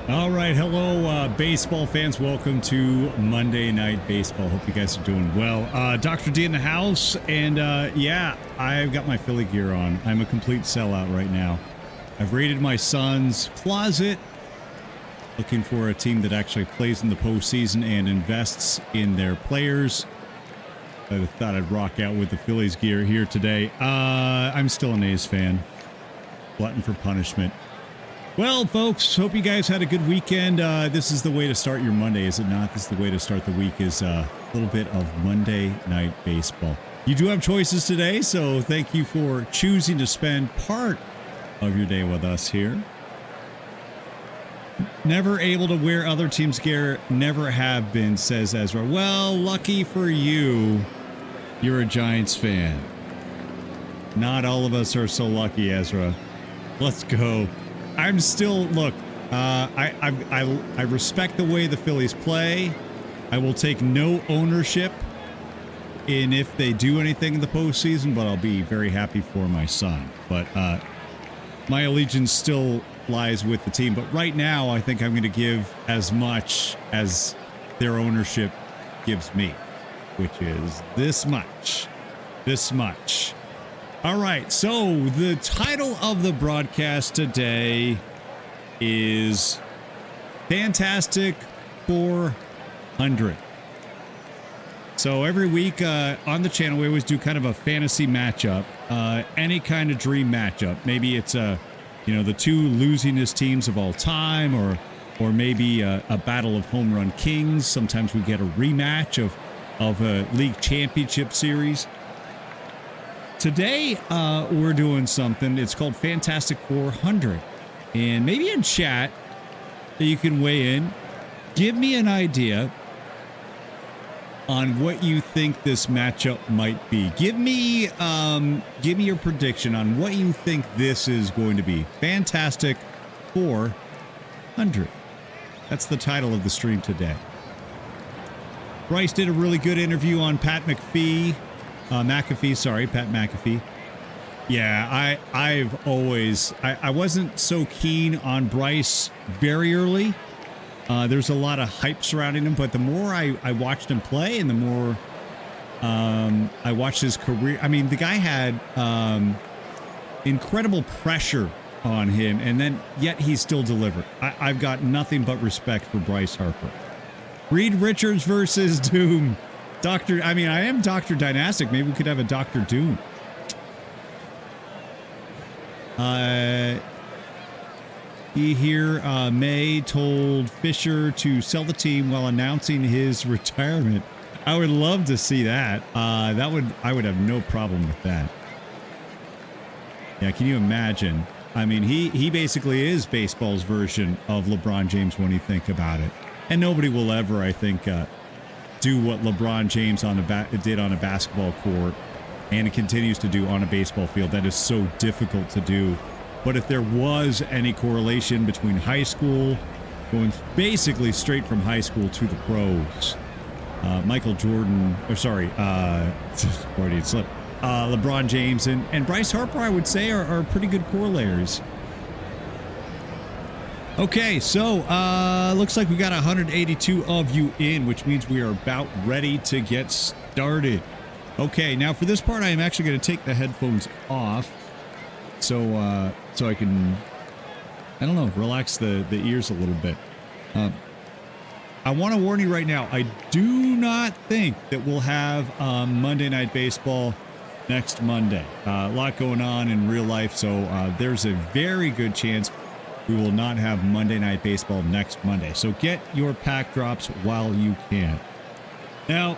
All right. Hello, baseball fans. Welcome to Monday Night Baseball. Hope you guys are doing well. Dr. D in the house. And yeah, I've got my Philly gear on. I'm a complete sellout right now. I've raided my son's closet, looking for a team that actually plays in the postseason and invests in their players. I thought I'd rock out with the Phillies gear here today. I'm still an A's fan. Glutton for punishment. Well, folks, hope you guys had a good weekend. This is the way to start your Monday, is it not? This is the way to start the week, is a little bit of Monday Night Baseball. You do have choices today, so thank you for choosing to spend part of your day with us here. Never able to wear other teams' gear, never have been, says Ezra. Well, lucky for you, you're a Giants fan. Not all of us are so lucky, Ezra. Let's go. I'm still, look, I respect the way the Phillies play. I will take no ownership in if they do anything in the postseason, but I'll be very happy for my son. But my allegiance still lies with the team. But right now, I think I'm going to give as much as their ownership gives me, which is this much. This much. All right, so the title of the broadcast today is Fantastic 400. So every week on the channel, we always do kind of a fantasy matchup, any kind of dream matchup. Maybe it's the two losingest teams of all time, or maybe a battle of home run kings. Sometimes we get a rematch of a league championship series. Today, we're doing something. It's called Fantastic 400. And maybe in chat, you can weigh in. Give me an idea on what you think this matchup might be. Give me your prediction on what you think this is going to be. Fantastic 400. That's the title of the stream today. Bryce did a really good interview on Pat McAfee. Pat McAfee. Yeah, I wasn't so keen on Bryce very early. There's a lot of hype surrounding him, but the more I watched him play and the more I watched his career, I mean, the guy had incredible pressure on him, and then yet he still delivered. I've got nothing but respect for Bryce Harper. Reed Richards versus Doom. I am Dr. Dynastic. Maybe we could have a Dr. Doom. May told Fisher to sell the team while announcing his retirement. I would love to see that. I would have no problem with that. Yeah, can you imagine? I mean, he basically is baseball's version of LeBron James when you think about it. And nobody will ever, I think, do what LeBron James did on a basketball court and it continues to do on a baseball field. That is so difficult to do. But if there was any correlation between high school, going basically straight from high school to the pros, LeBron James and Bryce Harper, I would say, are pretty good corollaries. Okay, so looks like we got 182 of you in, which means we are about ready to get started. Okay, now for this part, I am actually going to take the headphones off, so I can, I don't know, relax the ears a little bit. I want to warn you right now, I do not think that we'll have Monday Night Baseball next Monday. A lot going on in real life, so there's a very good chance we will not have Monday Night Baseball next Monday. So get your pack drops while you can. Now,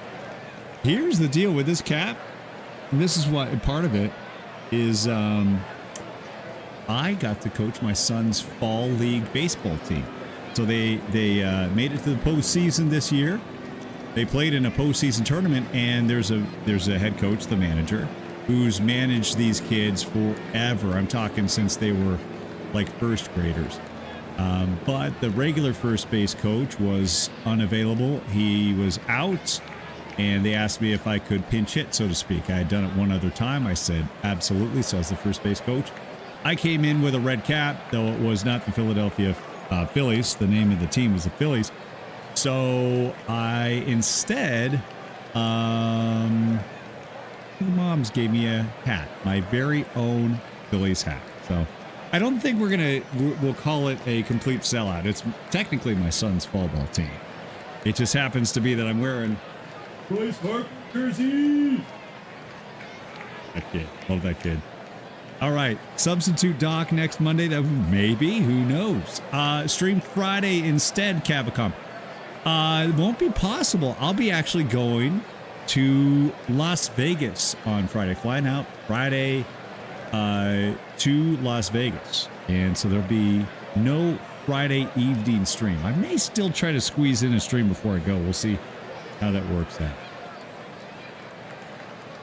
here's the deal with this cap. And this is what part of it is. I got to coach my son's fall league baseball team. So they made it to the postseason this year. They played in a postseason tournament, and there's a head coach, the manager, who's managed these kids forever. I'm talking since they were like first graders. But the regular first base coach was unavailable. He was out, and they asked me if I could pinch hit, so to speak. I had done it one other time. I said, absolutely. So I was the first base coach. I came in with a red cap, though it was not the Philadelphia Phillies. The name of the team is the Phillies. So I instead, mom's gave me a hat, my very own Phillies hat. So I don't think we'll call it a complete sellout. It's technically my son's fall ball team. It just happens to be that I'm wearing Bryce Harper jersey. That kid, love that kid. All right, substitute doc next Monday. That maybe, who knows? Stream Friday instead, Cavacom. It won't be possible. I'll be actually going to Las Vegas on Friday, flying out Friday to Las Vegas, and so there'll be no Friday evening stream. I may still try to squeeze in a stream before I go. We'll see how that works out.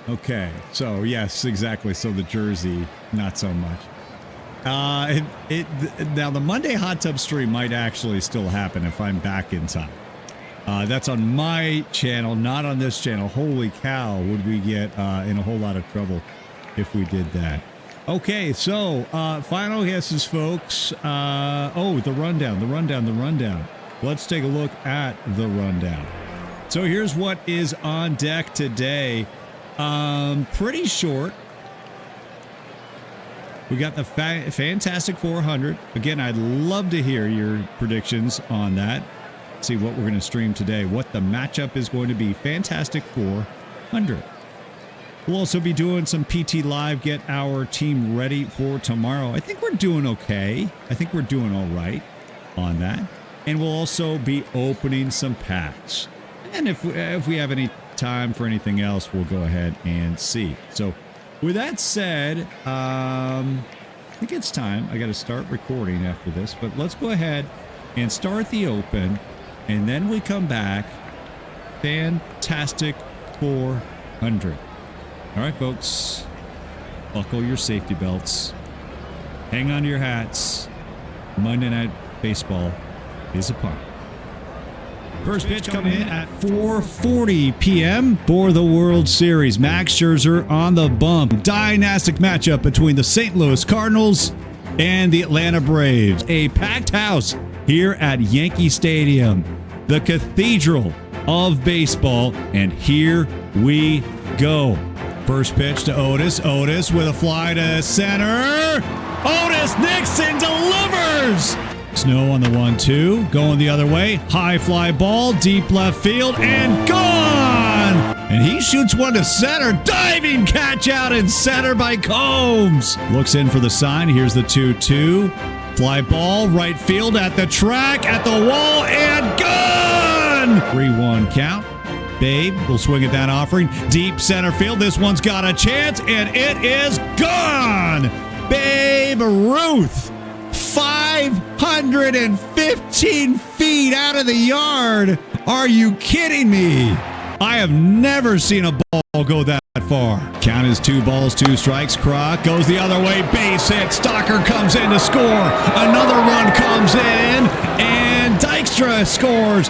Okay, so yes, exactly. So the jersey, not so much. Now the Monday hot tub stream might actually still happen if I'm back in time. That's on my channel, not on this channel. Holy cow, would we get in a whole lot of trouble if we did that. Okay, so final guesses, folks. The rundown. Let's take a look at the rundown. So here's what is on deck today. Pretty short. We got the Fantastic 400. Again, I'd love to hear your predictions on that. See what we're going to stream today, what the matchup is going to be. Fantastic 400. We'll also be doing some PT Live, get our team ready for tomorrow. I think we're doing okay. I think we're doing all right on that. And we'll also be opening some packs. And if we have any time for anything else, we'll go ahead and see. So with that said, I think it's time. I got to start recording after this, but let's go ahead and start the open. And then we come back. Fantastic 400. All right, folks. Buckle your safety belts. Hang on to your hats. Monday Night Baseball is upon. First pitch coming in at 4:40 p.m. for the World Series. Max Scherzer on the bump. Dynastic matchup between the St. Louis Cardinals and the Atlanta Braves. A packed house here at Yankee Stadium, the cathedral of baseball, and here we go. First pitch to Otis. Otis with a fly to center. Otis Nixon delivers. Snow on the 1-2, going the other way. High fly ball, deep left field, and gone! And he shoots one to center. Diving catch out in center by Combs. Looks in for the sign. Here's the 2-2. Fly ball, right field at the track, at the wall, and gone! 3-1 count. Babe will swing at that offering. Deep center field. This one's got a chance, and it is gone! Babe Ruth. 515 feet out of the yard. Are you kidding me? I have never seen a ball go that far. Count is 2 balls, 2 strikes. Croc goes the other way. Base hit. Stalker comes in to score. Another run comes in, and Dykstra scores.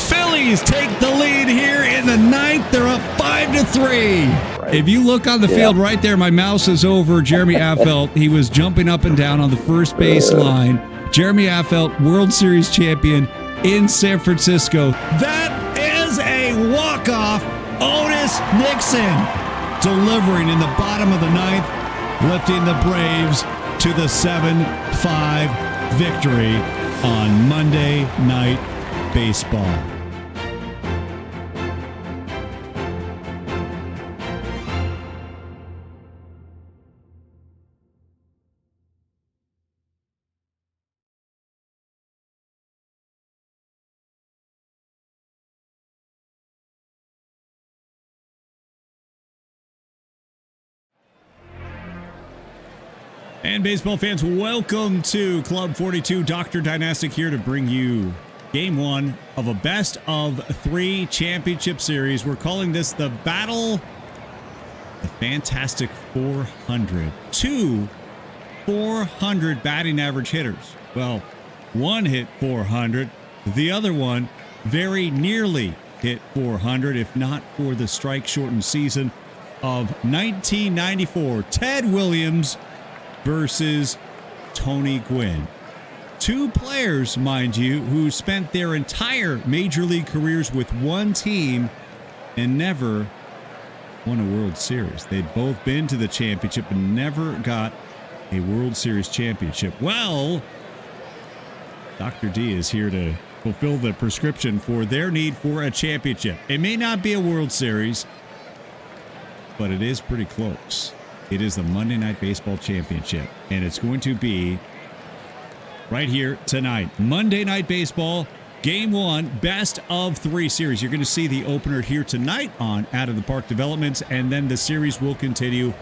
Phillies take the lead here in the 9th. They're up 5-3. If you look on the field right there, my mouse is over Jeremy Affeldt. He was jumping up and down on the first base line. Jeremy Affeldt, World Series champion in San Francisco. That is a walk-off. Otis Nixon delivering in the bottom of the 9th, lifting the Braves to the 7-5 victory on Monday Night Baseball. And baseball fans, welcome to Club 42. Dr. Dynastic here to bring you Game 1 of a best of 3 championship series. We're calling this the Battle, the Fantastic 400. 2 400 batting average hitters. Well, one hit 400. The other one very nearly hit 400, if not for the strike-shortened season of 1994. Ted Williams versus Tony Gwynn. two players, mind you, who spent their entire major league careers with one team and never won a World Series. They'd both been to the championship but never got a World Series championship. Well, Dr. D is here to fulfill the prescription for their need for a championship. It may not be a World Series, but it is pretty close. It is the Monday Night Baseball Championship, and it's going to be right here tonight. Monday Night Baseball, Game 1, best of 3 series. You're going to see the opener here tonight on Out of the Park Developments, and then the series will continue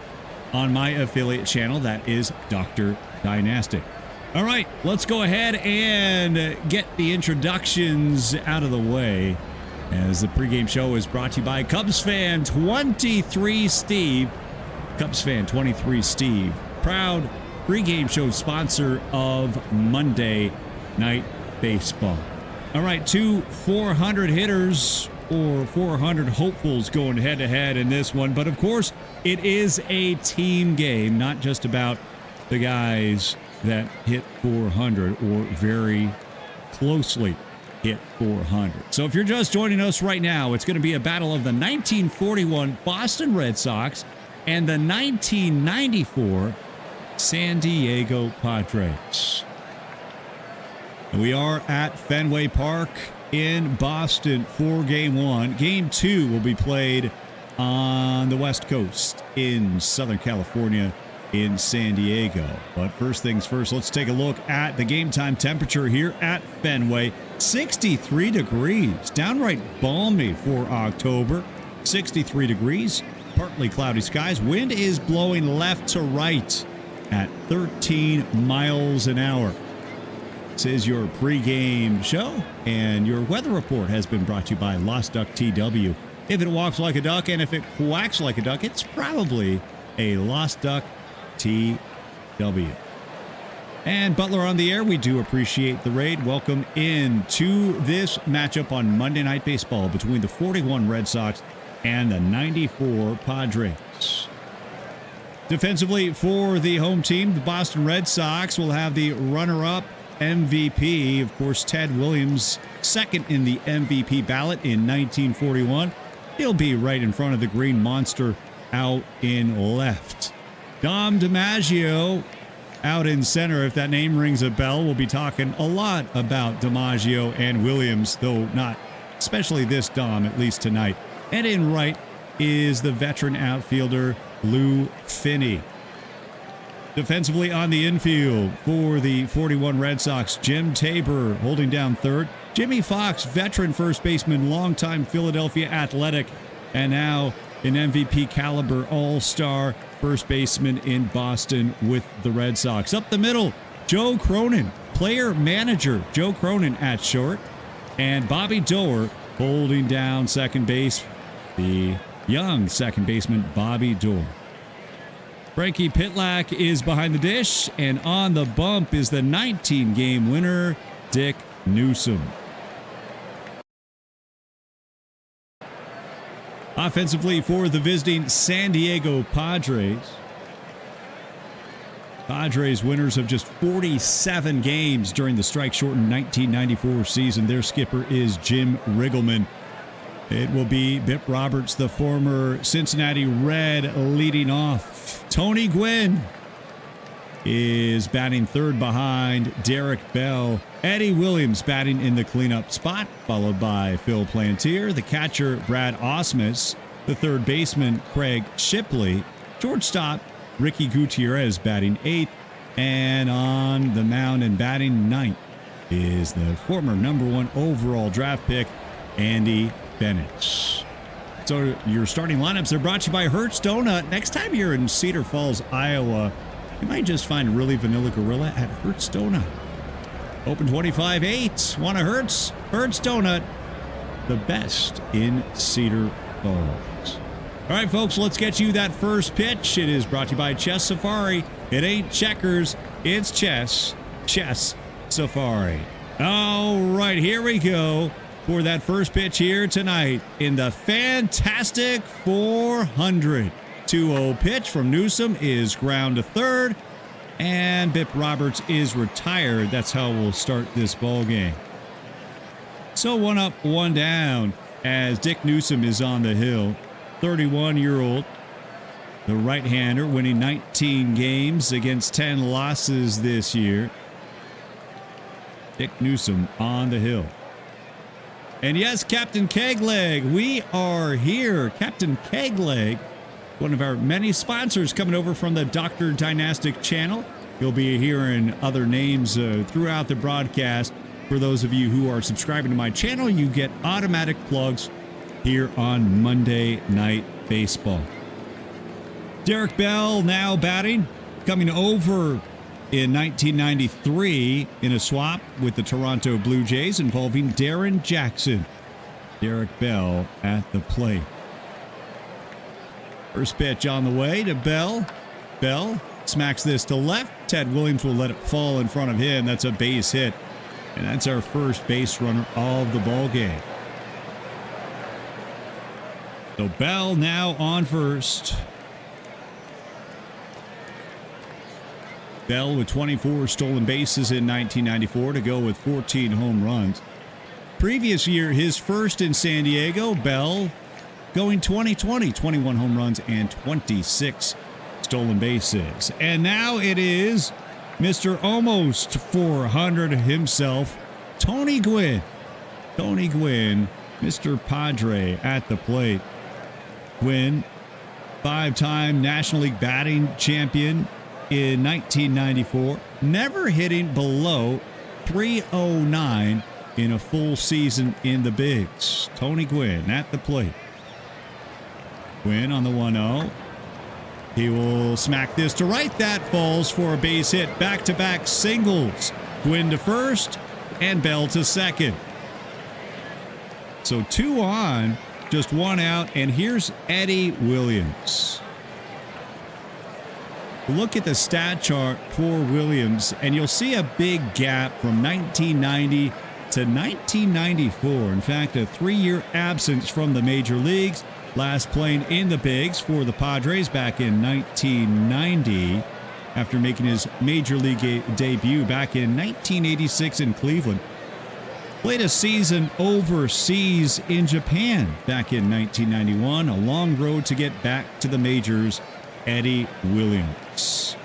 on my affiliate channel. That is Dr. Dynastic. All right, let's go ahead and get the introductions out of the way, as the pregame show is brought to you by Cubs Fan 23 Steve. Cubs Fan 23 Steve, proud pregame show sponsor of Monday Night Baseball. All right, two 400 hitters or 400 hopefuls going head-to-head in this one. But, of course, it is a team game, not just about the guys that hit 400 or very closely hit 400. So if you're just joining us right now, it's going to be a battle of the 1941 Boston Red Sox and the 1994 San Diego Padres. We are at Fenway Park in Boston for Game 1. Game 2 will be played on the West Coast in Southern California in San Diego. But first things first, let's take a look at the game time temperature here at Fenway. 63 degrees, downright balmy for October. 63 degrees, partly cloudy skies. Wind is blowing left to right at 13 miles an hour. This is your pregame show, and your weather report has been brought to you by Lost Duck TW. If it walks like a duck and if it quacks like a duck, it's probably a Lost Duck TW. And Butler on the air, we do appreciate the raid. Welcome in to this matchup on Monday Night Baseball between the 41 Red Sox and the 94 Padres. Defensively for the home team, the Boston Red Sox will have the runner-up MVP, of course, Ted Williams, second in the MVP ballot in 1941. He'll be right in front of the Green Monster out in left. Dom DiMaggio out in center. If that name rings a bell, we'll be talking a lot about DiMaggio and Williams, though not especially this Dom, at least tonight. And in right is the veteran outfielder Lou Finney. Defensively on the infield for the 41 Red Sox, Jim Tabor holding down third. Jimmy Fox, veteran first baseman, longtime Philadelphia Athletic, and now an MVP caliber all-star first baseman in Boston with the Red Sox. Up the middle, Joe Cronin, player manager Joe Cronin at short, and Bobby Doerr holding down second base, the young second baseman Bobby Doerr. Frankie Pitlack is behind the dish, and on the bump is the 19-game winner, Dick Newsom. Offensively for the visiting San Diego Padres. Padres winners of just 47 games during the strike-shortened 1994 season. Their skipper is Jim Riggleman. It will be Bip Roberts, the former Cincinnati Red, leading off. Tony Gwynn is batting third behind Derek Bell. Eddie Williams batting in the cleanup spot, followed by Phil Plantier. The catcher, Brad Ausmus. The third baseman, Craig Shipley. Shortstop, Ricky Gutierrez batting eighth. And on the mound and batting ninth is the former #1 overall draft pick, Andy Bennett. So your starting lineups are brought to you by Hertz Donut. Next time you're in Cedar Falls, Iowa, you might just find a really vanilla gorilla at Hertz Donut. Open 25/8. Want a Hertz? Hertz Donut, the best in Cedar Falls. All right, folks, let's get you that first pitch. It is brought to you by Chess Safari. It ain't checkers, it's chess. Chess Safari. All right, here we go for that first pitch here tonight in the fantastic 400. 2-0 pitch from Newsom is ground to third. And Bip Roberts is retired. That's how we'll start this ball game. So 1 up, 1 down as Dick Newsom is on the hill. 31-year-old, the right-hander, winning 19 games against 10 losses this year. Dick Newsom on the hill. And yes, Captain Kegleg, we are here. Captain Kegleg, one of our many sponsors coming over from the Dr. Dynastic channel. You'll be hearing other names throughout the broadcast. For those of you who are subscribing to my channel, you get automatic plugs here on Monday Night Baseball. Derek Bell now batting, coming over in 1993 in a swap with the Toronto Blue Jays involving Darren Jackson. Derek Bell at the plate. First pitch on the way to Bell. Bell smacks this to left. Ted Williams will let it fall in front of him. That's a base hit. And that's our first base runner of the ball game. So Bell now on first. Bell with 24 stolen bases in 1994 to go with 14 home runs. Previous year, his first in San Diego, Bell going 2020, 21 home runs and 26 stolen bases. And now it is Mr. Almost 400 himself, Tony Gwynn. Tony Gwynn, Mr. Padre at the plate. Gwynn, 5-time National League batting champion in 1994, never hitting below 309 in a full season in the bigs. Tony Gwynn at the plate. Gwynn on the 1-0. He will smack this to right. That falls for a base hit. Back-to-back singles. Gwynn to first and Bell to second. So 2 on, just 1 out, and here's Eddie Williams. Look at the stat chart for Williams, and you'll see a big gap from 1990 to 1994. In fact, a 3-year absence from the major leagues. Last playing in the bigs for the Padres back in 1990 after making his major league debut back in 1986 in Cleveland. Played a season overseas in Japan back in 1991. A long road to get back to the majors. Eddie Williams.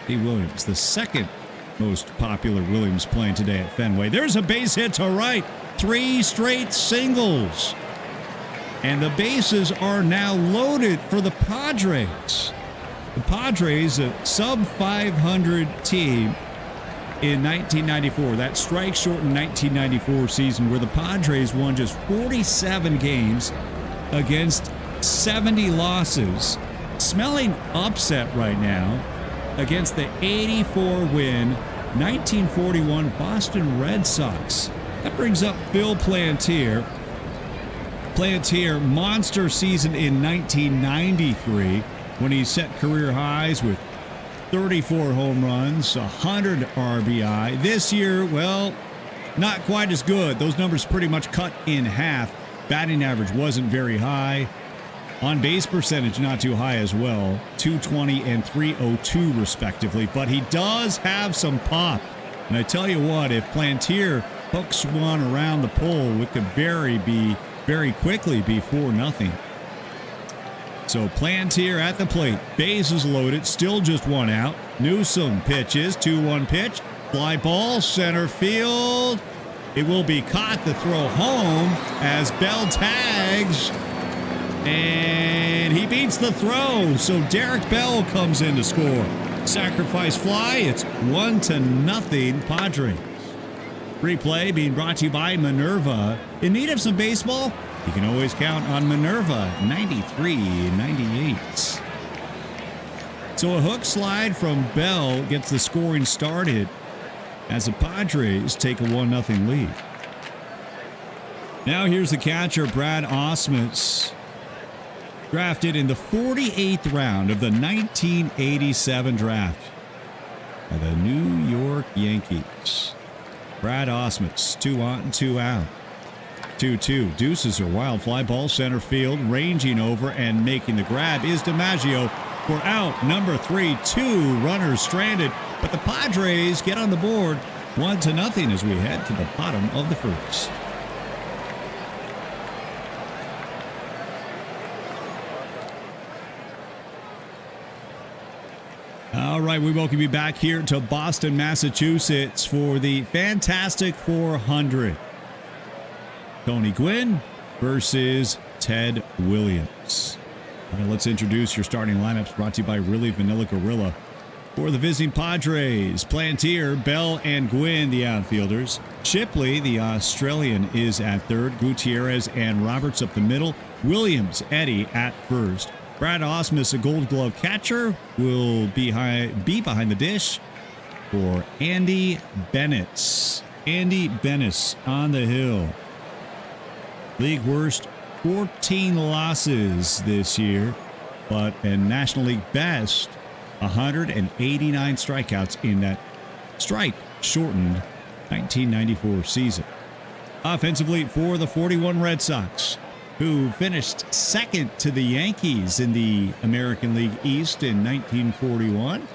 Eddie Williams, the second most popular Williams playing today at Fenway. There's a base hit to right. 3 straight singles. And the bases are now loaded for the Padres. The Padres, a sub-500 team in 1994. That strike-shortened 1994 season where the Padres won just 47 games against 70 losses. Smelling upset right now against the 84-win 1941 Boston Red Sox. That brings up Bill Plantier. Plantier, monster season in 1993 when he set career highs with 34 home runs, 100 RBI. This year, well, not quite as good. Those numbers pretty much cut in half. Batting average wasn't very high. On base percentage, not too high as well. 220 and 302 respectively. But he does have some pop. And I tell you what, if Plantier hooks one around the pole, it could very quickly be 4-0. So Plantier at the plate. Bases loaded. Still just 1 out. Newsom pitches. 2-1 pitch. Fly ball. Center field. It will be caught. The throw home as Bell tags. And he beats the throw. So Derek Bell comes in to score. Sacrifice fly. It's 1-0 Padres. Replay being brought to you by Minerva. In need of some baseball? You can always count on Minerva. 93-98. So a hook slide from Bell gets the scoring started as the Padres take a 1-0 lead. Now here's the catcher, Brad Ausmus. Drafted in the 48th round of the 1987 draft by the New York Yankees. Brad Ausmus, 2 on and 2 out. 2-2. Deuces are wild. Fly ball center field. Ranging over and making the grab is DiMaggio. for out number 3. 2 runners stranded, but the Padres get on the board 1-0 as we head to the bottom of the first. All right, we welcome you back here to Boston, Massachusetts for the Fantastic 400. Tony Gwynn versus Ted Williams. All right, let's introduce your starting lineups brought to you by Really Vanilla Gorilla. For the visiting Padres, Plantier, Bell, and Gwynn, the outfielders. Shipley, the Australian, is at third. Gutierrez and Roberts up the middle. Williams, Eddie at first. Brad Ausmus, a Gold Glove catcher, will be behind the dish for Andy Bennett. Andy Bennett on the hill. League worst 14 losses this year, but a National League best 189 strikeouts in that strike-shortened 1994 season. Offensively for the 41 Red Sox, who finished second to the Yankees in the American League East in 1941.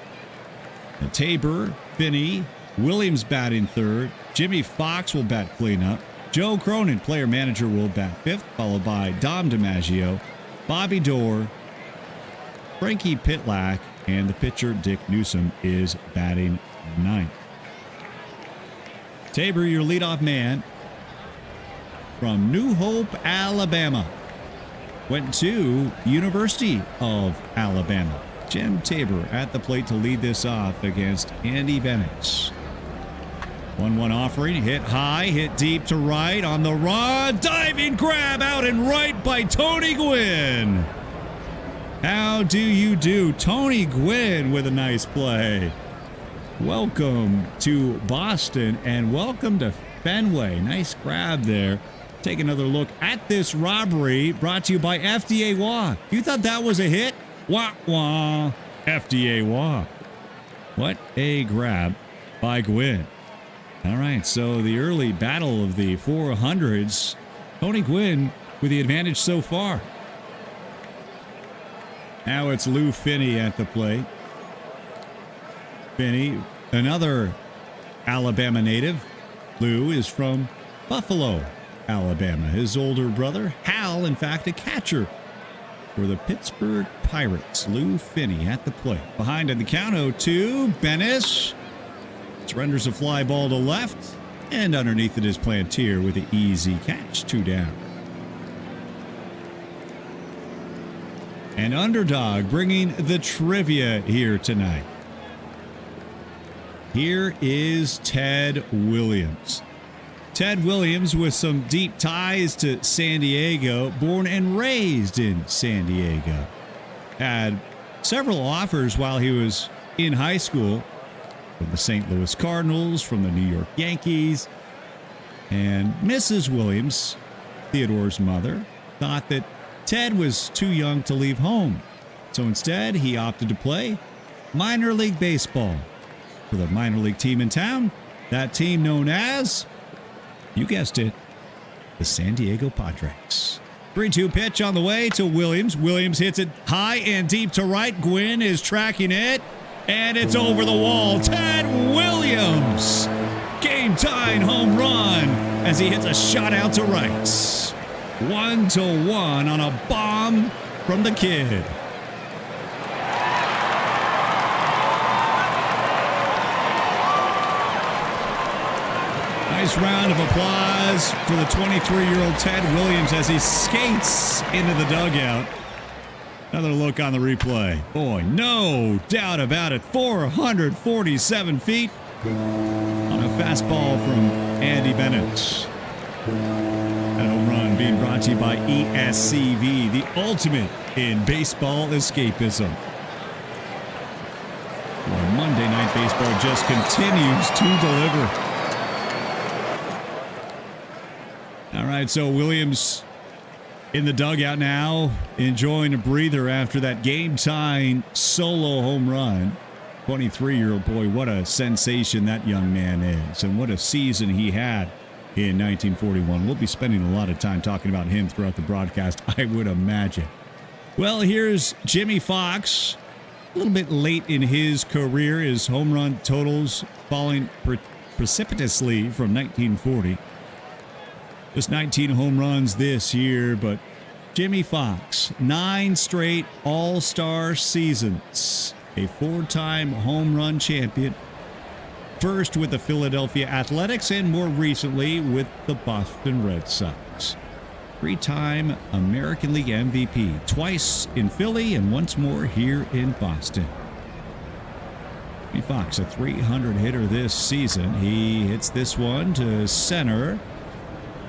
Tabor, Finney, Williams batting third. Jimmy Fox will bat cleanup. Joe Cronin, player-manager, will bat fifth, followed by Dom DiMaggio, Bobby Doerr, Frankie Pitlack, and the pitcher, Dick Newsom, is batting ninth. Tabor, your leadoff man, from New Hope, Alabama, went to University of Alabama. Jim Tabor at the plate to lead this off against Andy Bennett. 1-1 offering, hit high, hit deep to right, on the run, diving grab out and right by Tony Gwynn. How do you do? Tony Gwynn with a nice play. Welcome to Boston and welcome to Fenway. Nice grab there. Take another look at this robbery brought to you by FDA Wah. You thought that was a hit? Wah, wah. FDA Wah. What a grab by Gwynn. All right, so the early battle of the 400s. Tony Gwynn with the advantage so far. Now it's Lou Finney at the plate. Finney, another Alabama native. Lou is from Buffalo, Alabama. His older brother, Hal, in fact, a catcher for the Pittsburgh Pirates. Lou Finney at the plate. Behind in the count, 0-2, Bennis surrenders a fly ball to left, and underneath it is Plantier with an easy catch, 2 down. An underdog bringing the trivia here tonight. Here is Ted Williams. Ted Williams with some deep ties to San Diego, born and raised in San Diego. Had several offers while he was in high school from the St. Louis Cardinals, from the New York Yankees. And Mrs. Williams, Theodore's mother, thought that Ted was too young to leave home. So instead, he opted to play minor league baseball for the minor league team in town. That team known as, you guessed it, the San Diego Padres. 3-2 pitch on the way to Williams. Williams hits it high and deep to right. Gwynn is tracking it, and it's over the wall. Ted Williams, game-tying home run as he hits a shot out to right. 1-1 on a bomb from the kid. Nice round of applause for the 23-year-old Ted Williams as he skates into the dugout. Another look on the replay. Boy, no doubt about it. 447 feet on a fastball from Andy Bennett. That home run being brought to you by ESCV, the ultimate in baseball escapism. Well, Monday Night Baseball just continues to deliver. All right, so Williams in the dugout now, enjoying a breather after that game-tying solo home run. 23-year-old boy, what a sensation that young man is, and what a season he had in 1941. We'll be spending a lot of time talking about him throughout the broadcast, I would imagine. Well, here's Jimmy Fox A little bit late in his career, his home run totals falling precipitously from 1940. Just 19 home runs this year, but Jimmy Fox, 9 straight All-Star seasons, a 4-time home run champion, first with the Philadelphia Athletics and more recently with the Boston Red Sox. 3-time American League MVP, twice in Philly and once more here in Boston. Jimmy Fox, a 300 hitter this season. He hits this one to center.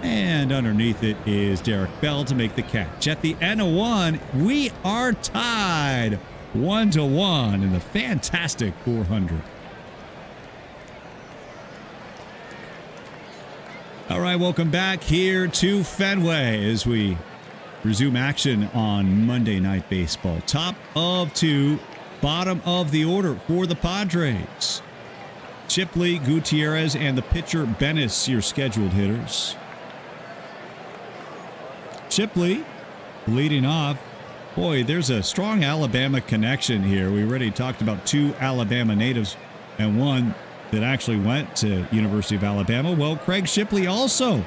And underneath it is Derek Bell to make the catch. At the end of one, we are tied 1-1 in the fantastic 400. All right, welcome back here to Fenway as we resume action on Monday Night Baseball. Top of 2, bottom of the order for the Padres. Shipley, Gutierrez, and the pitcher Bennis, your scheduled hitters. Shipley leading off. Boy, there's a strong Alabama connection here. We already talked about 2 Alabama natives and one that actually went to University of Alabama. Well, Craig Shipley also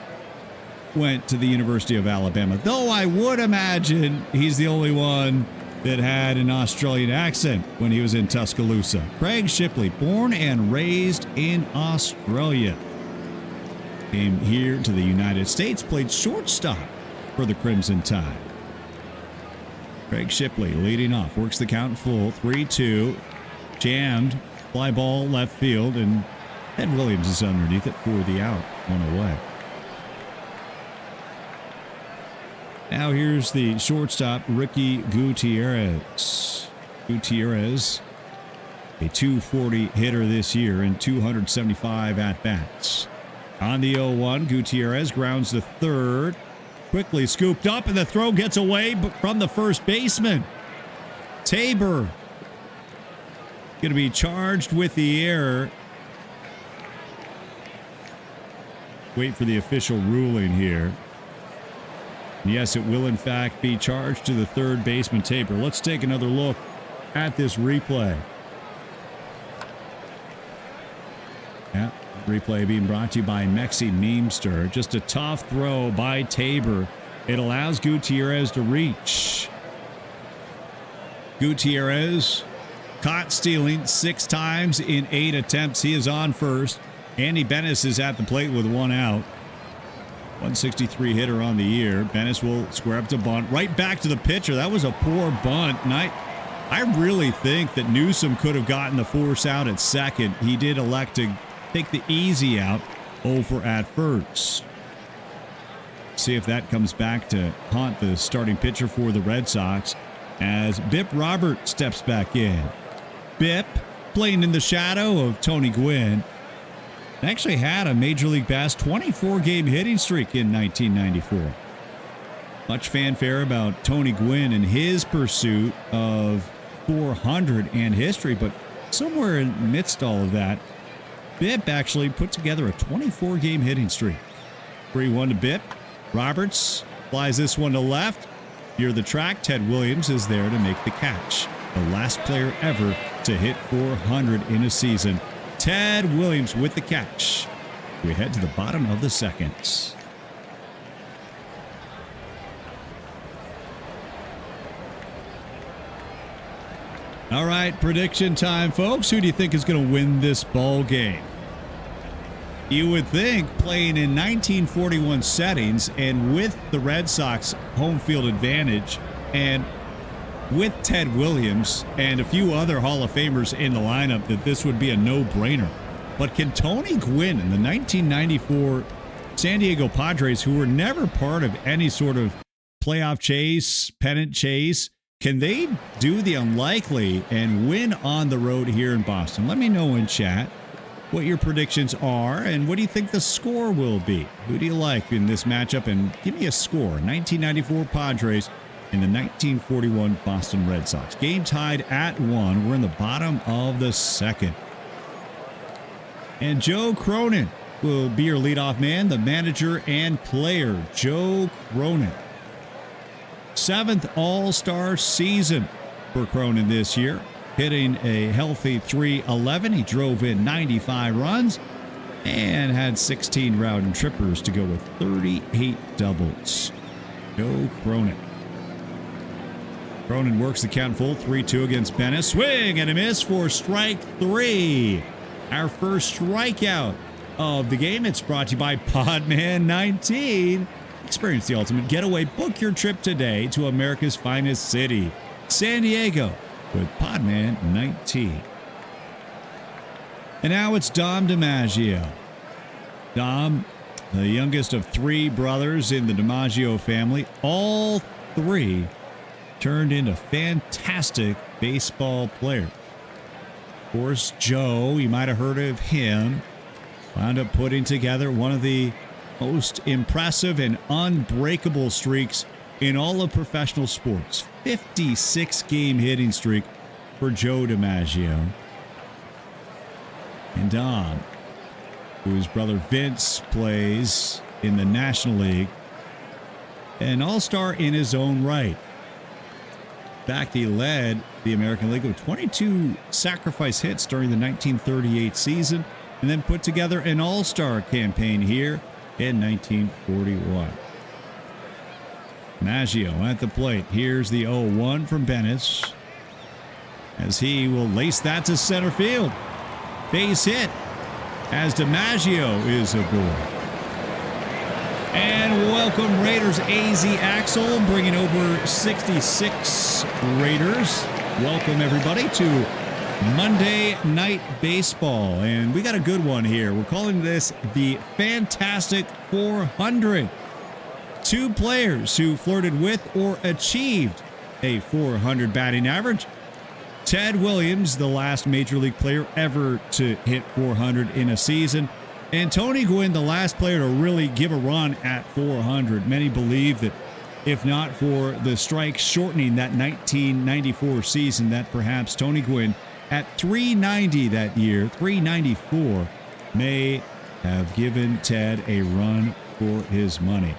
went to the University of Alabama, though I would imagine he's the only one that had an Australian accent when he was in Tuscaloosa. Craig Shipley, born and raised in Australia, came here to the United States, played shortstop for the Crimson Tide. Craig Shipley leading off, works the count full, 3-2, jammed, fly ball left field, and Ted Williams is underneath it for the out, 1 away. Now here's the shortstop, Ricky Gutierrez. Gutierrez, a 240 hitter this year in 275 at-bats. On the 0-1, Gutierrez grounds to third. Quickly scooped up, and the throw gets away from the first baseman. Tabor going to be charged with the error. Wait for the official ruling here. Yes, it will in fact be charged to the third baseman, Tabor. Let's take another look at this replay. Yeah, replay being brought to you by Mexi Memester. Just a tough throw by Tabor. It allows Gutierrez to reach. Gutierrez caught stealing 6 times in 8 attempts. He is on first. Andy Bennis is at the plate with 1 out. 163 hitter on the year. Bennis will square up to bunt. Right back to the pitcher. That was a poor bunt. And I really think that Newsom could have gotten the force out at second. He did elect to take the easy out over at first. See if that comes back to haunt the starting pitcher for the Red Sox as Bip Robert steps back in. Bip playing in the shadow of Tony Gwynn. Actually had a Major League best 24-game hitting streak in 1994. Much fanfare about Tony Gwynn and his pursuit of 400 and history, but somewhere amidst all of that, Bip actually put together a 24-game hitting streak. 3-1 to Bip. Roberts flies this one to left. Near the track, Ted Williams is there to make the catch. The last player ever to hit 400 in a season. Ted Williams with the catch. We head to the bottom of the second. All right, prediction time, folks. Who do you think is going to win this ball game? You would think playing in 1941 settings and with the Red Sox home field advantage and with Ted Williams and a few other Hall of Famers in the lineup that this would be a no-brainer. But can Tony Gwynn and the 1994 San Diego Padres, who were never part of any sort of playoff chase, pennant chase, can they do the unlikely and win on the road here in Boston? Let me know in chat what your predictions are and what do you think the score will be. Who do you like in this matchup? And give me a score. 1994 Padres and the 1941 Boston Red Sox. Game tied at 1. We're in the bottom of the second. And Joe Cronin will be your leadoff man, the manager and player, Joe Cronin. 7th All-Star season for Cronin this year. hitting a healthy .311. He drove in 95 runs and had 16 round trippers to go with 38 doubles. Go Cronin. Cronin works the count full, 3-2 against Bennett. Swing and a miss for strike 3. Our first strikeout of the game. It's brought to you by Podman 19. Experience the ultimate getaway. Book your trip today to America's finest city, San Diego, with Podman 19. And now it's Dom DiMaggio. Dom, the youngest of 3 brothers in the DiMaggio family. All 3 turned into fantastic baseball players. Of course, Joe, you might have heard of him, wound up putting together one of the most impressive and unbreakable streaks in all of professional sports. 56-game hitting streak for Joe DiMaggio. And Dom, whose brother Vince plays in the National League, an all-star in his own right. In fact, he led the American League with 22 sacrifice hits during the 1938 season, and then put together an all-star campaign here in 1941. Maggio at the plate. Here's the 0-1 from Bennett, as he will lace that to center field. Base hit as DiMaggio is aboard. And welcome Raiders. AZ Axel bringing over 66 Raiders. Welcome everybody to Monday Night Baseball. And we got a good one here. We're calling this the Fantastic 400. 2 players who flirted with or achieved a 400 batting average. Ted Williams, the last Major League player ever to hit 400 in a season. And Tony Gwynn, the last player to really give a run at 400. Many believe that if not for the strike shortening that 1994 season, that perhaps Tony Gwynn at 390 that year, 394, may have given Ted a run for his money.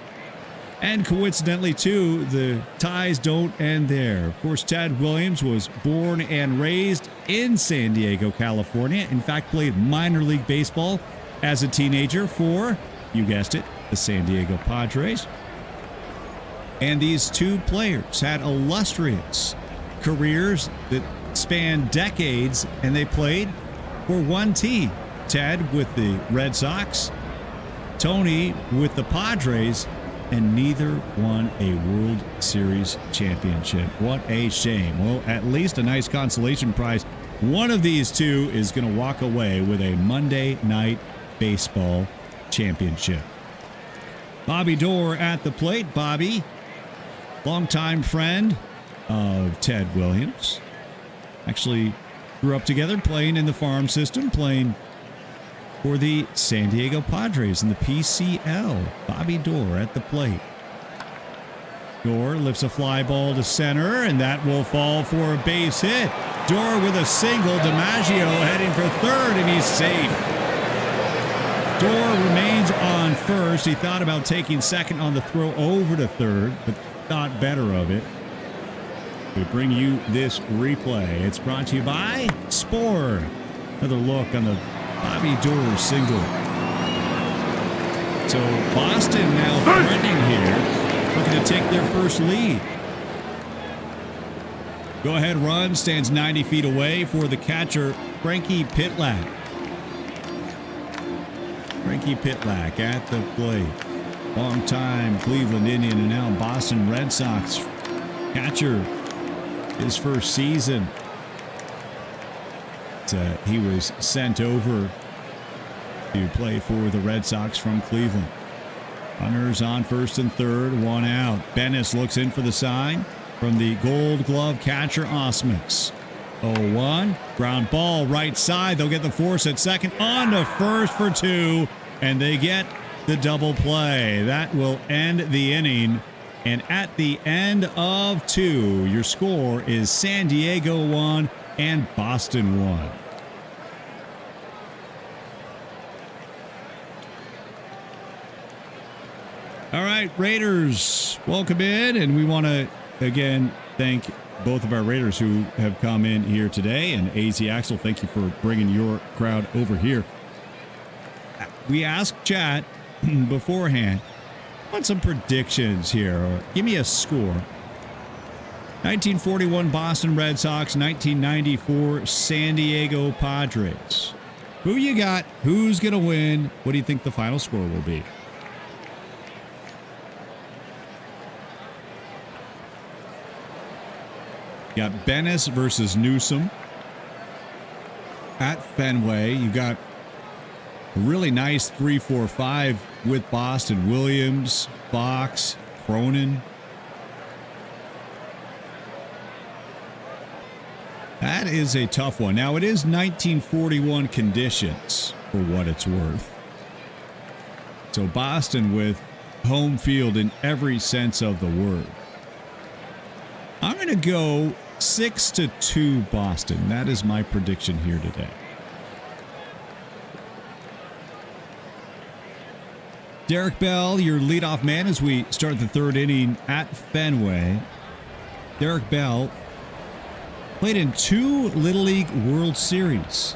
And coincidentally, too, the ties don't end there. Of course, Ted Williams was born and raised in San Diego, California. In fact, played minor league baseball as a teenager for, you guessed it, the San Diego Padres. And these 2 players had illustrious careers that spanned decades, and they played for one team. Ted with the Red Sox, Tony with the Padres, and neither won a World Series championship. What a shame. Well, at least a nice consolation prize. One of these 2 is going to walk away with a Monday Night Baseball championship. Bobby Doerr at the plate. Bobby, longtime friend of Ted Williams. Actually grew up together playing in the farm system, playing for the San Diego Padres in the PCL. Bobby Doerr at the plate. Doerr lifts a fly ball to center, and that will fall for a base hit. Doerr with a single. DiMaggio heading for third, and he's safe. Doerr remains on first. He thought about taking second on the throw over to third, but thought better of it. We bring you this replay. It's brought to you by Spore. Another look on the Bobby Doerr single. So Boston now threatening here, looking to take their first lead. Go ahead run, stands 90 feet away for the catcher, Frankie Pitlack. Frankie Pitlack at the plate. Longtime Cleveland Indian and now Boston Red Sox catcher. His first season. He was sent over to play for the Red Sox from Cleveland. Runners on first and third, 1 out. Bennett looks in for the sign from the Gold Glove catcher Osmus. 0-1, ground ball right side. They'll get the force at second, on to first for 2, and they get the double play. That will end the inning. And at the end of 2, your score is San Diego 1 and Boston 1. All right, Raiders, welcome in. And we want to, again, thank both of our Raiders who have come in here today. And AZ Axel, thank you for bringing your crowd over here. We asked chat beforehand, I want some predictions here. Or give me a score. 1941 Boston Red Sox, 1994 San Diego Padres. Who you got? Who's going to win? What do you think the final score will be? You got Bennis versus Newsom at Fenway. You got a really nice 3-4-5 with Boston. Williams, Fox, Cronin. That is a tough one. Now, it is 1941 conditions, for what it's worth. So Boston with home field in every sense of the word. I'm going to go 6-2 Boston. That is my prediction here today. Derek Bell, your leadoff man as we start the third inning at Fenway. Derek Bell played in 2 Little League World Series.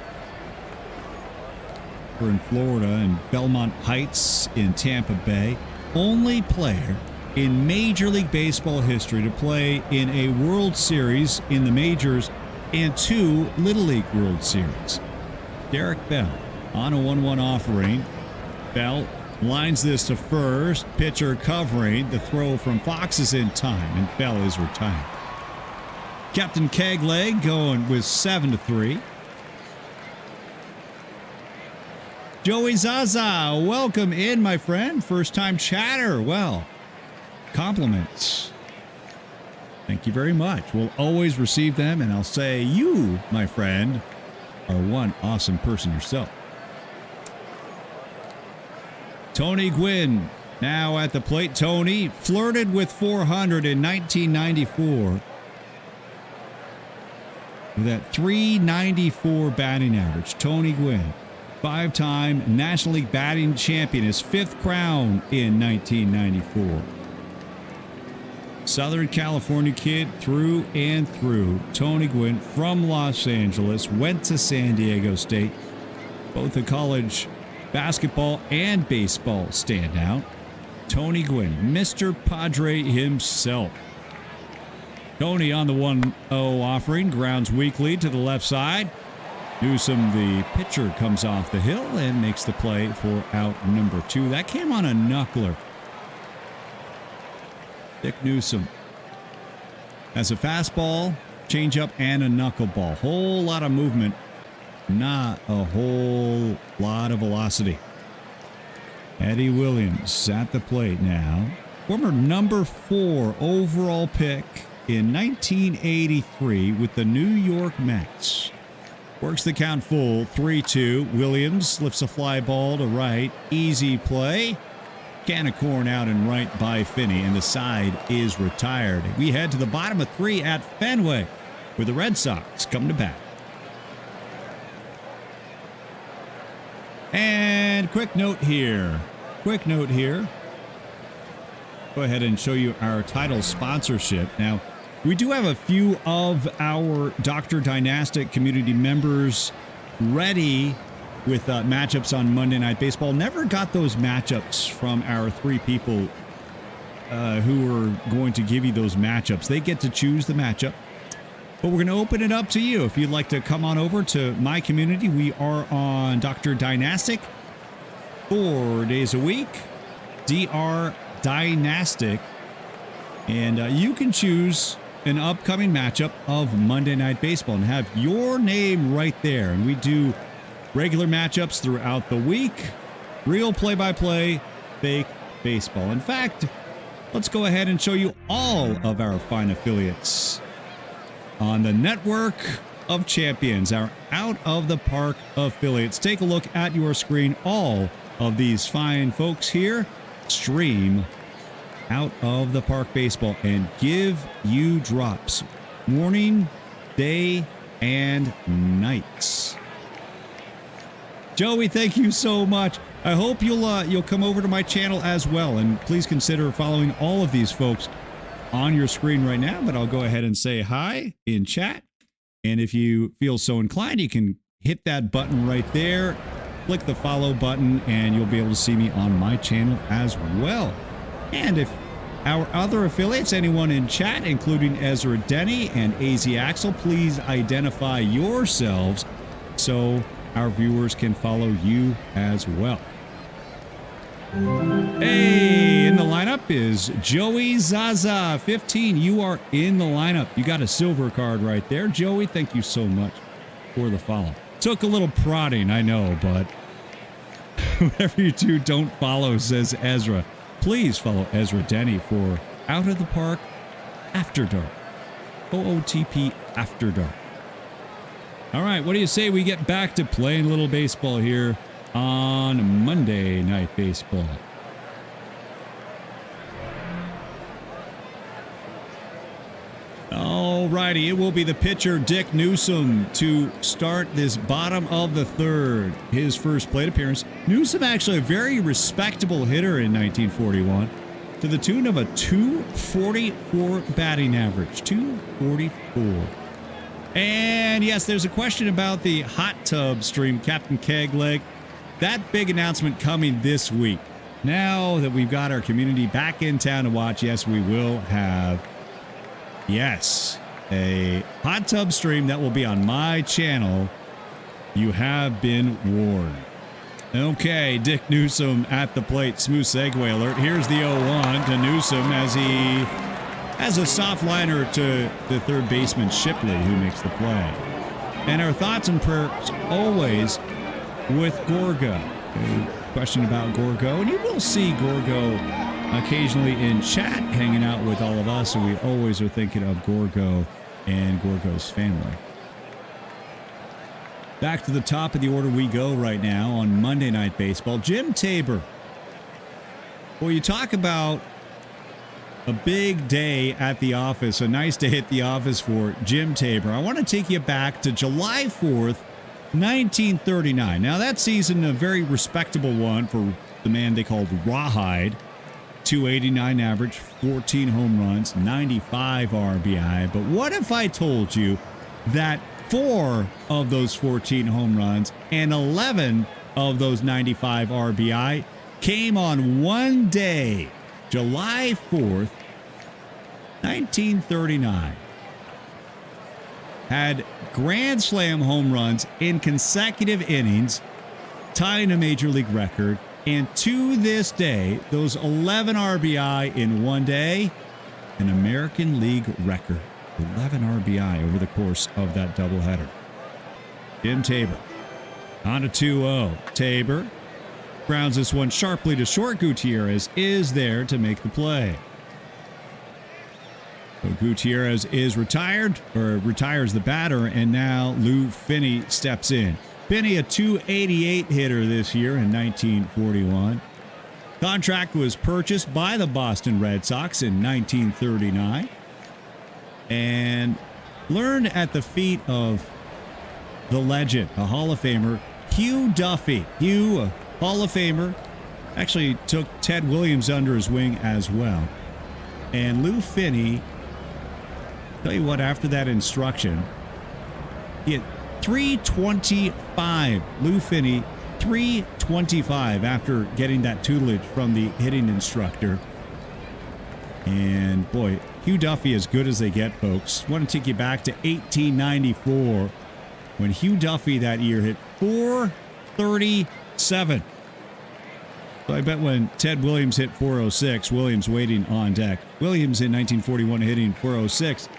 We're in Florida and Belmont Heights in Tampa Bay. Only player in Major League Baseball history to play in a World Series in the majors and 2 Little League World Series. Derek Bell on a 1-1 offering. Bell lines this to first. Pitcher covering. The throw from Fox is in time, and Bell is retired. Captain Kegleg going with 7-3. Joey Zaza, welcome in, my friend. First time chatter. Well, compliments. Thank you very much. We'll always receive them, and I'll say you, my friend, are one awesome person yourself. Tony Gwynn now at the plate. Tony flirted with 400 in 1994. With that 394 batting average. Tony Gwynn, 5-time National League batting champion, his 5th crown in 1994. Southern California kid through and through. Tony Gwynn from Los Angeles, went to San Diego State, both a college basketball and baseball standout. Tony Gwynn, Mr. Padre himself. Tony on the 1-0 offering, grounds weakly to the left side. Newsom, the pitcher, comes off the hill and makes the play for out number 2. That came on a knuckler. Dick Newsom has a fastball, changeup, and a knuckleball. Whole lot of movement, not a whole lot of velocity. Eddie Williams at the plate now. Former number 4 overall pick in 1983 with the New York Mets. Works the count full, 3-2. Williams lifts a fly ball to right. Easy play. Can of corn out and right by Finney, and the side is retired. We head to the bottom of 3 at Fenway, where the Red Sox come to bat. And quick note here. Go ahead and show you our title sponsorship. Now, we do have a few of our Dr. Dynastic community members ready with matchups on Monday Night Baseball. Never got those matchups from our 3 people who are going to give you those matchups. They get to choose the matchup. But we're going to open it up to you. If you'd like to come on over to my community, we are on Dr. Dynastic 4 days a week. Dr. Dynastic. And you can choose an upcoming matchup of Monday Night Baseball and have your name right there. And we do regular matchups throughout the week. Real play-by-play, fake baseball. In fact, let's go ahead and show you all of our fine affiliates on the Network of Champions, our Out of the Park affiliates. Take a look at your screen. All of these fine folks here stream Out of the Park Baseball and give you drops morning, day, and nights. Joey, thank you so much. I hope you'll come over to my channel as well, and please consider following all of these folks on your screen right now, but I'll go ahead and say hi in chat. And if you feel so inclined, you can hit that button right there, click the follow button, and you'll be able to see me on my channel as well. And if our other affiliates, anyone in chat, including Ezra Denny and AZ Axel, please identify yourselves so our viewers can follow you as well. Hey, in the lineup is Joey Zaza, 15. You are in the lineup. You got a silver card right there. Joey, thank you so much for the follow. Took a little prodding, I know, but whoever you do, don't follow, says Ezra. Please follow Ezra Denny for Out of the Park After Dark. OOTP After Dark. All right, what do you say we get back to playing a little baseball here on Monday Night Baseball? Alrighty, it will be the pitcher Dick Newsom to start this bottom of the third. His first plate appearance. Newsom actually a very respectable hitter in 1941 to the tune of a 244 batting average. 244. And yes, there's a question about the hot tub stream, Captain Kegleg. That big announcement coming this week. Now that we've got our community back in town to watch, yes, we will have, yes, a hot tub stream that will be on my channel. You have been warned. Okay, Dick Newsom at the plate. Smooth segue alert. Here's the 0-1 to Newsom as he has a soft liner to the third baseman Shipley, who makes the play. And our thoughts and prayers always with Gorgo. A question about Gorgo, and you will see Gorgo occasionally in chat hanging out with all of us, so we always are thinking of Gorgo and Gorgo's family. Back to the top of the order we go right now on Monday Night Baseball. Jim Tabor. Well, you talk about a big day at the office, a nice day at the office for Jim Tabor. I want to take you back to July 4th, 1939. Now, that season, a very respectable one for the man they called Rawhide. 289 average, 14 home runs, 95 RBI. But what if I told you that 4 of those 14 home runs and 11 of those 95 RBI came on one day, July 4th, 1939. Had grand slam home runs in consecutive innings, tying a major league record. And to this day, those 11 RBI in one day, an American League record. 11 RBI over the course of that doubleheader. Jim Tabor on a 2-0. Tabor grounds this one sharply to short. Gutierrez is there to make the play. So Gutierrez is retired, or retires the batter, and now Lou Finney steps in. Finney, a 288 hitter this year in 1941. Contract was purchased by the Boston Red Sox in 1939 and learned at the feet of the legend, a Hall of Famer, Hugh Duffy. Hugh, a Hall of Famer, actually took Ted Williams under his wing as well. And Lou Finney, tell you what, after that instruction, he had 325. Lou Finney, 325 after getting that tutelage from the hitting instructor. And boy, Hugh Duffy as good as they get, folks. Want to take you back to 1894 when Hugh Duffy that year hit 437. So I bet when Ted Williams hit 406, Williams waiting on deck. Williams in 1941 hitting 406.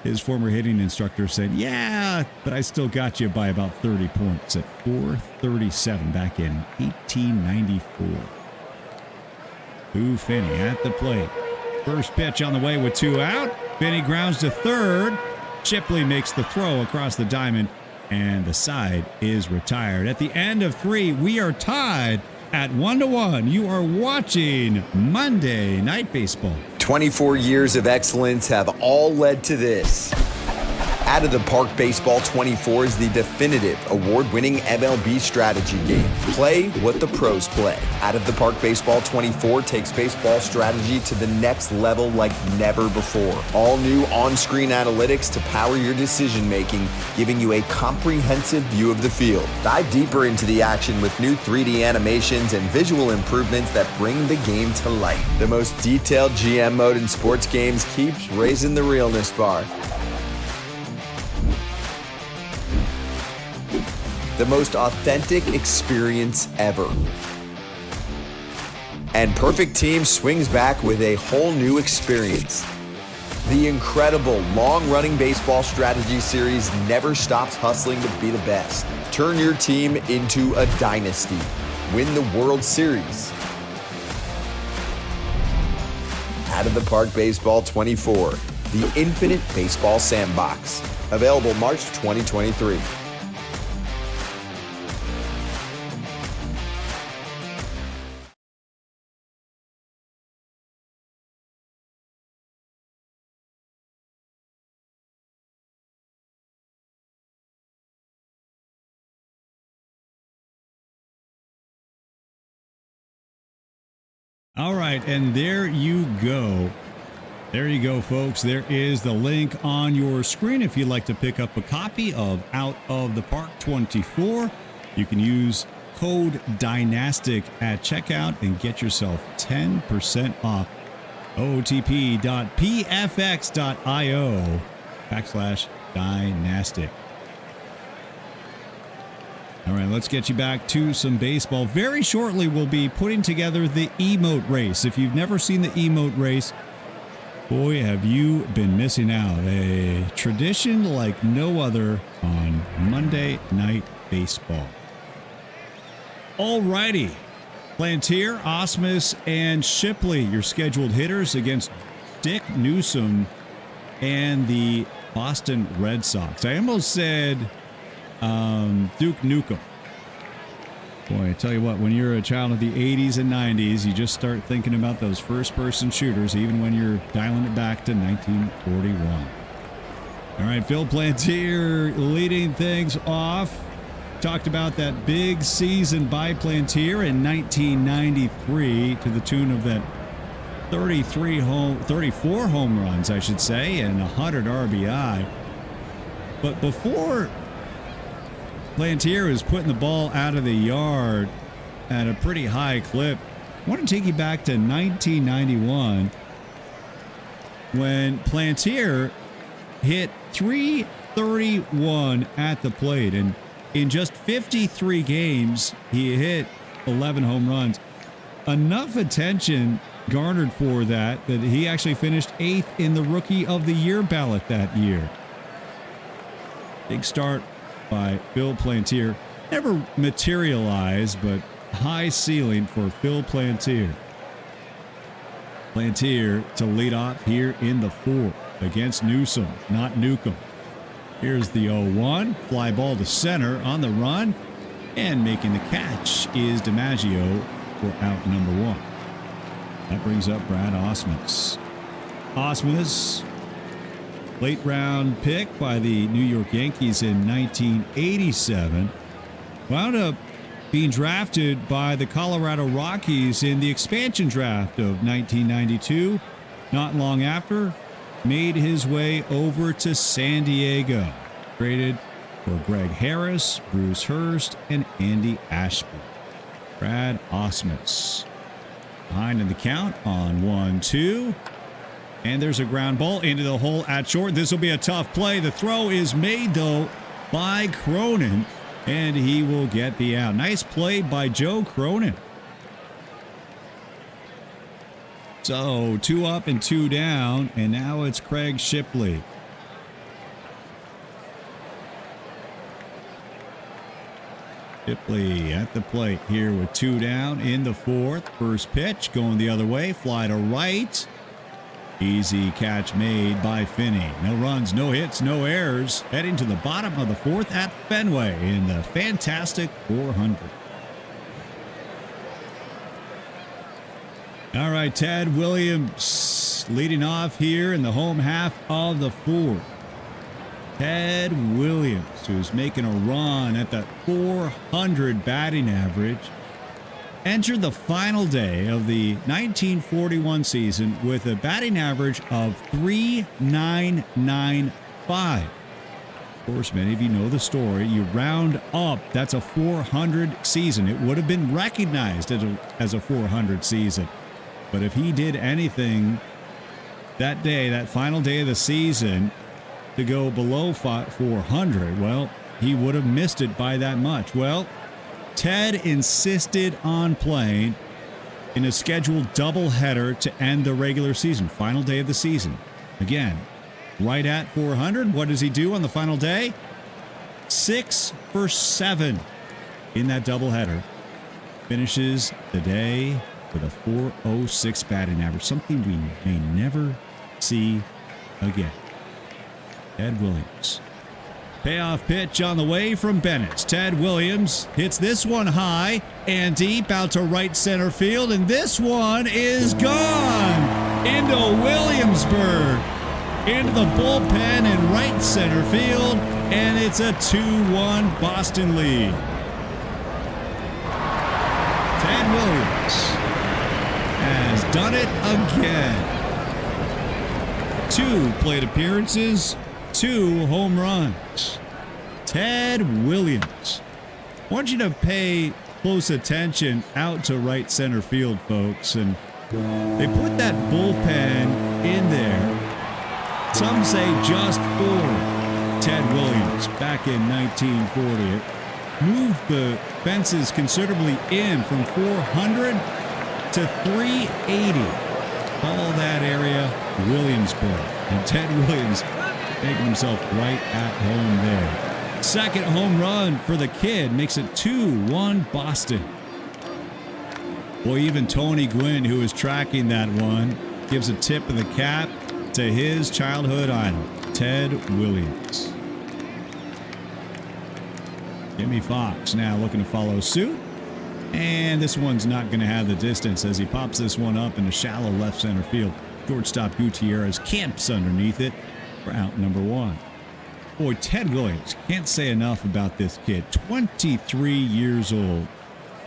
His former hitting instructor said, yeah, but I still got you by about 30 points at 437 back in 1894. Lou Finney at the plate. First pitch on the way with 2 out. Finney grounds to third. Shipley makes the throw across the diamond, and the side is retired. At the end of 3, we are tied at 1-1. You are watching Monday Night Baseball. 24 years of excellence have all led to this. Out of the Park Baseball 24 is the definitive award-winning MLB strategy game. Play what the pros play. Out of the Park Baseball 24 takes baseball strategy to the next level like never before. All new on-screen analytics to power your decision-making, giving you a comprehensive view of the field. Dive deeper into the action with new 3D animations and visual improvements that bring the game to life. The most detailed GM mode in sports games keeps raising the realness bar. The most authentic experience ever. And Perfect Team swings back with a whole new experience. The incredible long-running baseball strategy series never stops hustling to be the best. Turn your team into a dynasty. Win the World Series. Out of the Park Baseball 24, the Infinite Baseball Sandbox. Available March 2023. All right, and there you go. There you go, folks. There is the link on your screen. If you'd like to pick up a copy of Out of the Park 24, you can use code Dynastic at checkout and get yourself 10% off. OOTP.pfx.io/Dynastic. All right, let's get you back to some baseball. Very shortly, we'll be putting together the emote race. If you've never seen the emote race, boy, have you been missing out. A tradition like no other on Monday Night Baseball. All righty. Plantier, Osmus, and Shipley, your scheduled hitters against Dick Newsom and the Boston Red Sox. I almost said Duke Nukem. Boy, I tell you what, when you're a child of the 80s and 90s, you just start thinking about those first-person shooters, even when you're dialing it back to 1941. All right, Phil Plantier leading things off. Talked about that big season by Plantier in 1993 to the tune of that 34 home runs, I should say, and 100 RBI. But before Plantier was putting the ball out of the yard at a pretty high clip, I want to take you back to 1991 when Plantier hit .331 at the plate. And in just 53 games, he hit 11 home runs. Enough attention garnered for that he actually finished 8th in the Rookie of the Year ballot that year. Big start by Phil Plantier. Never materialized, but high ceiling for Phil Plantier. Plantier to lead off here in the fourth against Newsom, not Newcomb. Here's the 0-1. Fly ball to center on the run. And making the catch is DiMaggio for out number 1. That brings up Brad Osmus. Osmus, late round pick by the New York Yankees in 1987, wound up being drafted by the Colorado Rockies in the expansion draft of 1992. Not long after, made his way over to San Diego, traded for Greg Harris, Bruce Hurst, and Andy Ashby. Brad Osmus behind in the count on 1-2. And there's a ground ball into the hole at short. This will be a tough play. The throw is made, though, by Cronin, and he will get the out. Nice play by Joe Cronin. So 2 up and 2 down, and now it's Craig Shipley. Shipley at the plate here with 2 down in the fourth. First pitch going the other way, fly to right. Easy catch made by Finney. No runs, no hits, no errors. Heading to the bottom of the fourth at Fenway in the fantastic 400. All right, Ted Williams leading off here in the home half of the fourth. Ted Williams, who's making a run at that 400 batting average, entered the final day of the 1941 season with a batting average of 3,995. Of course, many of you know the story. You round up, that's a 400 season. It would have been recognized as a 400 season. But if he did anything that day, that final day of the season, to go below 400, well, he would have missed it by that much. Well, Ted insisted on playing in a scheduled doubleheader to end the regular season, final day of the season. Again, right at 400. What does he do on the final day? 6 for 7 in that doubleheader. Finishes the day with a 406 batting average, something we may never see again. Ted Williams. Payoff pitch on the way from Bennett. Ted Williams hits this one high and deep out to right center field, and this one is gone into Williamsburg, into the bullpen in right center field, and it's a 2-1 Boston lead. Ted Williams has done it again. 2 plate appearances, 2 home runs. Ted Williams. I want you to pay close attention out to right center field, folks. And they put that bullpen in there, some say just for Ted Williams back in 1940. It moved the fences considerably in from 400 to 380. All that area, Williamsburg. And Ted Williams making himself right at home there. Second home run for the kid makes it 2-1 Boston. Boy, even Tony Gwynn, who was tracking that one, gives a tip of the cap to his childhood idol, Ted Williams. Jimmy Fox now looking to follow suit. And this one's not going to have the distance as he pops this one up in a shallow left center field. Shortstop Gutierrez camps underneath it for out number 1. Boy, Ted Williams, can't say enough about this kid. 23 years old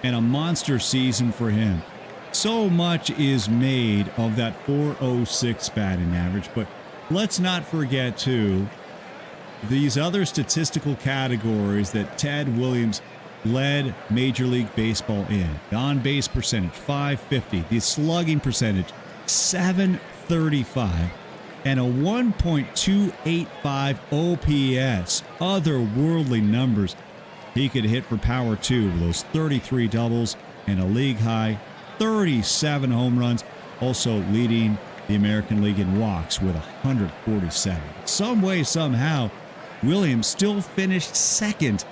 and a monster season for him. So much is made of that 406 batting average, but let's not forget, too, these other statistical categories that Ted Williams led Major League Baseball in. The on-base percentage, 550. The slugging percentage, 735. And a 1.285 OPS. Otherworldly numbers he could hit for power, too, with those 33 doubles and a league-high 37 home runs. Also leading the American League in walks with 147. Some way, somehow, Williams still finished second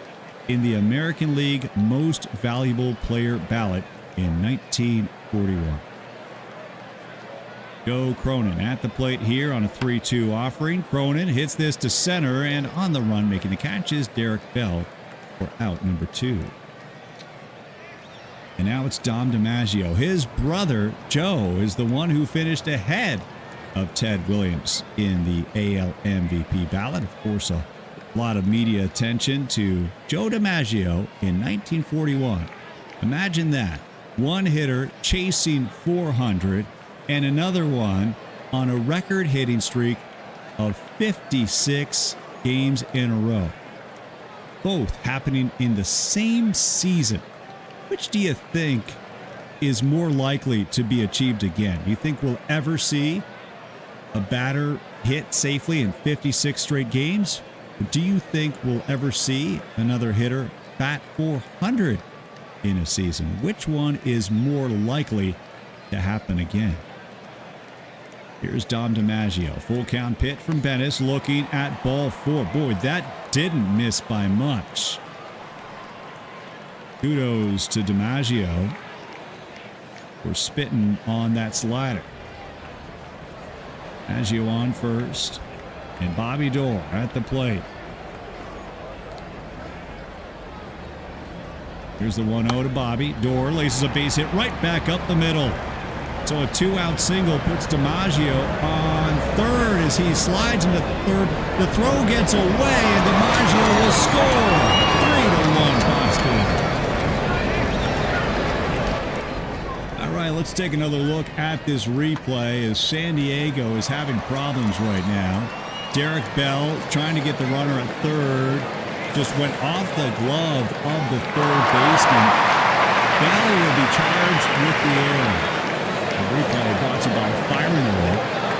in the American League Most Valuable Player ballot in 1941. Joe Cronin at the plate here on a 3-2 offering. Cronin hits this to center, and on the run making the catch is Derek Bell for out number 2. And now it's Dom DiMaggio. His brother, Joe, is the one who finished ahead of Ted Williams in the AL MVP ballot. Of course, a lot of media attention to Joe DiMaggio in 1941. Imagine that. One hitter chasing 400 and another one on a record hitting streak of 56 games in a row. Both happening in the same season. Which do you think is more likely to be achieved again? Do you think we'll ever see a batter hit safely in 56 straight games? Or do you think we'll ever see another hitter bat 400 in a season? Which one is more likely to happen again? Here's Dom DiMaggio. Full count pitch from Bennis, looking at ball 4. Boy, that didn't miss by much. Kudos to DiMaggio for spitting on that slider. DiMaggio on first, and Bobby Doerr at the plate. Here's the 1-0 to Bobby. Doerr laces a base hit right back up the middle. So a 2-out single puts DiMaggio on third as he slides into third. The throw gets away, and DiMaggio will score. 3-1 Boston. All right, let's take another look at this replay as San Diego is having problems right now. Derek Bell trying to get the runner at third. Just went off the glove of the third baseman. Bell will be charged with the error. The replay brought to you by Fireman,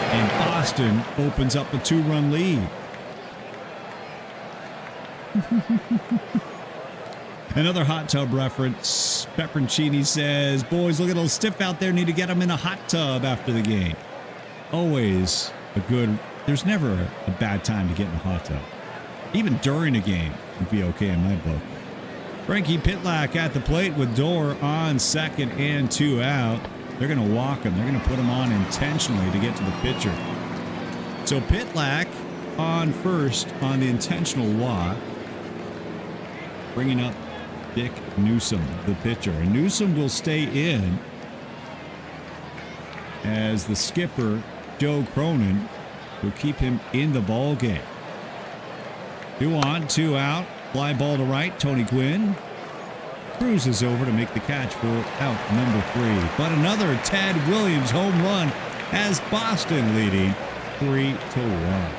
and Boston opens up a 2-run lead. Another hot tub reference. Pepperoncini says, boys, look a little stiff out there. Need to get them in a hot tub after the game. Always a good, there's never a bad time to get in a hot tub. Even during a game would be okay in my book. Frankie Pitlack at the plate with Dorr on second and 2 out. They're going to walk him. They're going to put him on intentionally to get to the pitcher. So Pitlack on first on the intentional walk. Bringing up Dick Newsom, the pitcher. And Newsom will stay in as the skipper, Joe Cronin, will keep him in the ball game. 2 on, 2 out. Fly ball to right. Tony Gwynn cruises over to make the catch for out number 3. But another Ted Williams home run has Boston leading 3-1.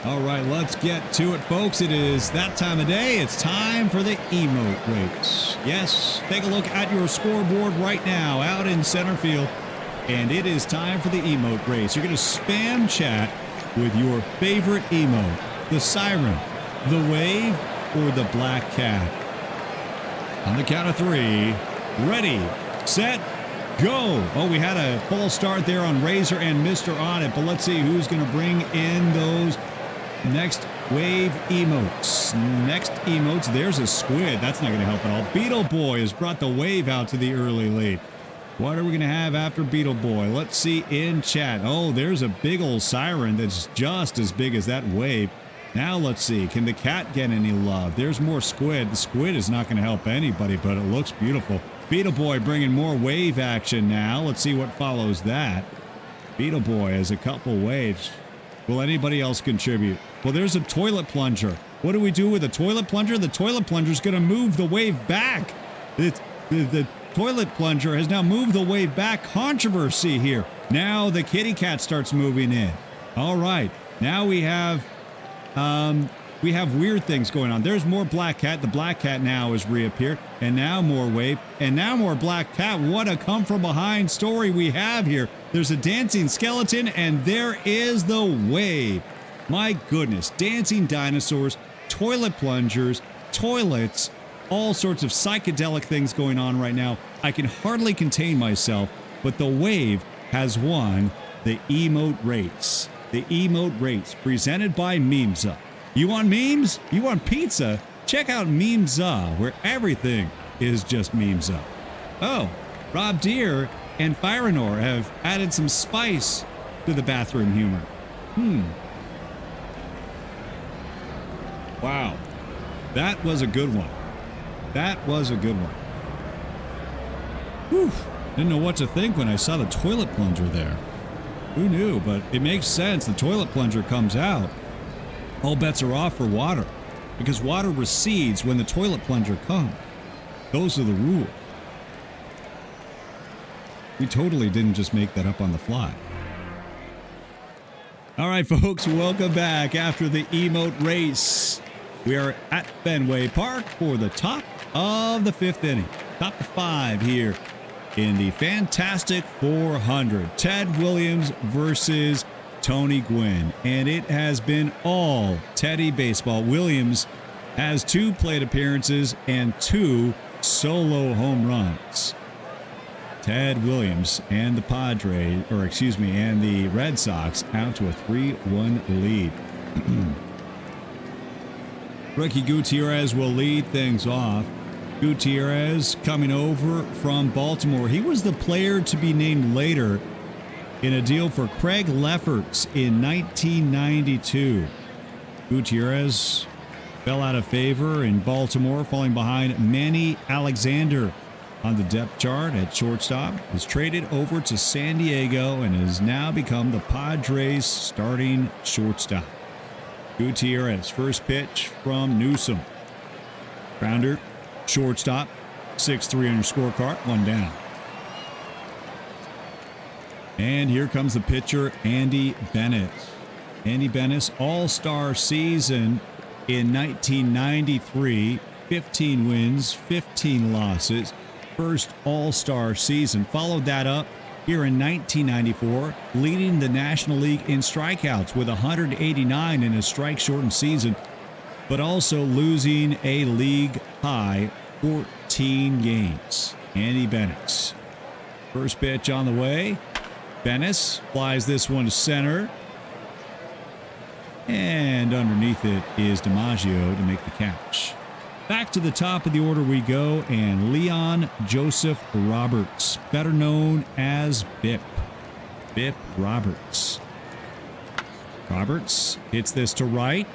All right, let's get to it, folks. It is that time of day. It's time for the emote race. Yes, take a look at your scoreboard right now out in center field. And it is time for the emote race. You're going to spam chat with your favorite emote, the siren, the wave, or the black cat. On the count of 3, ready, set, go. Oh, we had a false start there on Razor and Mr. On It, but let's see who's going to bring in those next wave emotes. Next emotes, there's a squid. That's not going to help at all. Beetle Boy has brought the wave out to the early lead. What are we going to have after Beetle Boy? Let's see in chat. Oh, there's a big old siren that's just as big as that wave. Now let's see. Can the cat get any love? There's more squid. The squid is not going to help anybody, but it looks beautiful. Beetle Boy bringing more wave action now. Let's see what follows that. Beetle Boy has a couple waves. Will anybody else contribute? Well, there's a toilet plunger. What do we do with a toilet plunger? The toilet plunger is going to move the wave back. The toilet plunger has now moved the wave back. Controversy here. Now the kitty cat starts moving in. All right. Now we have weird things going on. There's more black cat. The black cat now has reappeared. And now more wave. And now more black cat. What a come from behind story we have here. There's a dancing skeleton and there is the wave. My goodness. Dancing dinosaurs, toilet plungers, toilets, all sorts of psychedelic things going on right now. I can hardly contain myself, but the wave has won the emote race. The emote race presented by Memeza. You want memes? You want pizza? Check out Memeza, where everything is just Memeza. Oh, Rob Deere and Firenor have added some spice to the bathroom humor. Wow. That was a good one. That was a good one. Whew. Didn't know what to think when I saw the toilet plunger there. Who knew? But it makes sense. The toilet plunger comes out. All bets are off for water because water recedes when the toilet plunger comes. Those are the rules. We totally didn't just make that up on the fly. All right, folks, welcome back after the emote race. We are at Fenway Park for the top of the 5th inning. Top 5 here in the Fantastic 400. Ted Williams versus Tony Gwynn. And it has been all Teddy baseball. Williams has 2 plate appearances and 2 solo home runs. Ted Williams and the Padres, and the Red Sox out to a 3-1 lead. Ricky Gutierrez will lead things off. Gutierrez coming over from Baltimore. He was the player to be named later in a deal for Craig Lefferts in 1992. Gutierrez fell out of favor in Baltimore, falling behind Manny Alexander on the depth chart at shortstop, was traded over to San Diego and has now become the Padres' starting shortstop. Gutierrez, first pitch from Newsom. Grounder, shortstop, 6-3 on your scorecard, 1 down. And here comes the pitcher, Andy Bennett. Andy Bennett, all-star season in 1993, 15 wins, 15 losses. First all-star season. Followed that up here in 1994, leading the National League in strikeouts with 189 in a strike-shortened season, but also losing a league-high 14 games. Andy Bennett. First pitch on the way. Bennett flies this one to center. And underneath it is DiMaggio to make the catch. Back to the top of the order we go, and Leon Joseph Roberts, better known as Bip. Bip Roberts. Roberts hits this to right,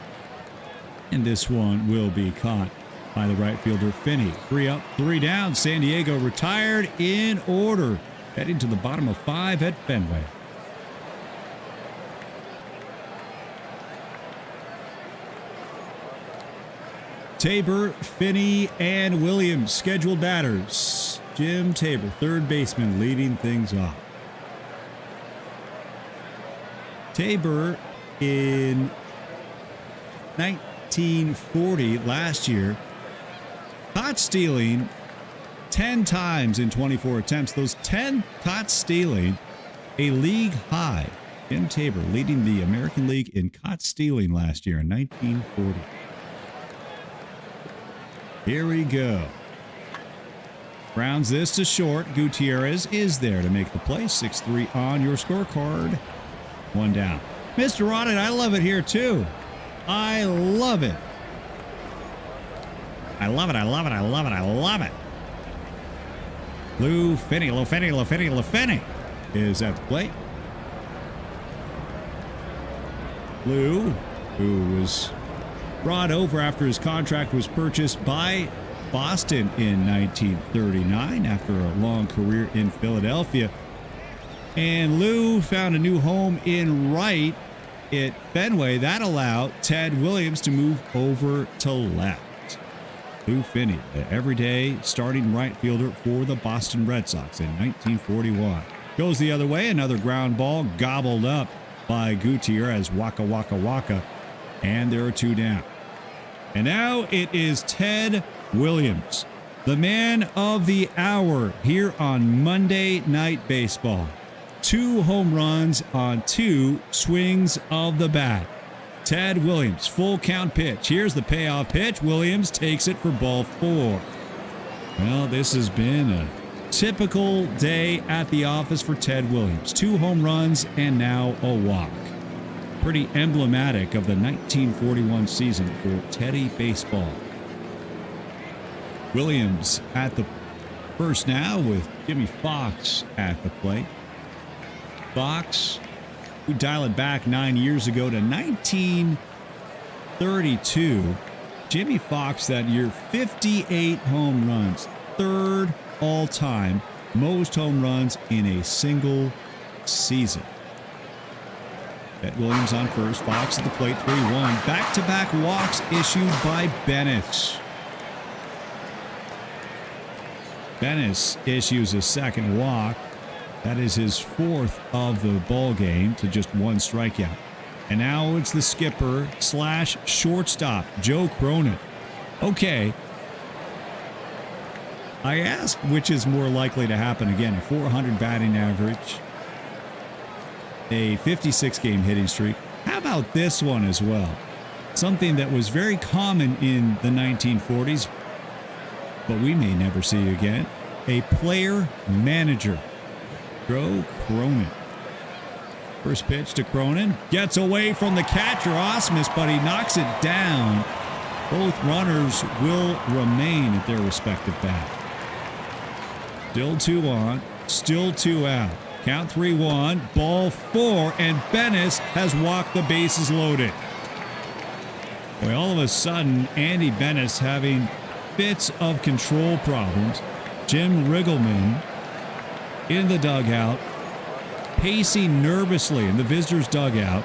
and this one will be caught by the right fielder, Finney. 3 up, 3 down. San Diego retired in order, heading to the bottom of 5 at Fenway. Tabor, Finney, and Williams, scheduled batters. Jim Tabor, third baseman, leading things off. Tabor in 1940, last year, caught stealing 10 times in 24 attempts. Those 10 caught stealing, a league high. Jim Tabor leading the American League in caught stealing last year in 1940. Here we go. Rounds this to short. Gutierrez is there to make the play. 6-3 on your scorecard. 1 down. Mr. Rodden, I love it here too. I love it. I love it. I love it. I love it. I love it. Lou Finney, LaFinney is at the plate. Lou, who was brought over after his contract was purchased by Boston in 1939 after a long career in Philadelphia. And Lou found a new home in right at Fenway. That allowed Ted Williams to move over to left. Lou Finney, the everyday starting right fielder for the Boston Red Sox in 1941. Goes the other way, another ground ball gobbled up by Gutierrez. Waka, waka, waka. And there are 2 down. And now it is Ted Williams, the man of the hour here on Monday Night Baseball. 2 home runs on 2 swings of the bat. Ted Williams, full count pitch. Here's the payoff pitch. Williams takes it for ball 4. Well, this has been a typical day at the office for Ted Williams. 2 home runs and now a walk. Pretty emblematic of the 1941 season for Teddy baseball. Williams at the first now with Jimmy Fox at the plate. Fox, we dial it back 9 years ago to 1932. Jimmy Fox that year, 58 home runs, 3rd all-time most home runs in a single season. Ted Williams on first, Fox at the plate, 3-1. Back-to-back walks issued by Bennett. Bennett issues a second walk. That is his 4th of the ball game to just 1 strikeout. And now it's the skipper / shortstop, Joe Cronin. Okay. I asked which is more likely to happen again, a 400 batting average, a 56-game hitting streak. How about this one as well? Something that was very common in the 1940s, but we may never see again. A player manager, Joe Cronin. First pitch to Cronin. Gets away from the catcher, Osmus, but he knocks it down. Both runners will remain at their respective bat. Still 2 on, still 2 out. Count 3-1, ball 4, and Bennett has walked the bases loaded. Boy, all of a sudden, Andy Bennett having fits of control problems. Jim Riggleman in the dugout, pacing nervously in the visitors' dugout,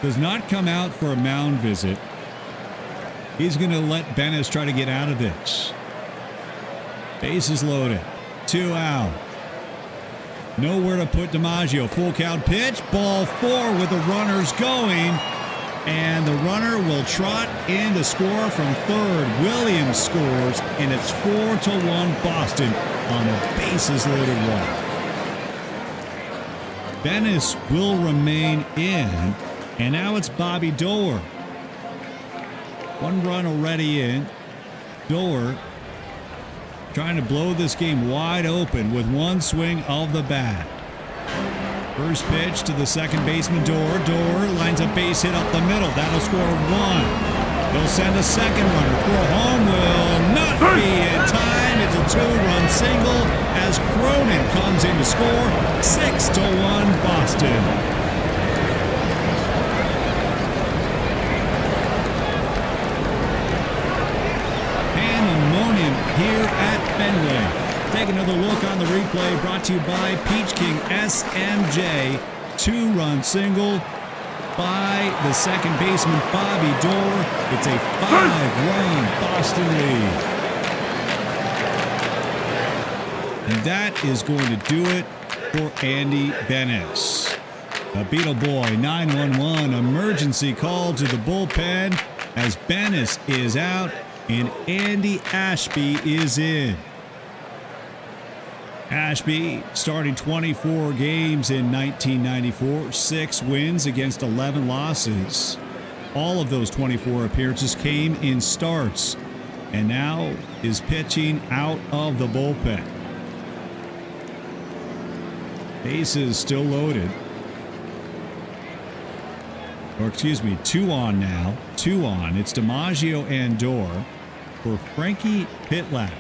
does not come out for a mound visit. He's going to let Bennis try to get out of this. Bases loaded. 2 out. Nowhere to put DiMaggio. Full count pitch. Ball 4 with the runners going. And the runner will trot in to score from third. Williams scores, and it's 4-1 Boston on a bases-loaded walk. Bennis will remain in, and now it's Bobby Doerr. 1 run already in. Doerr trying to blow this game wide open with 1 swing of the bat. First pitch to the second baseman, Doerr. Doerr lines a base hit up the middle. That'll score 1. They'll send a second runner for a home. Will not be in time. It's a 2-run single as Cronin comes in to score. 6-1 Boston. Pandemonium here at Fenway. Take another look on the replay, brought to you by Peach King SMJ. 2-run single by the second baseman, Bobby Doerr. It's a 5-run Boston lead. And that is going to do it for Andy Bennis. The Beetle Boy 911 emergency call to the bullpen as Bennis is out and Andy Ashby is in. Ashby starting 24 games in 1994, 6 wins against 11 losses. All of those 24 appearances came in starts, and now is pitching out of the bullpen. Bases still loaded. Or excuse me, 2 on now. 2 on. It's DiMaggio and Doerr for Frankie Pitlack.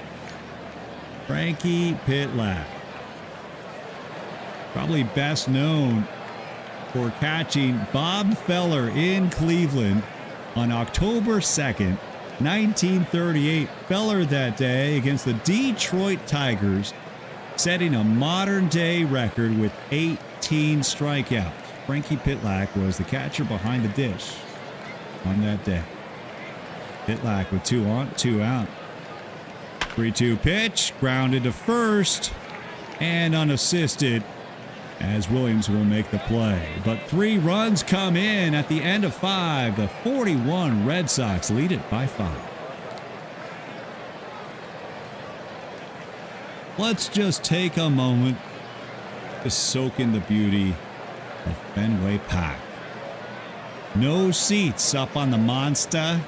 Frankie Pitlack, probably best known for catching Bob Feller in Cleveland on October 2nd, 1938. Feller that day against the Detroit Tigers, setting a modern-day record with 18 strikeouts. Frankie Pitlack was the catcher behind the dish on that day. Pitlack with 2 on, 2 out. 3-2 pitch, grounded to first, and unassisted as Williams will make the play. But 3 runs come in at the end of 5. The 41 Red Sox lead it by 5. Let's just take a moment to soak in the beauty of Fenway Park. No seats up on the Monster.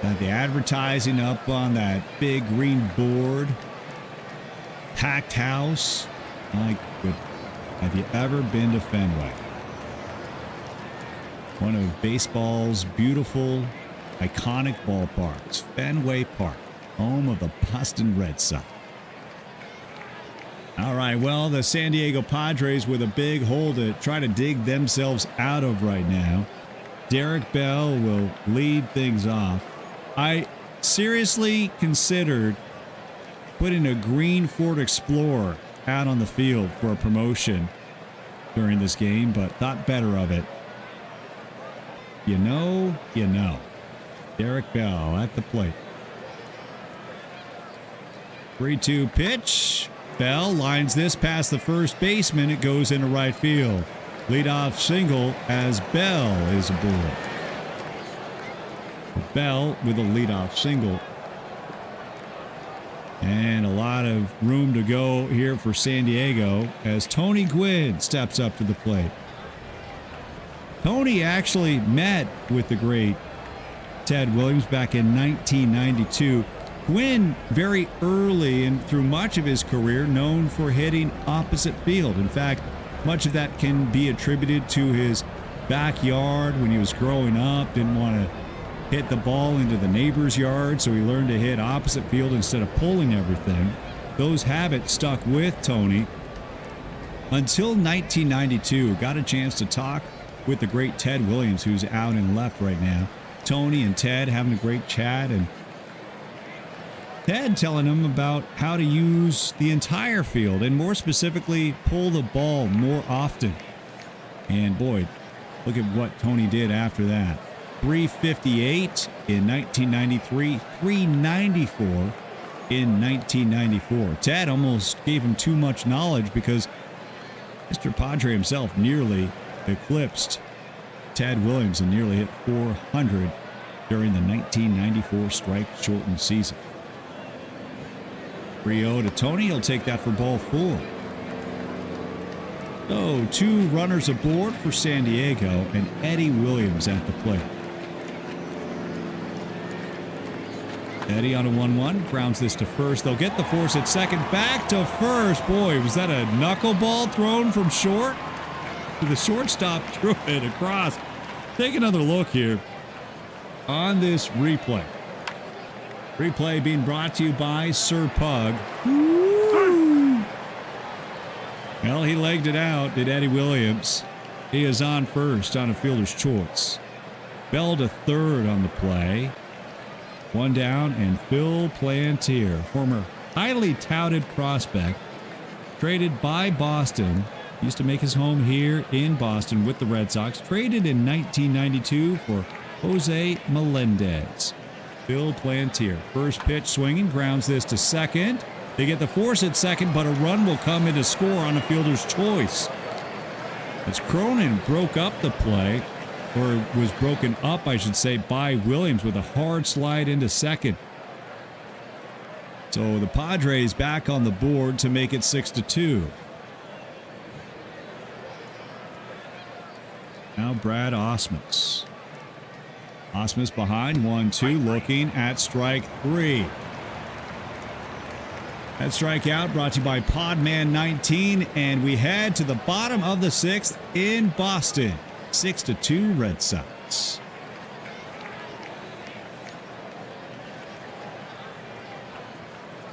Got the advertising up on that big green board. Packed house. My goodness. Have you ever been to Fenway? One of baseball's beautiful, iconic ballparks. Fenway Park, home of the Boston Red Sox. All right, well, the San Diego Padres with a big hole to try to dig themselves out of right now. Derek Bell will lead things off. I seriously considered putting a green Ford Explorer out on the field for a promotion during this game, but thought better of it. You know. Derek Bell at the plate. 3-2 pitch. Bell lines this past the first baseman. It goes into right field. Leadoff single as Bell is aboard. Bell with a leadoff single. And a lot of room to go here for San Diego as Tony Gwynn steps up to the plate. Tony actually met with the great Ted Williams back in 1992. Gwynn, very early and through much of his career, known for hitting opposite field. In fact, much of that can be attributed to his backyard when he was growing up. Didn't want to hit the ball into the neighbor's yard, so he learned to hit opposite field instead of pulling everything. Those habits stuck with Tony until 1992. Got a chance to talk with the great Ted Williams, who's out and left right now. Tony and Ted having a great chat, and Ted telling him about how to use the entire field and more specifically pull the ball more often. And boy, look at what Tony did after that. 358 in 1993, 394 in 1994. Ted almost gave him too much knowledge because Mr. Padre himself nearly eclipsed Ted Williams and nearly hit 400 during the 1994 strike-shortened season. 3-0 to Tony. He'll take that for ball 4. So, 2 runners aboard for San Diego and Eddie Williams at the plate. Eddie on a 1-1, grounds this to first. They'll get the force at second, back to first. Boy, was that a knuckleball thrown from short? The shortstop threw it across. Take another look here on this replay. Replay being brought to you by Sir Pug. Woo! Well, he legged it out, did Eddie Williams. He is on first on a fielder's choice. Bell to third on the play. 1 down, and Phil Plantier, former highly touted prospect, traded by Boston, used to make his home here in Boston with the Red Sox, traded in 1992 for Jose Melendez. Phil Plantier, first pitch swinging, grounds this to second. They get the force at second, but a run will come in to score on a fielder's choice. As Cronin broke up the play, or was broken up, I should say, by Williams with a hard slide into second. So the Padres back on the board to make it 6-2. Now Brad Ausmus. Ausmus behind, 1-2, looking at strike 3. That strikeout brought to you by Podman 19, and we head to the bottom of the 6th in Boston. 6-2 Red Sox.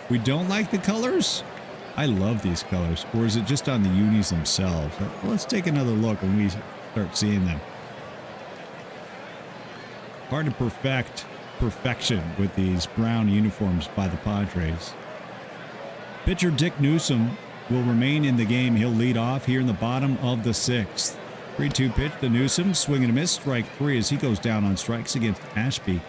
We don't like the colors? I love these colors. Or is it just on the unis themselves? Well, let's take another look when we start seeing them. Hard to perfection with these brown uniforms by the Padres. Pitcher Dick Newsom will remain in the game. He'll lead off here in the bottom of the 6th. 3-2 pitch to Newsom, swing and a miss, strike 3 as he goes down on strikes against Ashby.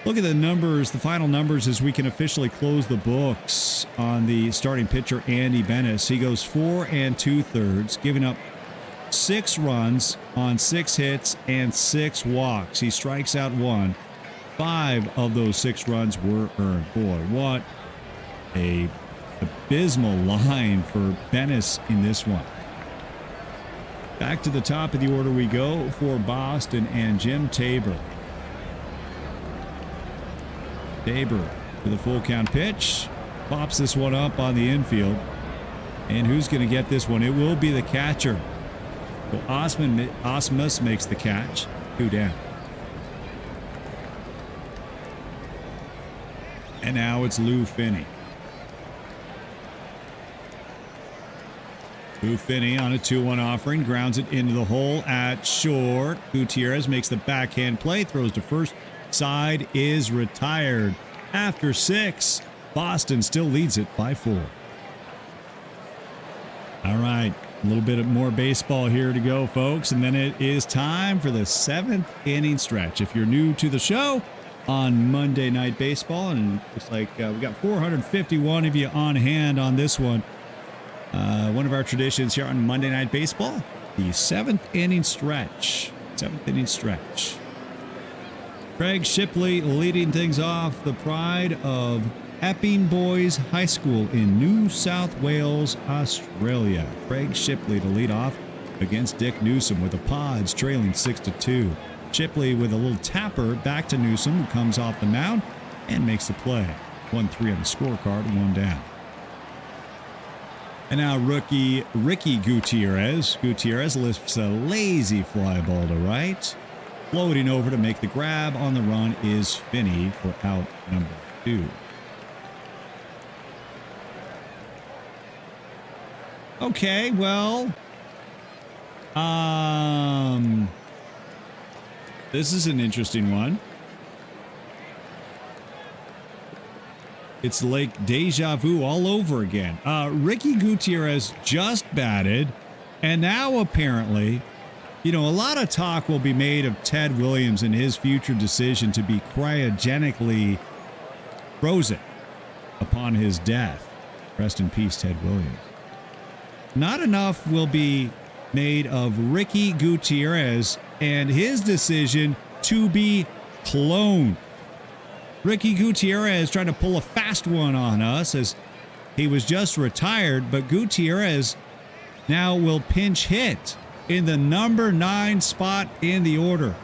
Look at the numbers, the final numbers, as we can officially close the books on the starting pitcher, Andy Bennis. He goes 4 2/3, giving up 6 runs on 6 hits and 6 walks. He strikes out 1. 5 of those 6 runs were earned. Boy, what a abysmal line for Bennis in this one. Back to the top of the order we go for Boston and Jim Tabor. Tabor with a full count pitch. Pops this one up on the infield. And who's going to get this one? It will be the catcher. Well, Ausmus makes the catch. 2 down. And now it's Lou Finney. Lou Finney on a 2-1 offering, grounds it into the hole at short. Gutierrez makes the backhand play, throws to first. Side is retired. After 6, Boston still leads it by 4. All right, a little bit more baseball here to go, folks, and then it is time for the 7th inning stretch. If you're new to the show on Monday Night Baseball, and it's like we got 451 of you on hand on this one. One of our traditions here on Monday Night Baseball, the 7th inning stretch. 7th inning stretch. Craig Shipley leading things off, the pride of Epping Boys High School in New South Wales, Australia. Craig Shipley to lead off against Dick Newsom with the Pods trailing 6-2. Shipley with a little tapper back to Newsom, who comes off the mound and makes the play. 1-3 on the scorecard, 1 down. And now rookie Ricky Gutierrez. Gutierrez lifts a lazy fly ball to right. Floating over to make the grab on the run is Finney for out number 2. Okay, well, this is an interesting one. It's like deja vu all over again. Ricky Gutierrez just batted, and now apparently, a lot of talk will be made of Ted Williams and his future decision to be cryogenically frozen upon his death. Rest in peace, Ted Williams. Not enough will be made of Ricky Gutierrez and his decision to be cloned. Ricky Gutierrez trying to pull a fast one on us as he was just retired, but Gutierrez now will pinch hit in the number 9 spot in the order.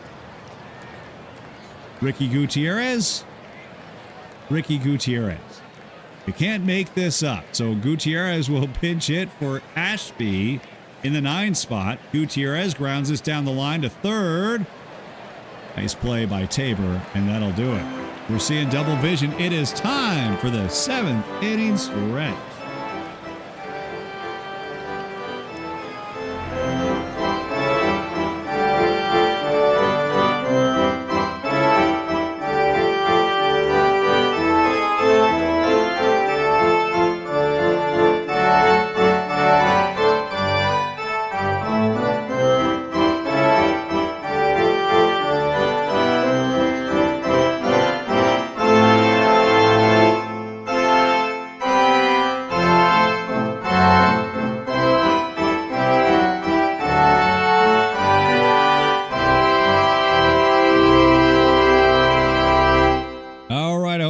Ricky Gutierrez. You can't make this up. So Gutierrez will pinch hit for Ashby in the 9 spot. Gutierrez grounds this down the line to third. Nice play by Tabor, and that'll do it. We're seeing double vision. It is time for the 7th inning stretch.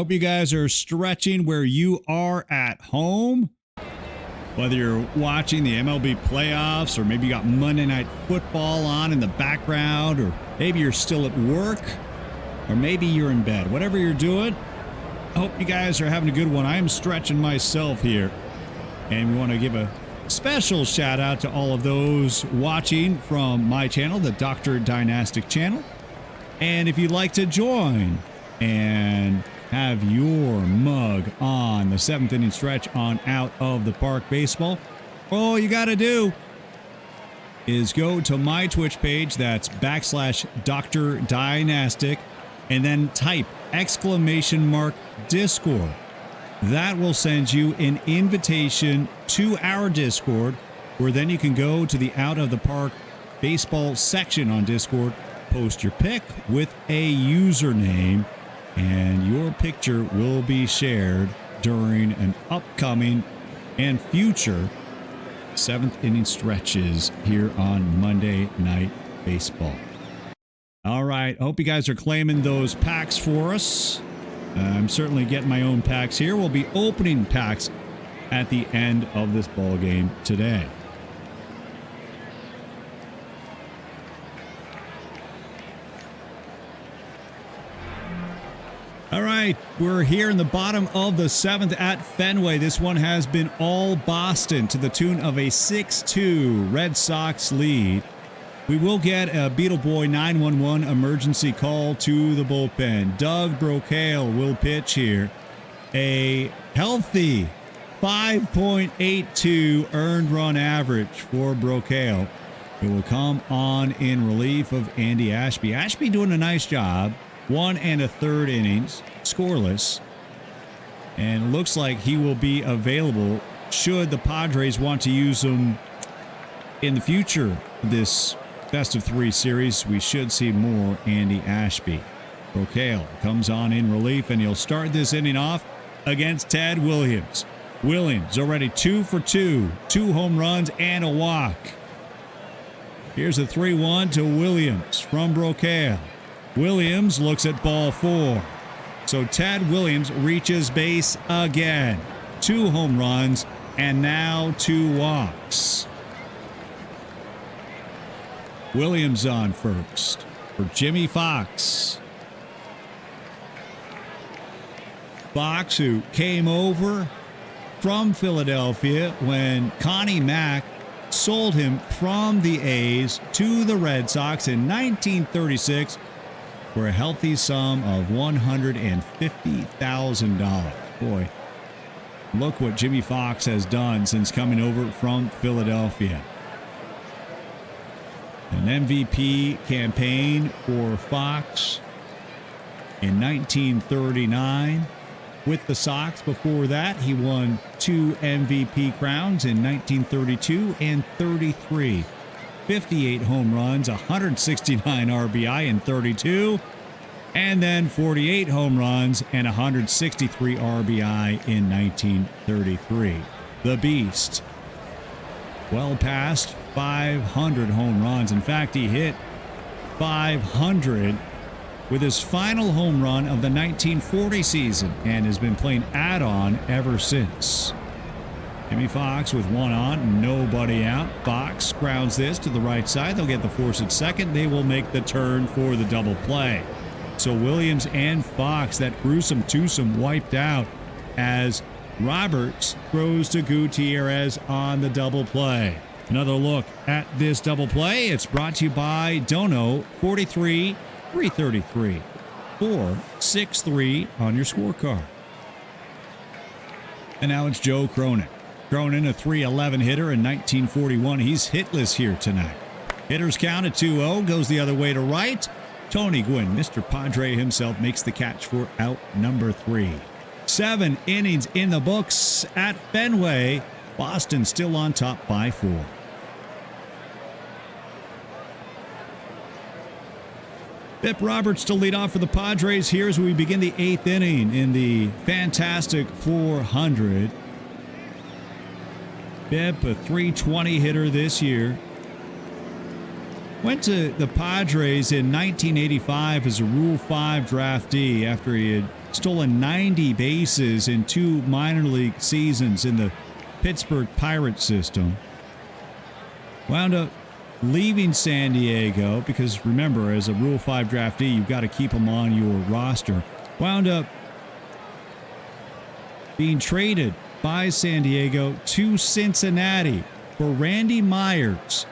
You guys are stretching where you are at home, whether you're watching the MLB playoffs or maybe you got Monday Night Football on in the background, or maybe you're still at work, or maybe you're in bed. Whatever you're doing, I hope you guys are having a good one. I am stretching myself here, and we want to give a special shout out to all of those watching from my channel, the Dr. Dynastic channel. And if you'd like to join and have your mug on the 7th inning stretch on Out of the Park Baseball, all you got to do is go to my Twitch page. That's /Dr. Dynastic, and then type !Discord. That will send you an invitation to our Discord, where then you can go to the Out of the Park Baseball section on Discord, post your pick with a username, and your picture will be shared during an upcoming and future 7th inning stretches here on Monday Night Baseball. All right, hope you guys are claiming those packs for us. I'm certainly getting my own packs here. We'll be opening packs at the end of this ball game today. All right, we're here in the bottom of the 7th at Fenway. This one has been all Boston to the tune of a 6-2 Red Sox lead. We will get a Beetle Boy 911 emergency call to the bullpen. Doug Brocail will pitch here. A healthy 5.82 earned run average for Brocail. It will come on in relief of Andy Ashby. Ashby doing a nice job. 1 1/3 innings, scoreless, and looks like he will be available should the Padres want to use him in the future. This best of 3 series, we should see more Andy Ashby. Brocail comes on in relief, and he'll start this inning off against Ted Williams. Williams already 2 for 2, 2 home runs and a walk. Here's a 3-1 to Williams from Brocail. Williams looks at ball 4. So Ted Williams reaches base again. 2 home runs and now 2 walks. Williams on first for Jimmy Fox. Fox, who came over from Philadelphia when Connie Mack sold him from the A's to the Red Sox in 1936 for a healthy sum of $150,000. Boy, look what Jimmy Fox has done since coming over from Philadelphia. An MVP campaign for Fox in 1939. with the Sox. Before that, he won 2 MVP crowns in 1932 and 33. 58 home runs, 169 RBI in 32, and then 48 home runs and 163 RBI in 1933. The Beast, well past 500 home runs. In fact, he hit 500 with his final home run of the 1940 season and has been playing add-on ever since. Jimmy Fox with one on, nobody out. Fox grounds this to the right side. They'll get the force at second. They will make the turn for the double play. So Williams and Fox, that gruesome twosome, wiped out as Roberts throws to Gutierrez on the double play. Another look at this double play. It's brought to you by Dono, 43 333 463 on your scorecard. And now it's Joe Cronin. Cronin, a .311 hitter in 1941. He's hitless here tonight. Hitters count at 2-0. Goes the other way to right. Tony Gwynn, Mr. Padre himself, makes the catch for out number 3. 7 innings in the books at Fenway. Boston still on top by 4. Bip Roberts to lead off for the Padres here as we begin the 8th inning in the fantastic 400. Bip, a .320 hitter this year. Went to the Padres in 1985 as a Rule 5 draftee after he had stolen 90 bases in 2 minor league seasons in the Pittsburgh Pirates system. Wound up leaving San Diego because, remember, as a Rule 5 draftee, you've got to keep him on your roster. Wound up being traded by San Diego to Cincinnati for Randy Myers.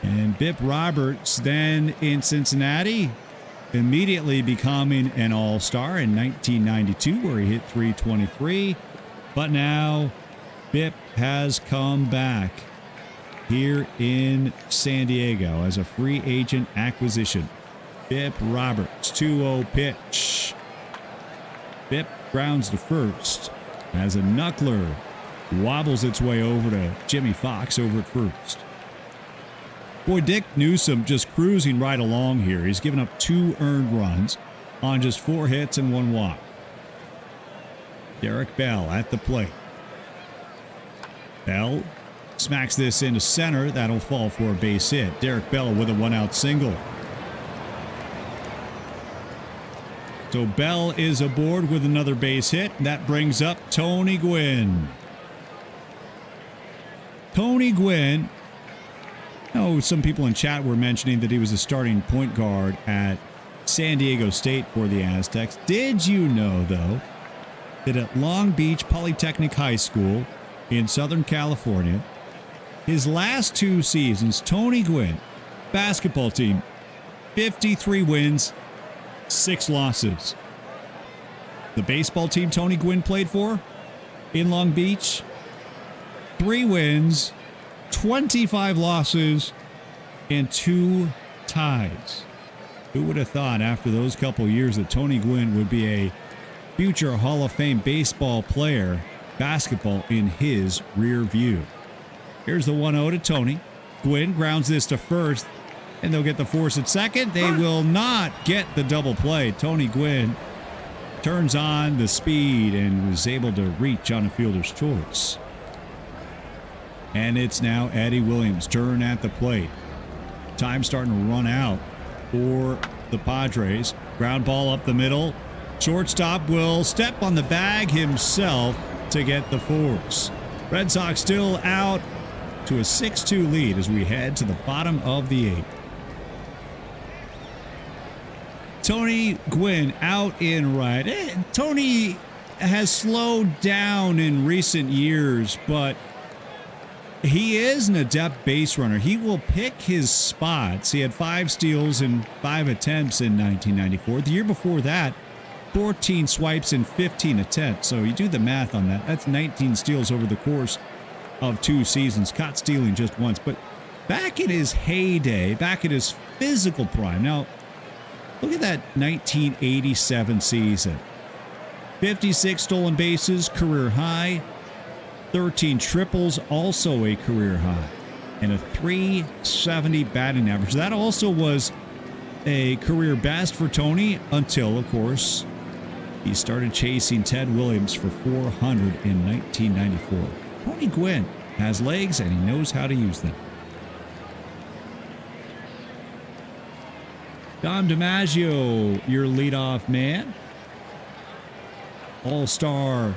And Bip Roberts then in Cincinnati, immediately becoming an all-star in 1992 where he hit .323. But now Bip has come back here in San Diego as a free agent acquisition. Bip Roberts, 2-0 pitch. Bip grounds to first as a knuckler wobbles its way over to Jimmy Fox over at first. Boy, Dick Newsom just cruising right along here. He's given up 2 earned runs on just 4 hits and 1 walk. Derek Bell at the plate. Bell smacks this into center. That'll fall for a base hit. Derek Bell with a 1-out single. So Bell is aboard with another base hit. That brings up Tony Gwynn. Tony Gwynn. Oh, some people in chat were mentioning that he was a starting point guard at San Diego State for the Aztecs. Did you know, though, that at Long Beach Polytechnic High School in Southern California, his last 2 seasons, Tony Gwynn, basketball team, 53 wins, 6 losses. The baseball team Tony Gwynn played for in Long Beach, 3 wins, 25 losses, and 2 ties. Who would have thought after those couple years that Tony Gwynn would be a future Hall of Fame baseball player, basketball in his rear view. Here's the 1-0 to Tony. Gwynn grounds this to first, and they'll get the force at second. They will not get the double play. Tony Gwynn turns on the speed and was able to reach on a fielder's choice. And it's now Eddie Williams' turn at the plate. Time starting to run out for the Padres. Ground ball up the middle. Shortstop will step on the bag himself to get the force. Red Sox still out to a 6-2 lead as we head to the bottom of the 8th. Tony Gwynn out in right. Tony has slowed down in recent years, but he is an adept base runner. He will pick his spots. He had 5 steals and 5 attempts in 1994. The year before that, 14 swipes and 15 attempts. So you do the math on that. That's 19 steals over the course of 2 seasons. Caught stealing just once. But back in his heyday, back in his physical prime. Now, look at that 1987 season. 56 stolen bases, career high. 13 triples, also a career high. And a 370 batting average. That also was a career best for Tony until, of course, he started chasing Ted Williams for 400 in 1994. Tony Gwynn has legs and he knows how to use them. Dom DiMaggio, your leadoff man. All-star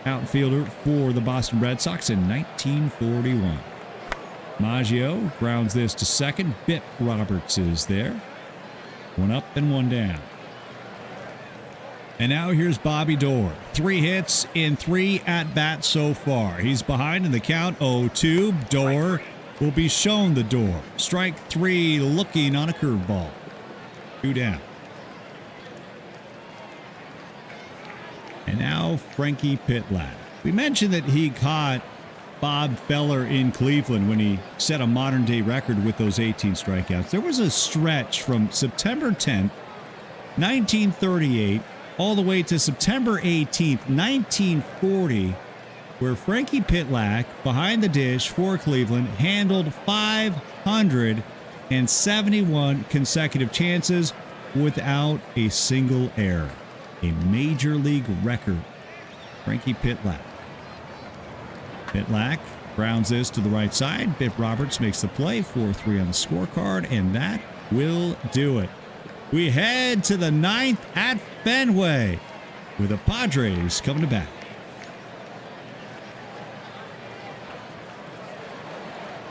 outfielder for the Boston Red Sox in 1941. Maggio grounds this to second. Bip Roberts is there. One up and one down. And now here's Bobby Doerr. 3 hits in 3 at-bats so far. He's behind in the count 0-2. Doerr will be shown the door. Strike 3 looking on a curveball. 2 down. And now Frankie Pitlack. We mentioned that he caught Bob Feller in Cleveland when he set a modern-day record with those 18 strikeouts. There was a stretch from September 10th, 1938, all the way to September 18th, 1940, where Frankie Pitlack, behind the dish for Cleveland, handled 571 consecutive chances without a single error. A major league record. Frankie Pitlack. Pitlack grounds this to the right side. Bip Roberts makes the play. 4-3 on the scorecard, and that will do it. We head to the 9th at Fenway with the Padres coming to bat.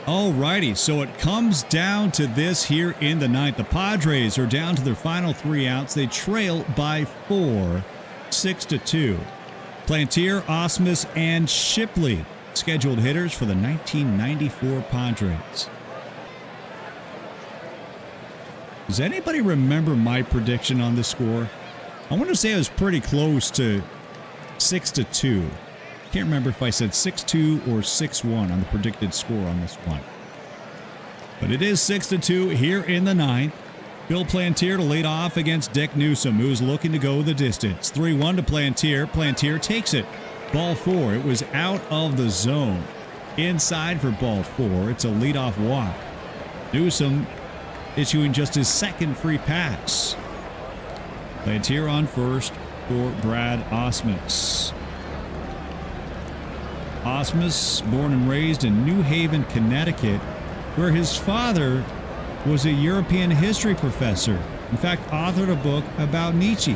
Alrighty, so it comes down to this here in the 9th. The Padres are down to their final 3 outs. They trail by 4, 6-2. Plantier, Osmus, and Shipley, scheduled hitters for the 1994 Padres. Does anybody remember my prediction on this score? I want to say I was pretty close to 6-2. Can't remember if I said 6-2 or 6-1 on the predicted score on this one. But it is 6-2 here in the 9th. Bill Plantier to lead off against Dick Newsom, who's looking to go the distance. 3-1 to Plantier. Plantier takes it. Ball 4. It was out of the zone. Inside for ball 4. It's a leadoff walk. Newsom issuing just his second free pass. Plantier on first for Brad Osmus. Osmus, born and raised in New Haven, Connecticut, where his father was a European history professor. In fact, authored a book about Nietzsche.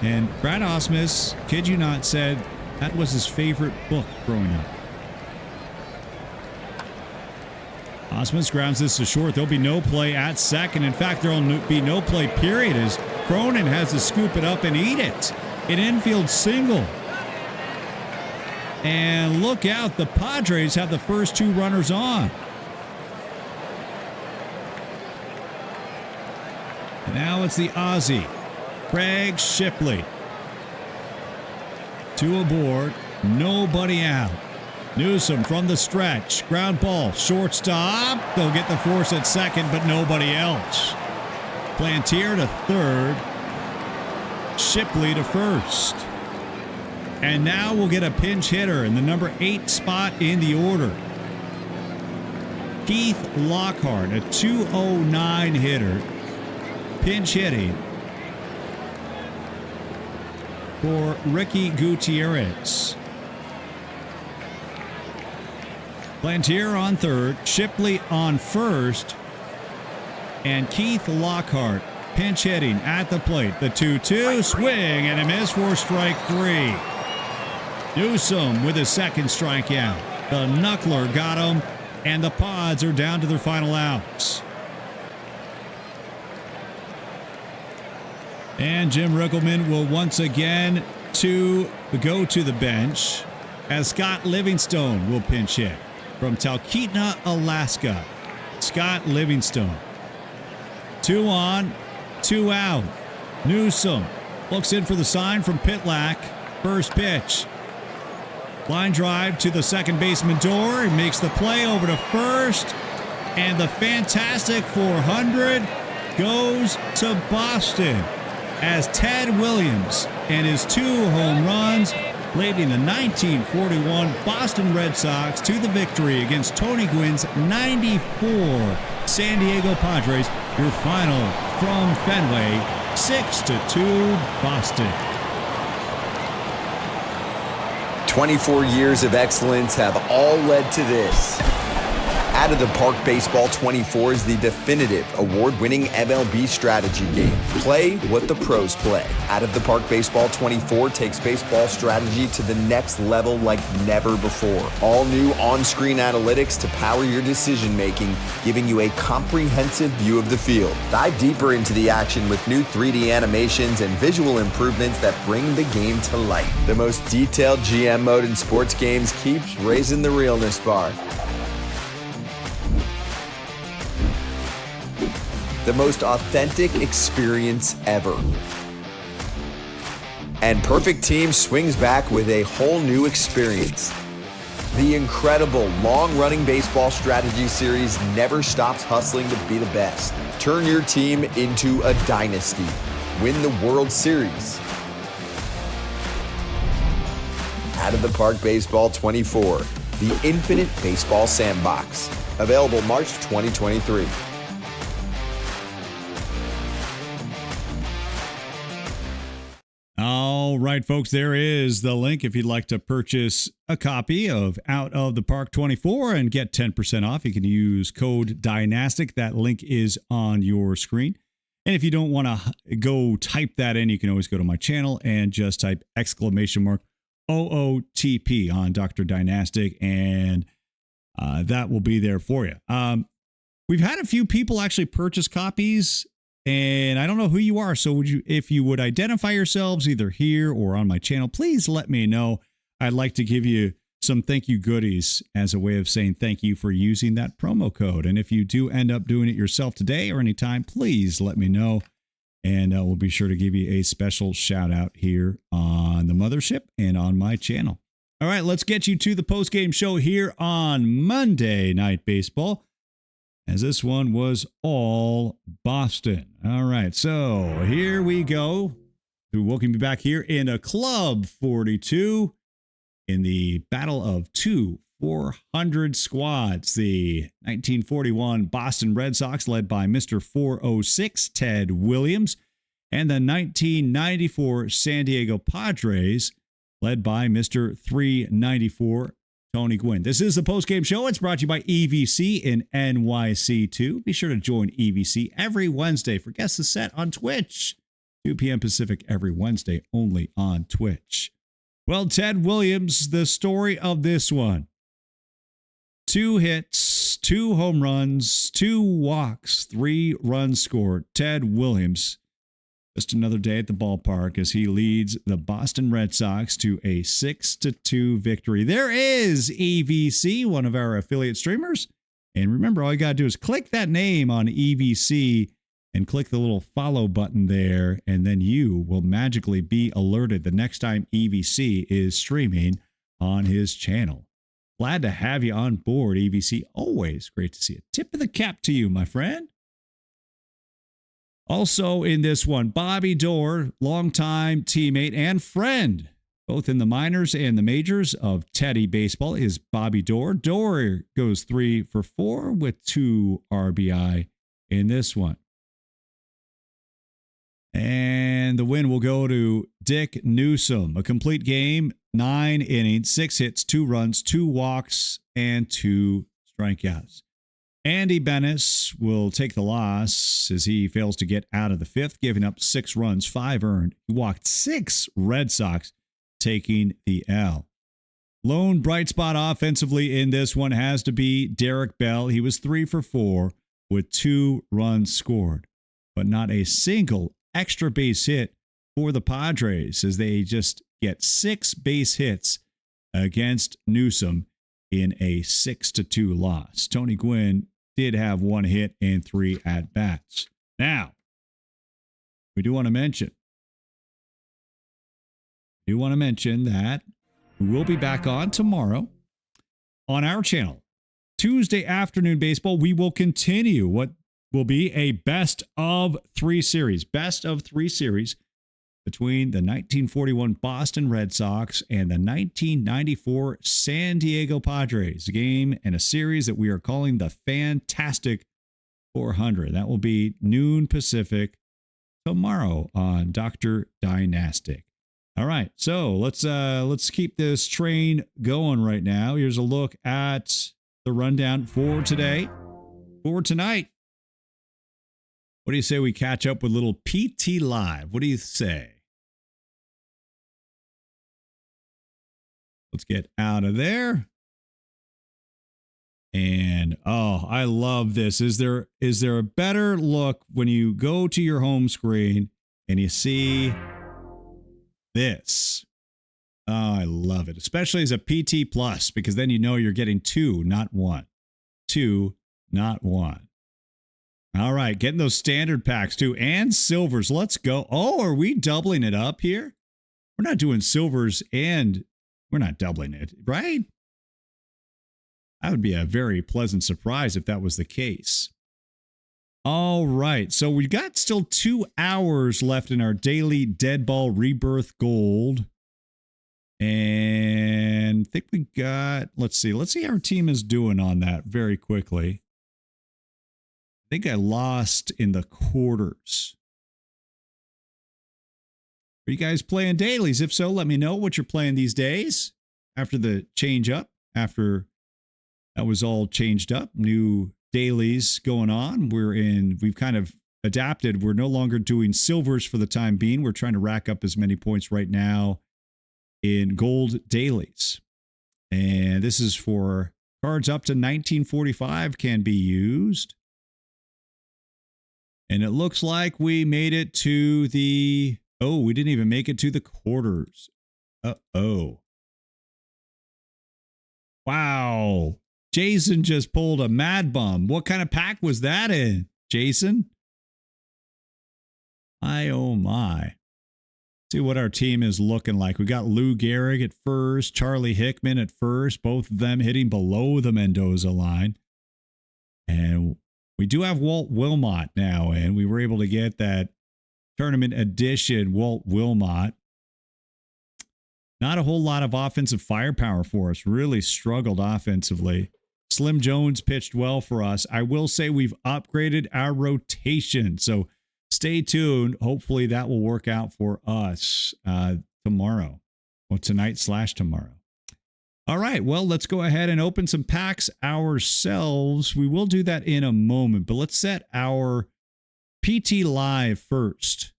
And Brad Osmus, kid you not, said that was his favorite book growing up. Osmus grounds this to short. There'll be no play at second. In fact, there'll be no play, period, as Cronin has to scoop it up and eat it. An infield single. And look out, the Padres have the first 2 runners on. And now it's the Aussie, Craig Shipley. 2 aboard, nobody out. Newsom from the stretch, ground ball, shortstop. They'll get the force at second, but nobody else. Plantier to third, Shipley to first. And now we'll get a pinch hitter in the number 8 spot in the order. Keith Lockhart, a 209 hitter, pinch hitting for Ricky Gutierrez. Plantier on third, Shipley on first, and Keith Lockhart pinch hitting at the plate. The 2-2 swing and a miss for strike 3. Newsom with his second strikeout. The knuckler got him, and the Pods are down to their final outs. And Jim Rickleman will once again go to the bench as Scott Livingstone will pinch hit from Talkeetna, Alaska. Scott Livingstone. 2 on, 2 out. Newsom looks in for the sign from Pitlack. First pitch. Line drive to the second baseman door. He makes the play over to first. And the fantastic 400 goes to Boston. as Ted Williams and his 2 home runs leading the 1941 Boston Red Sox to the victory against Tony Gwynn's 94 San Diego Padres. Your final from Fenway, 6-2 Boston. 24 years of excellence have all led to this. Out of the Park Baseball 24 is the definitive award-winning MLB strategy game. Play what the pros play. Out of the Park Baseball 24 takes baseball strategy to the next level like never before. All new on-screen analytics to power your decision-making, giving you a comprehensive view of the field. Dive deeper into the action with new 3D animations and visual improvements that bring the game to life. The most detailed GM mode in sports games keeps raising the realness bar. The most authentic experience ever. And Perfect Team swings back with a whole new experience. The incredible long-running baseball strategy series never stops hustling to be the best. Turn your team into a dynasty. Win the World Series. Out of the Park Baseball 24, the Infinite Baseball Sandbox. Available March 2023. All right, folks, there is the link if you'd like to purchase a copy of Out of the Park 24 and get 10% off. You can use code Dynastic. That link is on your screen. And if you don't want to go type that in, you can always go to my channel and just type !OOTP on Dr. Dynastic, and that will be there for you. We've had a few people actually purchase copies, and I don't know who you are. So if you would identify yourselves either here or on my channel, please let me know. I'd like to give you some thank you goodies as a way of saying thank you for using that promo code. And if you do end up doing it yourself today or anytime, please let me know. And we'll be sure to give you a special shout out here on the mothership and on my channel. All right, let's get you to the post-game show here on Monday Night Baseball, as this one was all Boston. All right, so here we go. We're welcoming you back here in a Club 42 in the battle of 2 400 squads. The 1941 Boston Red Sox led by Mr. 406, Ted Williams, and the 1994 San Diego Padres led by Mr. 394, Tony Gwynn. This is the postgame show. It's brought to you by EVC in NYC2. Be sure to join EVC every Wednesday for Guess the Set on Twitch. 2 p.m. Pacific every Wednesday, only on Twitch. Well, Ted Williams, the story of this one. 2 hits, 2 home runs, 2 walks, 3 runs scored. Ted Williams, just another day at the ballpark as he leads the Boston Red Sox to a 6-2 victory. There is EVC, one of our affiliate streamers. And remember, all you got to do is click that name on EVC and click the little follow button there, and then you will magically be alerted the next time EVC is streaming on his channel. Glad to have you on board, EVC. Always great to see you. Tip of the cap to you, my friend. Also in this one, Bobby Doerr, longtime teammate and friend, both in the minors and the majors of Teddy Baseball, is Bobby Doerr. Doerr goes 3 for 4 with 2 RBI in this one. And the win will go to Dick Newsom. A complete game, 9 innings, 6 hits, 2 runs, 2 walks, and 2 strikeouts. Andy Bennis will take the loss as he fails to get out of the 5th, giving up 6 runs, 5 earned. He walked 6 Red Sox, taking the L. Lone bright spot offensively in this one has to be Derek Bell. He was 3 for 4 with 2 runs scored, but not a single extra base hit for the Padres as they just get 6 base hits against Newsom in a 6-2 loss. Tony Gwynn did have 1 hit and 3 at-bats. Now, we do want to mention that we will be back on tomorrow on our channel. Tuesday afternoon baseball, we will continue what will be a best of 3 series. Best of 3 series between the 1941 Boston Red Sox and the 1994 San Diego Padres. A game and a series that we are calling the Fantastic 400. That will be noon Pacific tomorrow on Dr. Dynastic. All right, so let's keep this train going right now. Here's a look at the rundown for today. For tonight, what do you say we catch up with little PT Live? What do you say? Let's get out of there. And oh, I love this. Is there a better look when you go to your home screen and you see this? Oh, I love it, especially as a PT Plus, because then you know you're getting two, not one. Two, not one. All right, getting those standard packs too, and silvers. Let's go. Oh, are we doubling it up here? We're not doing silvers and we're not doubling it, right? That would be a very pleasant surprise if that was the case. All right, so we've got still 2 hours left in our daily Dead Ball Rebirth Gold. And I think we got, let's see how our team is doing on that very quickly. I think I lost in the quarters. Are you guys playing dailies? If so, let me know what you're playing these days after the change up, after that was all changed up, new dailies going on. We've kind of adapted. We're no longer doing silvers for the time being. We're trying to rack up as many points right now in gold dailies. And this is for cards up to 1945 can be used. And it looks like we made it to the, oh, we didn't even make it to the quarters. Uh-oh. Wow. Jason just pulled a mad bum. What kind of pack was that in, Jason? Oh my. See what our team is looking like. We got Lou Gehrig at first, Charlie Hickman at first, both of them hitting below the Mendoza line. And we do have Walt Wilmot now, and we were able to get that tournament edition Walt Wilmot. Not a whole lot of offensive firepower for us. Really struggled offensively. Slim Jones pitched well for us. I will say we've upgraded our rotation, so stay tuned. Hopefully that will work out for us tomorrow, or tonight/tomorrow. All right, well, let's go ahead and open some packs ourselves. We will do that in a moment, but let's set our PT Live first.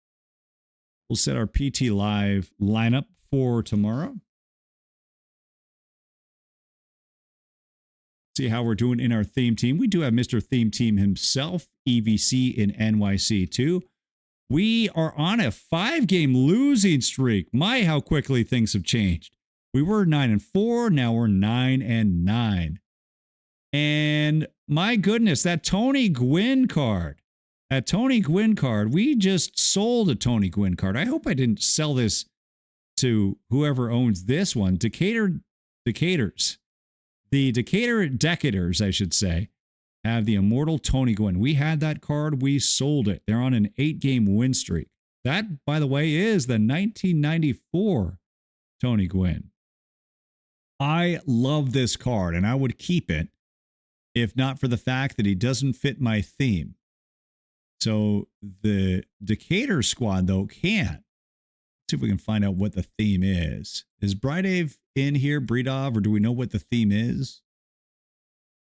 We'll set our PT Live lineup for tomorrow. See how we're doing in our theme team. We do have Mr. Theme Team himself, EVC in NYC too. We are on a 5-game losing streak. My, how quickly things have changed. We were 9-4, now we're 9-9. And my goodness, that Tony Gwynn card. We just sold a Tony Gwynn card. I hope I didn't sell this to whoever owns this one. Decators. The Decatur Decators, I should say, have the immortal Tony Gwynn. We had that card. We sold it. They're on an 8-game win streak. That, by the way, is the 1994 Tony Gwynn. I love this card, and I would keep it if not for the fact that he doesn't fit my theme. So the Decatur squad, though, can. Let's see if we can find out what the theme is. Is Bridave in here, Bredov, or do we know what the theme is?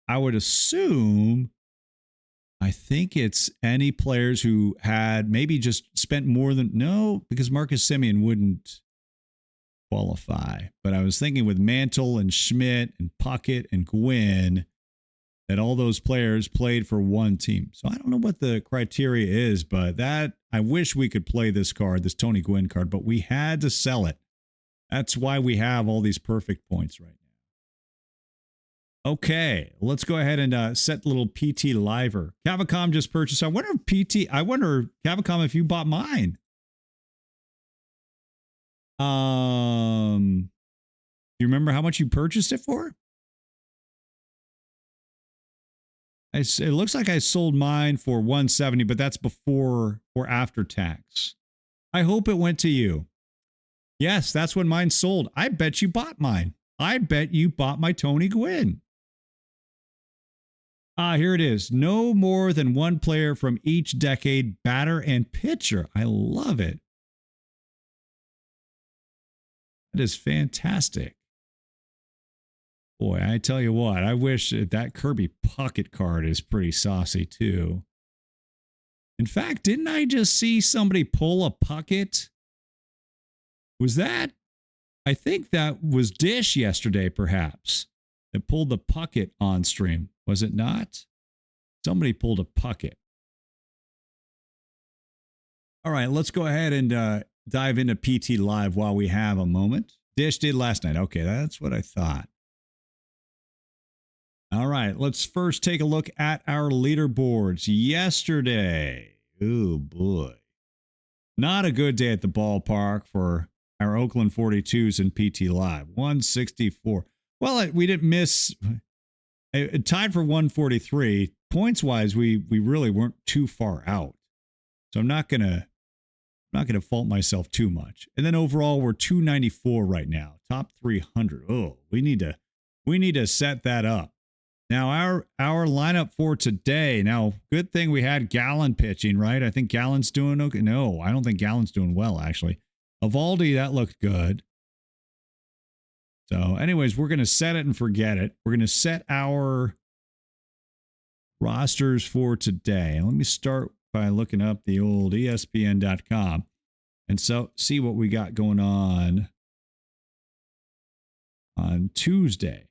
I would assume, I think it's any players who had maybe just spent more than, no, because Marcus Semien wouldn't qualify. But I was thinking with Mantle and Schmidt and Puckett and Gwynn, that all those players played for one team. So I don't know what the criteria is, but that I wish we could play this card, this Tony Gwynn card, but we had to sell it. That's why we have all these perfect points right now. Okay, let's go ahead and set the little PT Liver. Cavicom just purchased. I wonder, Cavicom, if you bought mine. You remember how much you purchased it for? It looks like I sold mine for $170, but that's before or after tax. I hope it went to you. Yes, that's when mine sold. I bet you bought mine. I bet you bought my Tony Gwynn. Here it is. No more than one player from each decade, batter and pitcher. I love it. That is fantastic. Boy, I tell you what, I wish that Kirby Puckett card is pretty saucy too. In fact, didn't I just see somebody pull a Puckett? Was that? I think that was Dish yesterday, perhaps, that pulled the Puckett on stream. Was it not? Somebody pulled a Puckett. All right, let's go ahead and dive into PT Live while we have a moment. Dish did last night. Okay, that's what I thought. All right, let's first take a look at our leaderboards. Yesterday, oh boy, not a good day at the ballpark for our Oakland 42s in PT Live. 164. Well, we didn't miss. It tied for 143. Points-wise, we really weren't too far out. So I'm not gonna fault myself too much. And then overall, we're 294 right now, top 300. Oh, we need to set that up. Now our lineup for today. Now, good thing we had Gallen pitching, right? I think Gallen's doing okay. No, I don't think Gallen's doing well actually. Evaldi, that looked good. So, anyways, we're gonna set it and forget it. We're gonna set our rosters for today. And let me start by looking up the old ESPN.com and so see what we got going on Tuesday.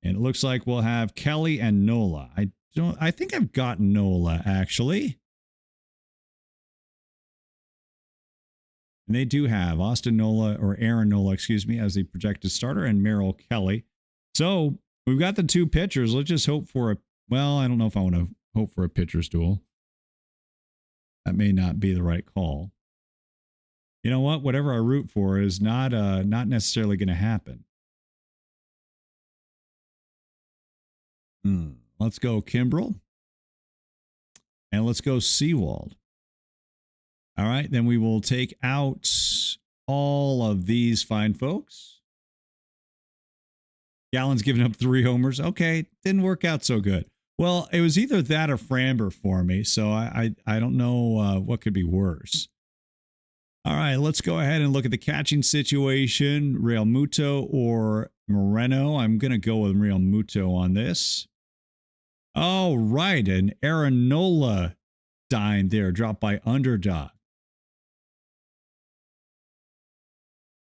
And it looks like we'll have Kelly and Nola. I think I've got Nola actually. And they do have Austin Nola, or Aaron Nola, excuse me, as the projected starter, and Merrill Kelly. So we've got the two pitchers. Let's just hope for I don't know if I want to hope for a pitcher's duel. That may not be the right call. You know what? Whatever I root for is not necessarily going to happen. Let's go Kimbrel. And let's go Seawald. All right, then we will take out all of these fine folks. Gallen's giving up 3 homers. Okay, didn't work out so good. Well, it was either that or Framber for me, so I don't know what could be worse. All right, let's go ahead and look at the catching situation. Real Muto or Moreno. I'm going to go with Real Muto on this. Oh, right, and Aaron Nola dined there, dropped by Underdog.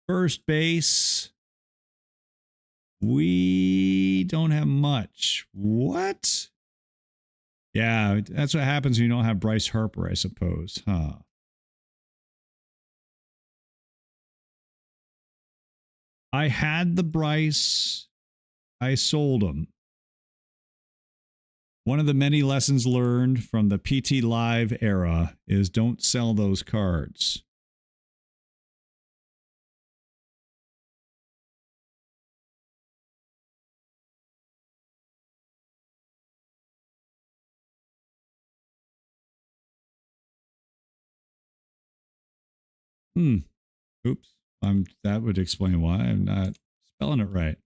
First base, we don't have much. What? Yeah, that's what happens when you don't have Bryce Harper, I suppose, huh? I had the Bryce. I sold him. One of the many lessons learned from the PT Live era is don't sell those cards. Oops. That would explain why I'm not spelling it right.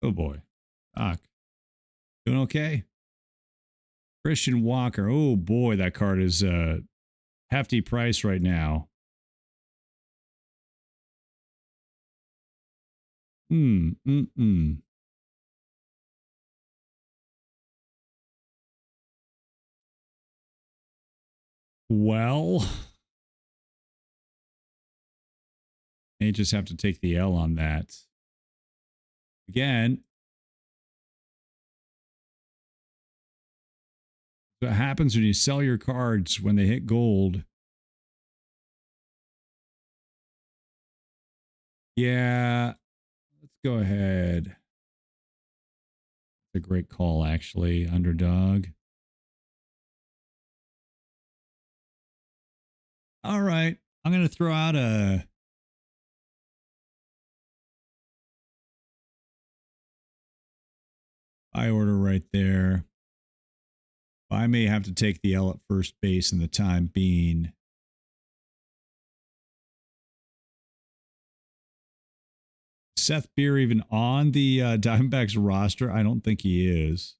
Oh boy. Doc. Doing okay? Christian Walker. Oh boy, that card is a hefty price right now. Well, they just have to take the L on that. Again, what happens when you sell your cards when they hit gold? Yeah, let's go ahead. A great call, actually, Underdog. All right, I'm going to throw out a I order right there. I may have to take the L at first base in the time being. Seth Beer even on the Diamondbacks roster? I don't think he is.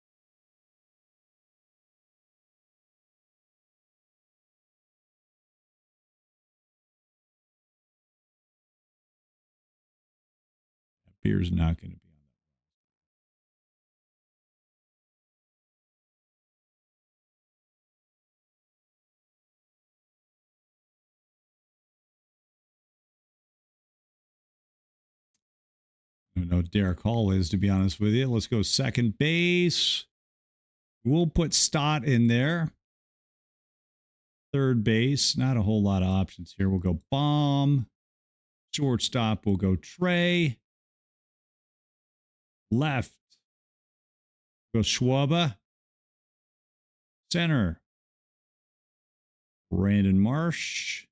Beer's not going to be on that. I don't know what Derek Hall is, to be honest with you. Let's go second base. We'll put Stott in there. Third base, not a whole lot of options here. We'll go Baum. Shortstop, we'll go Trey. Left, go Schwaba. Center, Brandon Marsh.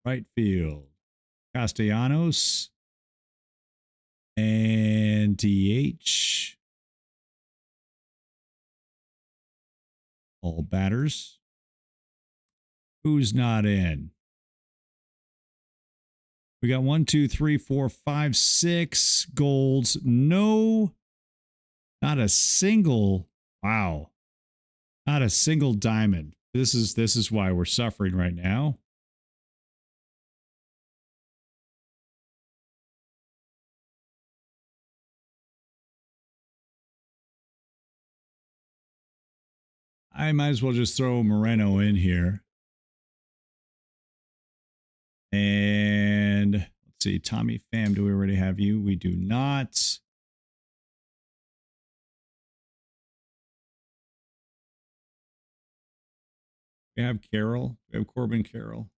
Right field, Castellanos. And DH. All batters. Who's not in? We got 1, 2, 3, 4, 5, 6 golds. No, not a single. Wow. Not a single diamond. This is why we're suffering right now. I might as well just throw Moreno in here. And let's see, Tommy Pham, do we already have you? We do not. We have Carroll. We have Corbin Carroll.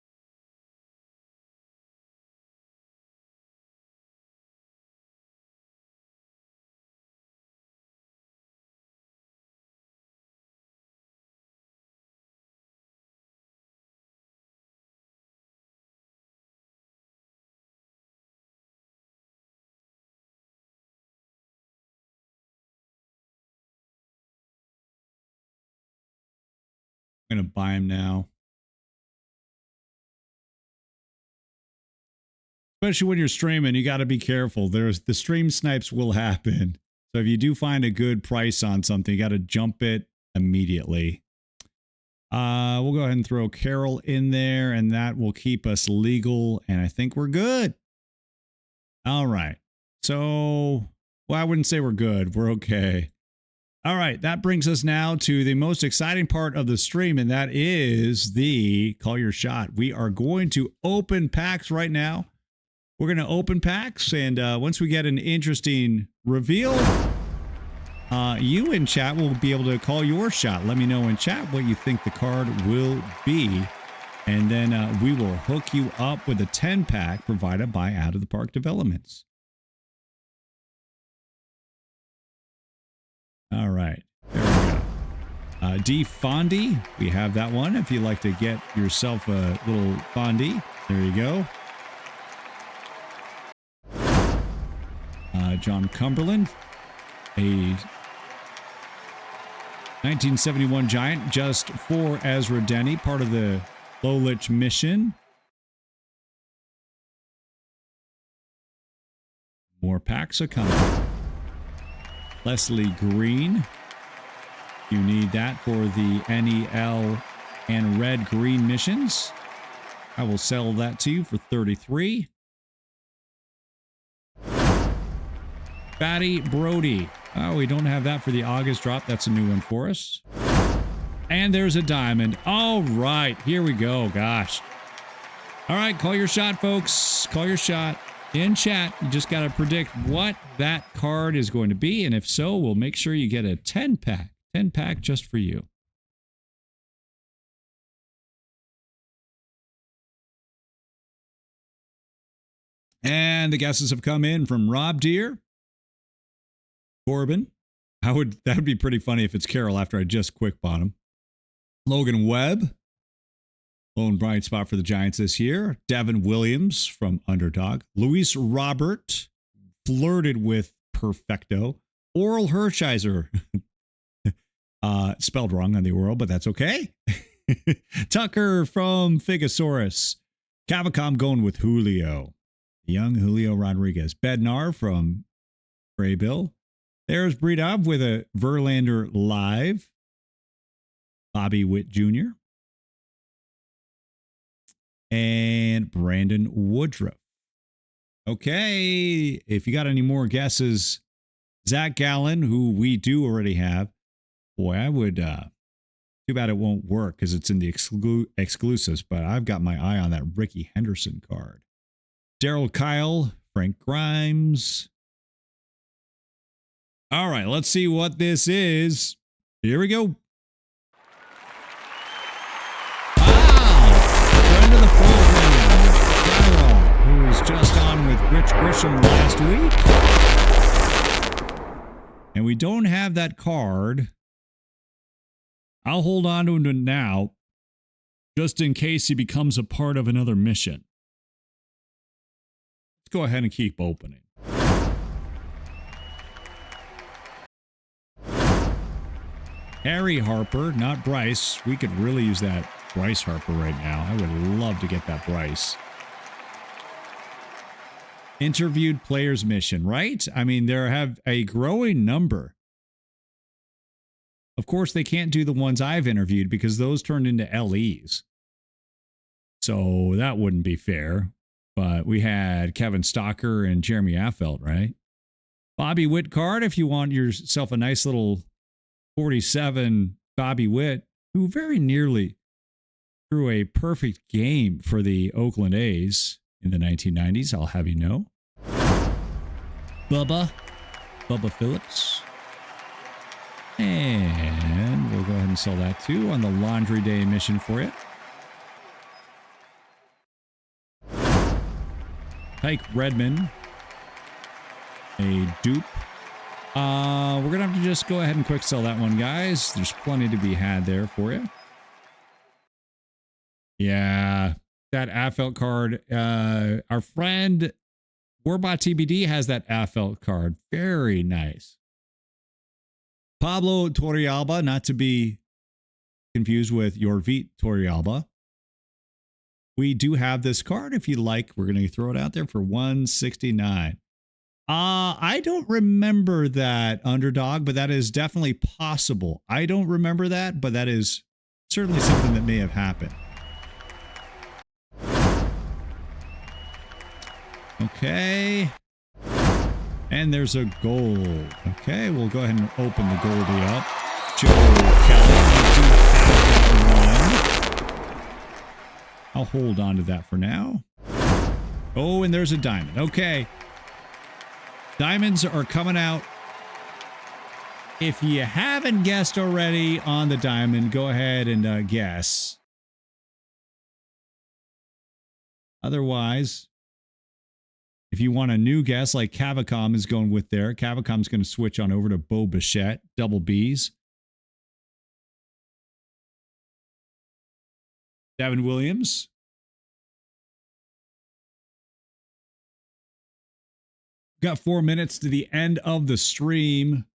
I'm going to buy him now. Especially when you're streaming, you got to be careful. The stream snipes will happen. So if you do find a good price on something, you got to jump it immediately. We'll go ahead and throw Carroll in there, and that will keep us legal. And I think we're good. All right. So, well, I wouldn't say we're good. We're okay. All right, that brings us now to the most exciting part of the stream, and that is the Call Your Shot. We are going to open packs right now. We're going to open packs, and once we get an interesting reveal, you in chat will be able to call your shot. Let me know in chat what you think the card will be, and then we will hook you up with a 10-pack provided by Out of the Park Developments. All right, there we go. D. Fondy, we have that one. If you'd like to get yourself a little Fondy, there you go. John Cumberland, a 1971 Giant, just for Ezra Denny, part of the Lolich mission. More packs are coming. Leslie Green. You need that for the NEL and Red Green missions. I will sell that to you for 33. Fatty Brody. Oh, we don't have that for the August drop. That's a new one for us. And there's a diamond. All right, here we go. Gosh. All right, call your shot, folks. Call your shot. In chat, you just got to predict what that card is going to be. And if so, we'll make sure you get a 10-pack. 10-pack just for you. And the guesses have come in from Rob Deere, Corbin. That would be pretty funny if it's Carroll after I just quick bought him. Logan Webb. Lone bright spot for the Giants this year. Devin Williams from Underdog. Luis Robert flirted with perfecto. Oral Hershiser. Spelled wrong on the oral, but that's okay. Tucker from Figosaurus. Cavacom going with Julio. Young Julio Rodriguez. Bednar from Graybill. There's Breedov with a Verlander live. Bobby Witt Jr. And Brandon Woodruff. Okay, if you got any more guesses, Zach Gallen, who we do already have. Boy, I would, too bad it won't work because it's in the exclusives, but I've got my eye on that Ricky Henderson card. Daryl Kyle, Frank Grimes. All right, let's see what this is. Here we go. Friend of the program, who was just on with Rich Grisham last week. And we don't have that card. I'll hold on to him now, just in case he becomes a part of another mission. Let's go ahead and keep opening. Harry Harper, not Bryce. We could really use that Bryce Harper right now. I would love to get that Bryce. Interviewed players mission, right? I mean, there have a growing number. Of course, they can't do the ones I've interviewed because those turned into LEs. So that wouldn't be fair. But we had Kevin Stocker and Jeremy Affeldt, right? Bobby Witt card, if you want yourself a nice little 47 Bobby Witt, who very nearly threw a perfect game for the Oakland A's in the 1990s, I'll have you know. Bubba Phillips. And we'll go ahead and sell that too on the laundry day mission for you. Tyke Redman. A dupe. We're going to have to just go ahead and quick sell that one, guys. There's plenty to be had there for you. Yeah, that Affeldt card. Our friend Warbot TBD has that Affeldt card. Very nice. Pablo Torrealba, not to be confused with Yorvit Torrealba. We do have this card. If you like, we're going to throw it out there for $169. I don't remember that, Underdog, but that is definitely possible. I don't remember that, but that is certainly something that may have happened. Okay. And there's a gold. Okay, we'll go ahead and open the Goldie up. Joe Kelly, we do have that one. I'll hold on to that for now. Oh, and there's a diamond. Okay. Diamonds are coming out. If you haven't guessed already on the diamond, go ahead and guess. Otherwise, if you want a new guess, like Cavacom is going with there, Cavacom's going to switch on over to Bo Bichette, double B's. Devin Williams. Got 4 minutes to the end of the stream.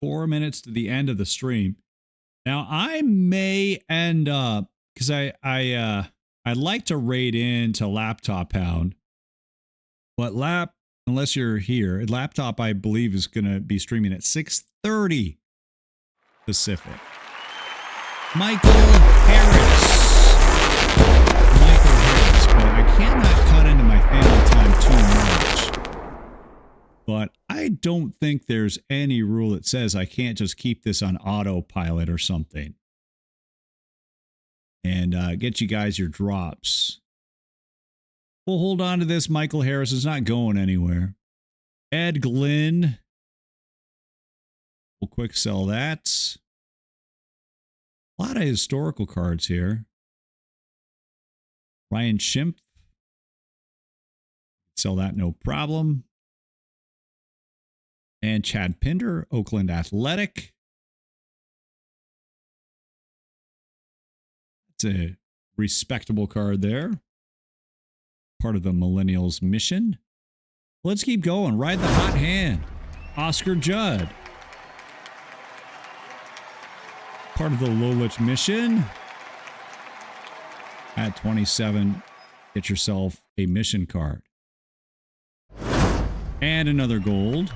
4 minutes to the end of the stream. Now, I may end up, because I'd like to raid into Laptop Hound. But unless you're here, Laptop, I believe, is going to be streaming at 6:30 Pacific. Michael Harris. But I cannot cut into my family time too much. But I don't think there's any rule that says I can't just keep this on autopilot or something. And get you guys your drops. We'll hold on to this. Michael Harris is not going anywhere. Ed Glynn. We'll quick sell that. A lot of historical cards here. Ryan Schimpf. Sell that no problem. And Chad Pinder, Oakland Athletic. It's a respectable card there. Part of the Millennials mission. Let's keep going. Ride the hot hand. Oscar Judd. Part of the Lolich mission. At 27, get yourself a mission card. And another gold.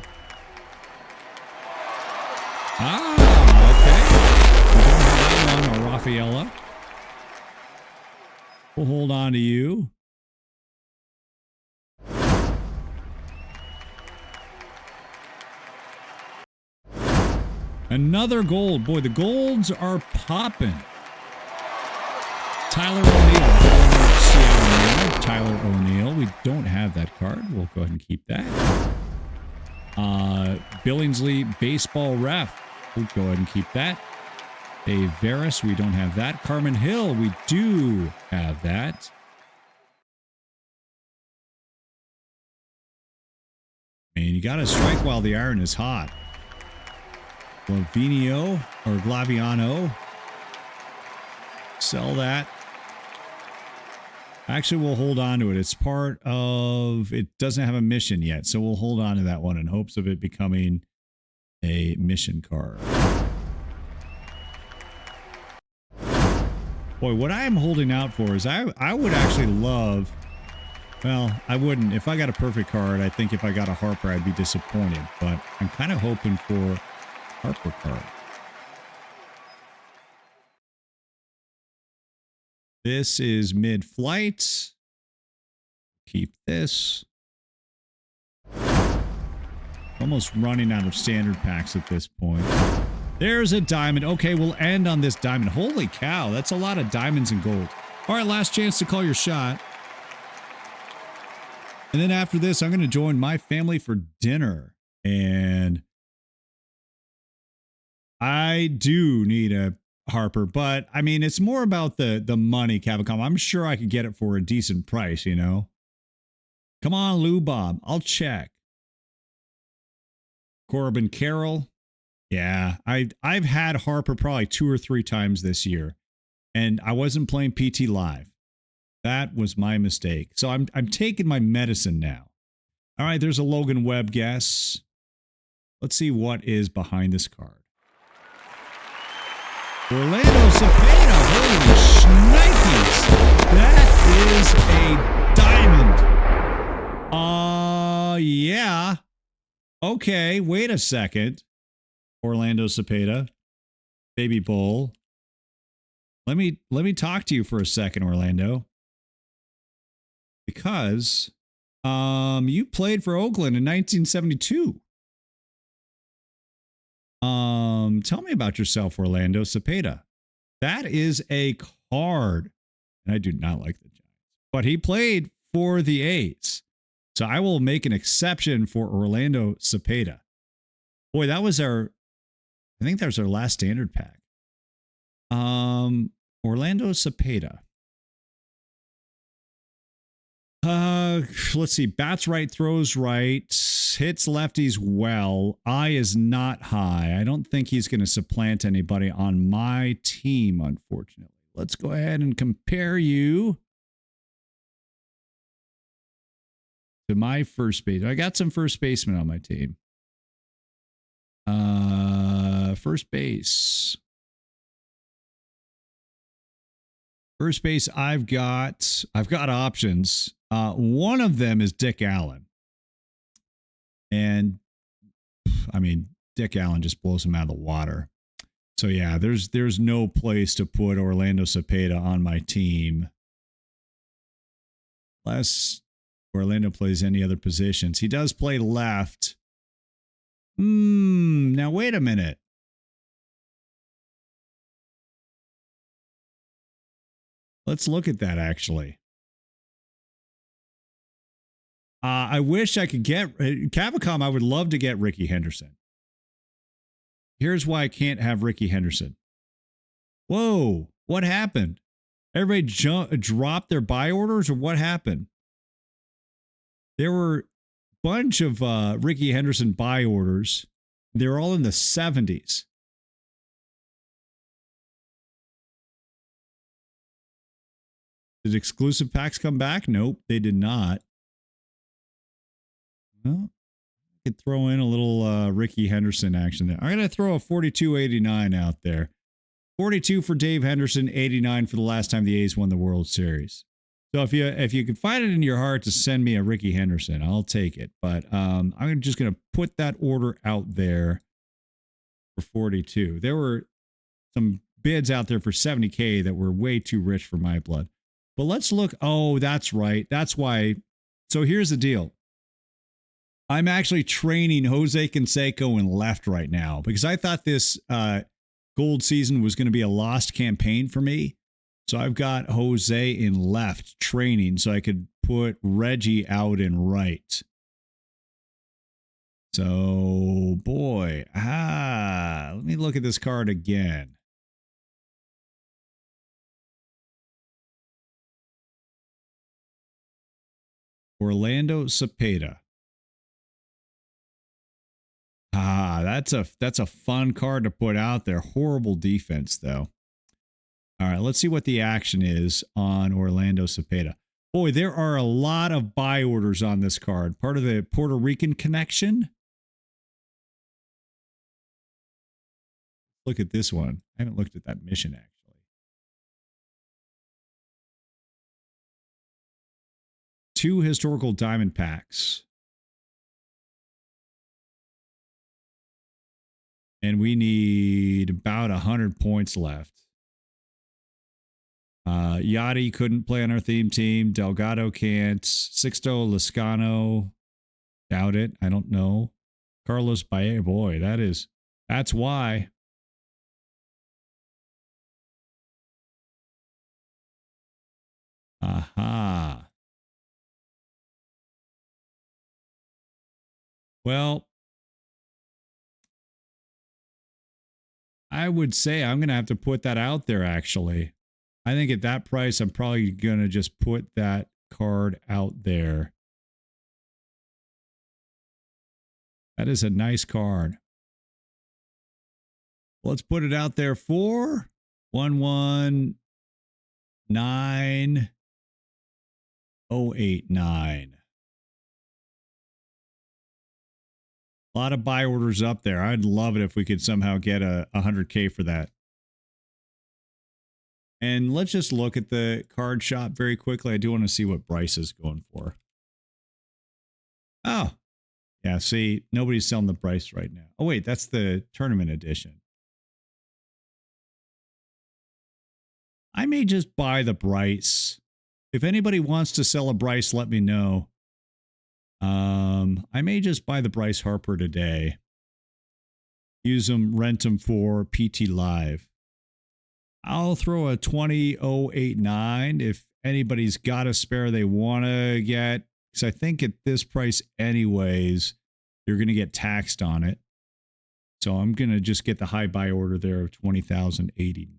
Ah, okay. We don't have that one, or Rafaela. We'll hold on to you. Another gold. Boy, the golds are popping. Tyler O'Neill. Tyler O'Neill. We don't have that card. We'll go ahead and keep that. Billingsley baseball ref. We'll go ahead and keep that. Dave Veras. We don't have that. Carmen Hill. We do have that. And you got to strike while the iron is hot. Glaviano or Glaviano. Sell that. Actually, we'll hold on to it. It's part of... It doesn't have a mission yet, so we'll hold on to that one in hopes of it becoming a mission card. Boy, what I am holding out for is I would actually love... Well, I wouldn't. If I got a perfect card, I think if I got a Harper, I'd be disappointed. But I'm kind of hoping for Harper card. This is mid-flight. Keep this. Almost running out of standard packs at this point. There's a diamond. Okay, we'll end on this diamond. Holy cow, that's a lot of diamonds and gold. All right, last chance to call your shot. And then after this, I'm going to join my family for dinner. And I do need a Harper, but I mean, it's more about the money, Cavicom. I'm sure I could get it for a decent price, you know? Come on, Lou Bob. I'll check. Corbin Carroll. Yeah, I've had Harper probably 2 or 3 times this year, and I wasn't playing PT Live. That was my mistake. So I'm taking my medicine now. All right, there's a Logan Webb guess. Let's see what is behind this card. Orlando Cepeda. Holy shnikes. That is a diamond. Yeah. Okay, wait a second. Orlando Cepeda. Baby Bull. Let me talk to you for a second, Orlando. Because you played for Oakland in 1972. Tell me about yourself, Orlando Cepeda. That is a card. And I do not like the Giants. But he played for the A's. So I will make an exception for Orlando Cepeda. Boy, that was I think that was our last standard pack. Orlando Cepeda. Let's see. Bats right, throws right, hits lefties well. Eye is not high. I don't think he's going to supplant anybody on my team, unfortunately. Let's go ahead and compare you to my first base. I got some first basemen on my team. First base. First base, I've got options. One of them is Dick Allen. And I mean, Dick Allen just blows him out of the water. So yeah, there's no place to put Orlando Cepeda on my team. Unless Orlando plays any other positions. He does play left. Now wait a minute. Let's look at that, actually. I wish I could get... Cavicom, I would love to get Ricky Henderson. Here's why I can't have Ricky Henderson. Whoa, what happened? Everybody dropped their buy orders, or what happened? There were a bunch of Ricky Henderson buy orders. They were all in the 70s. Did exclusive packs come back? Nope, they did not. Well, I could throw in a little Ricky Henderson action there. I'm going to throw a 42.89 out there. 42 for Dave Henderson, 89 for the last time the A's won the World Series. So if you can find it in your heart to send me a Ricky Henderson, I'll take it. But I'm just going to put that order out there for 42. There were some bids out there for 70K that were way too rich for my blood. But let's look. Oh, that's right. That's why. So here's the deal. I'm actually training Jose Canseco in left right now because I thought this gold season was going to be a lost campaign for me. So I've got Jose in left training so I could put Reggie out in right. So, boy, let me look at this card again. Orlando Cepeda. That's a fun card to put out there. Horrible defense, though. All right, let's see what the action is on Orlando Cepeda. Boy, there are a lot of buy orders on this card. Part of the Puerto Rican connection. Look at this one. I haven't looked at that mission, actually. 2 historical diamond packs. And we need about 100 points left. Yachty couldn't play on our theme team. Delgado can't. Sixto Lascano. Doubt it. I don't know. Carlos Baez. Boy, that's why. Aha. Well, I would say I'm going to have to put that out there, actually. I think at that price, I'm probably going to just put that card out there. That is a nice card. Let's put it out there for 119,089. A lot of buy orders up there. I'd love it if we could somehow get a 100K for that. And let's just look at the card shop very quickly. I do want to see what Bryce is going for. Oh, yeah. See, nobody's selling the Bryce right now. Oh, wait, that's the tournament edition. I may just buy the Bryce. If anybody wants to sell a Bryce, let me know. I may just buy the Bryce Harper today. Use them, rent them for PT Live. I'll throw a 20,089 if anybody's got a spare they want to get. Because I think at this price anyways, you're going to get taxed on it. So I'm going to just get the high buy order there of 20,089.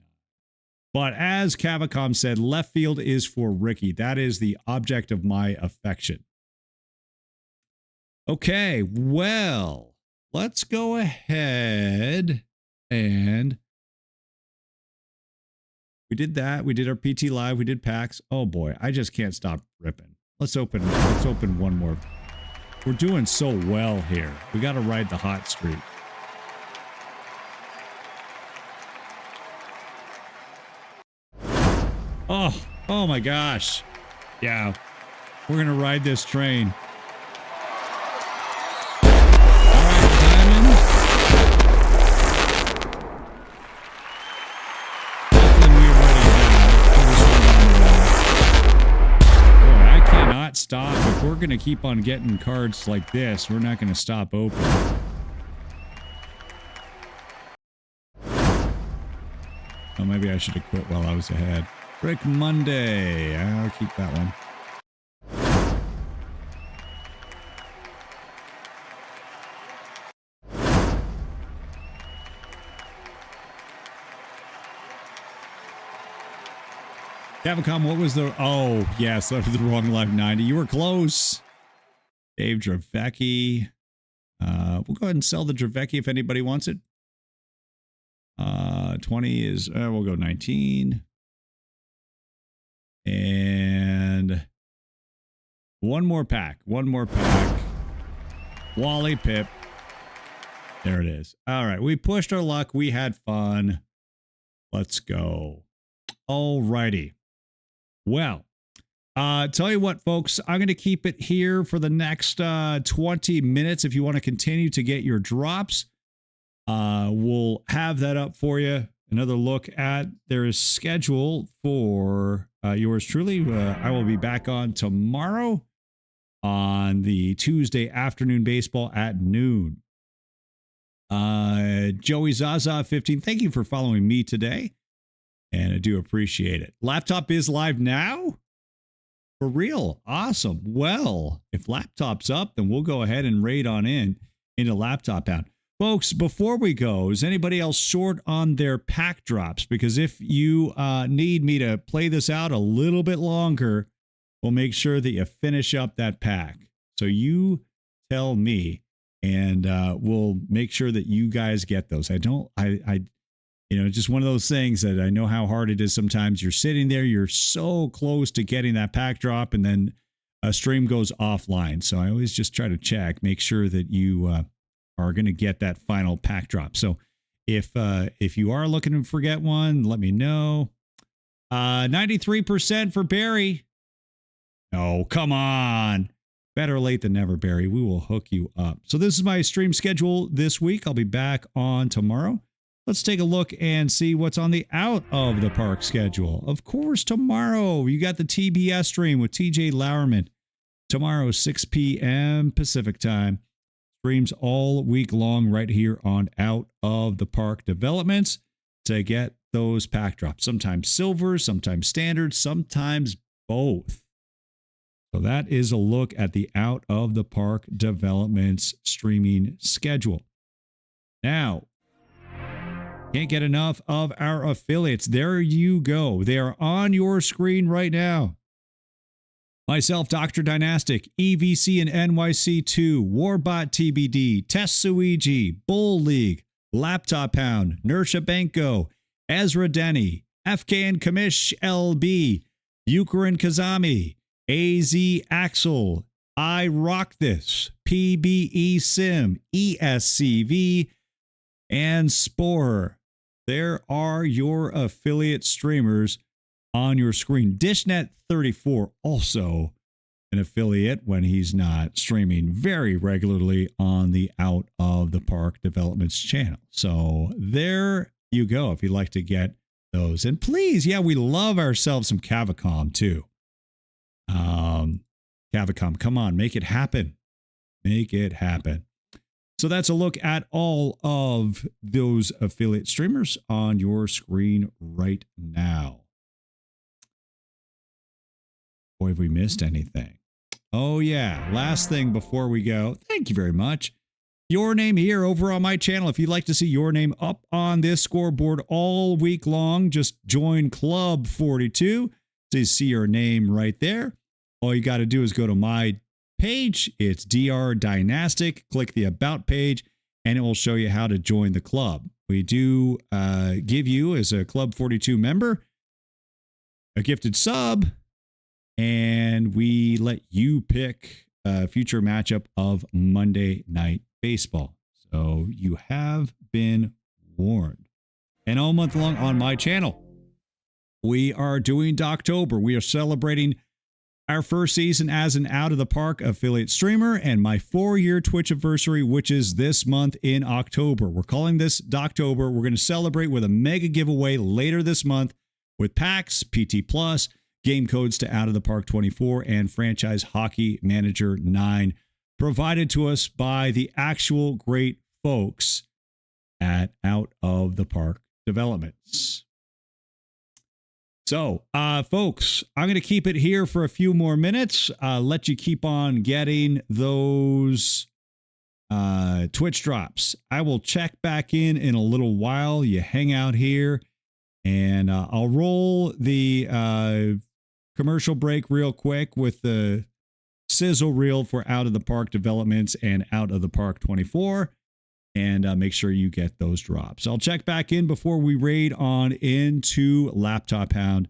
But as Cavacom said, left field is for Ricky. That is the object of my affection. Okay, well, let's go ahead and we did that. We did our PT Live. We did packs. Oh boy, I just can't stop ripping. Let's open one more. We're doing so well here. We got to ride the hot streak. Oh my gosh. Yeah, we're going to ride this train. Stop. If we're going to keep on getting cards like this, we're not going to stop opening. Oh, maybe I should have quit while I was ahead. Brick Monday. I'll keep that one. Cavacom, what was the... Oh, yes, that was the wrong live 90. You were close. Dave Dravecki. We'll go ahead and sell the Dravecki if anybody wants it. 20 is... we'll go 19. And... One more pack. Wally Pip. There it is. All right. We pushed our luck. We had fun. Let's go. All righty. Well, tell you what, folks, I'm going to keep it here for the next 20 minutes. If you want to continue to get your drops, we'll have that up for you. Another look at their schedule for yours truly. I will be back on tomorrow on the Tuesday afternoon baseball at noon. Joey Zaza 15, thank you for following me today. And I do appreciate it. Laptop is live now? For real. Awesome. Well, if laptop's up, then we'll go ahead and raid on into Laptop Pound. Folks, before we go, is anybody else short on their pack drops? Because if you need me to play this out a little bit longer, we'll make sure that you finish up that pack. So you tell me, and we'll make sure that you guys get those. Just one of those things that I know how hard it is sometimes. You're sitting there, you're so close to getting that pack drop, and then a stream goes offline. So I always just try to check, make sure that you are going to get that final pack drop. So if you are looking to forget one, let me know. 93% for Barry. Oh, come on. Better late than never, Barry. We will hook you up. So this is my stream schedule this week. I'll be back on tomorrow. Let's take a look and see what's on the out of the park schedule. Of course, tomorrow you got the TBS stream with TJ Lowerman. Tomorrow, 6 p.m. Pacific time. Streams all week long right here on Out of the Park Developments to get those pack drops. Sometimes silver, sometimes standard, sometimes both. So that is a look at the Out of the Park Developments streaming schedule. Now, can't get enough of our affiliates. There you go. They are on your screen right now. Myself, Dr. Dynastic, EVC and NYC2, Warbot TBD, Tetsuiji, Bull League, Laptop Hound, Nersha Benko, Ezra Denny, FK and Kamish LB, Eukarin Kazami, AZ Axel, I Rock This, PBE Sim, ESCV, and Spore. There are your affiliate streamers on your screen. DishNet34 also an affiliate when he's not streaming very regularly on the Out of the Park Developments channel. So there you go if you'd like to get those. And please, yeah, we love ourselves some Cavicom too. Cavicom, come on, make it happen. Make it happen. So that's a look at all of those affiliate streamers on your screen right now. Boy, have we missed anything. Oh, yeah. Last thing before we go. Thank you very much. Your name here over on my channel. If you'd like to see your name up on this scoreboard all week long, just join Club 42 to see your name right there. All you got to do is go to my page. It's DR Dynastic. Click the About page, and it will show you how to join the club. We do give you, as a Club 42 member, a gifted sub, and we let you pick a future matchup of Monday Night Baseball. So you have been warned. And all month long on my channel, we are doing Doctober. We are celebrating our first season as an Out of the Park affiliate streamer and my 4-year Twitch anniversary, which is this month in October. We're calling this Doctober. We're going to celebrate with a mega giveaway later this month with packs, PT Plus, game codes to Out of the Park 24, and Franchise Hockey Manager 9, provided to us by the actual great folks at Out of the Park Developments. So, folks, I'm going to keep it here for a few more minutes. Let you keep on getting those Twitch drops. I will check back in a little while. You hang out here, and I'll roll the commercial break real quick with the sizzle reel for Out of the Park Developments and Out of the Park 24. And make sure you get those drops. I'll check back in before we raid on into Laptop Hound.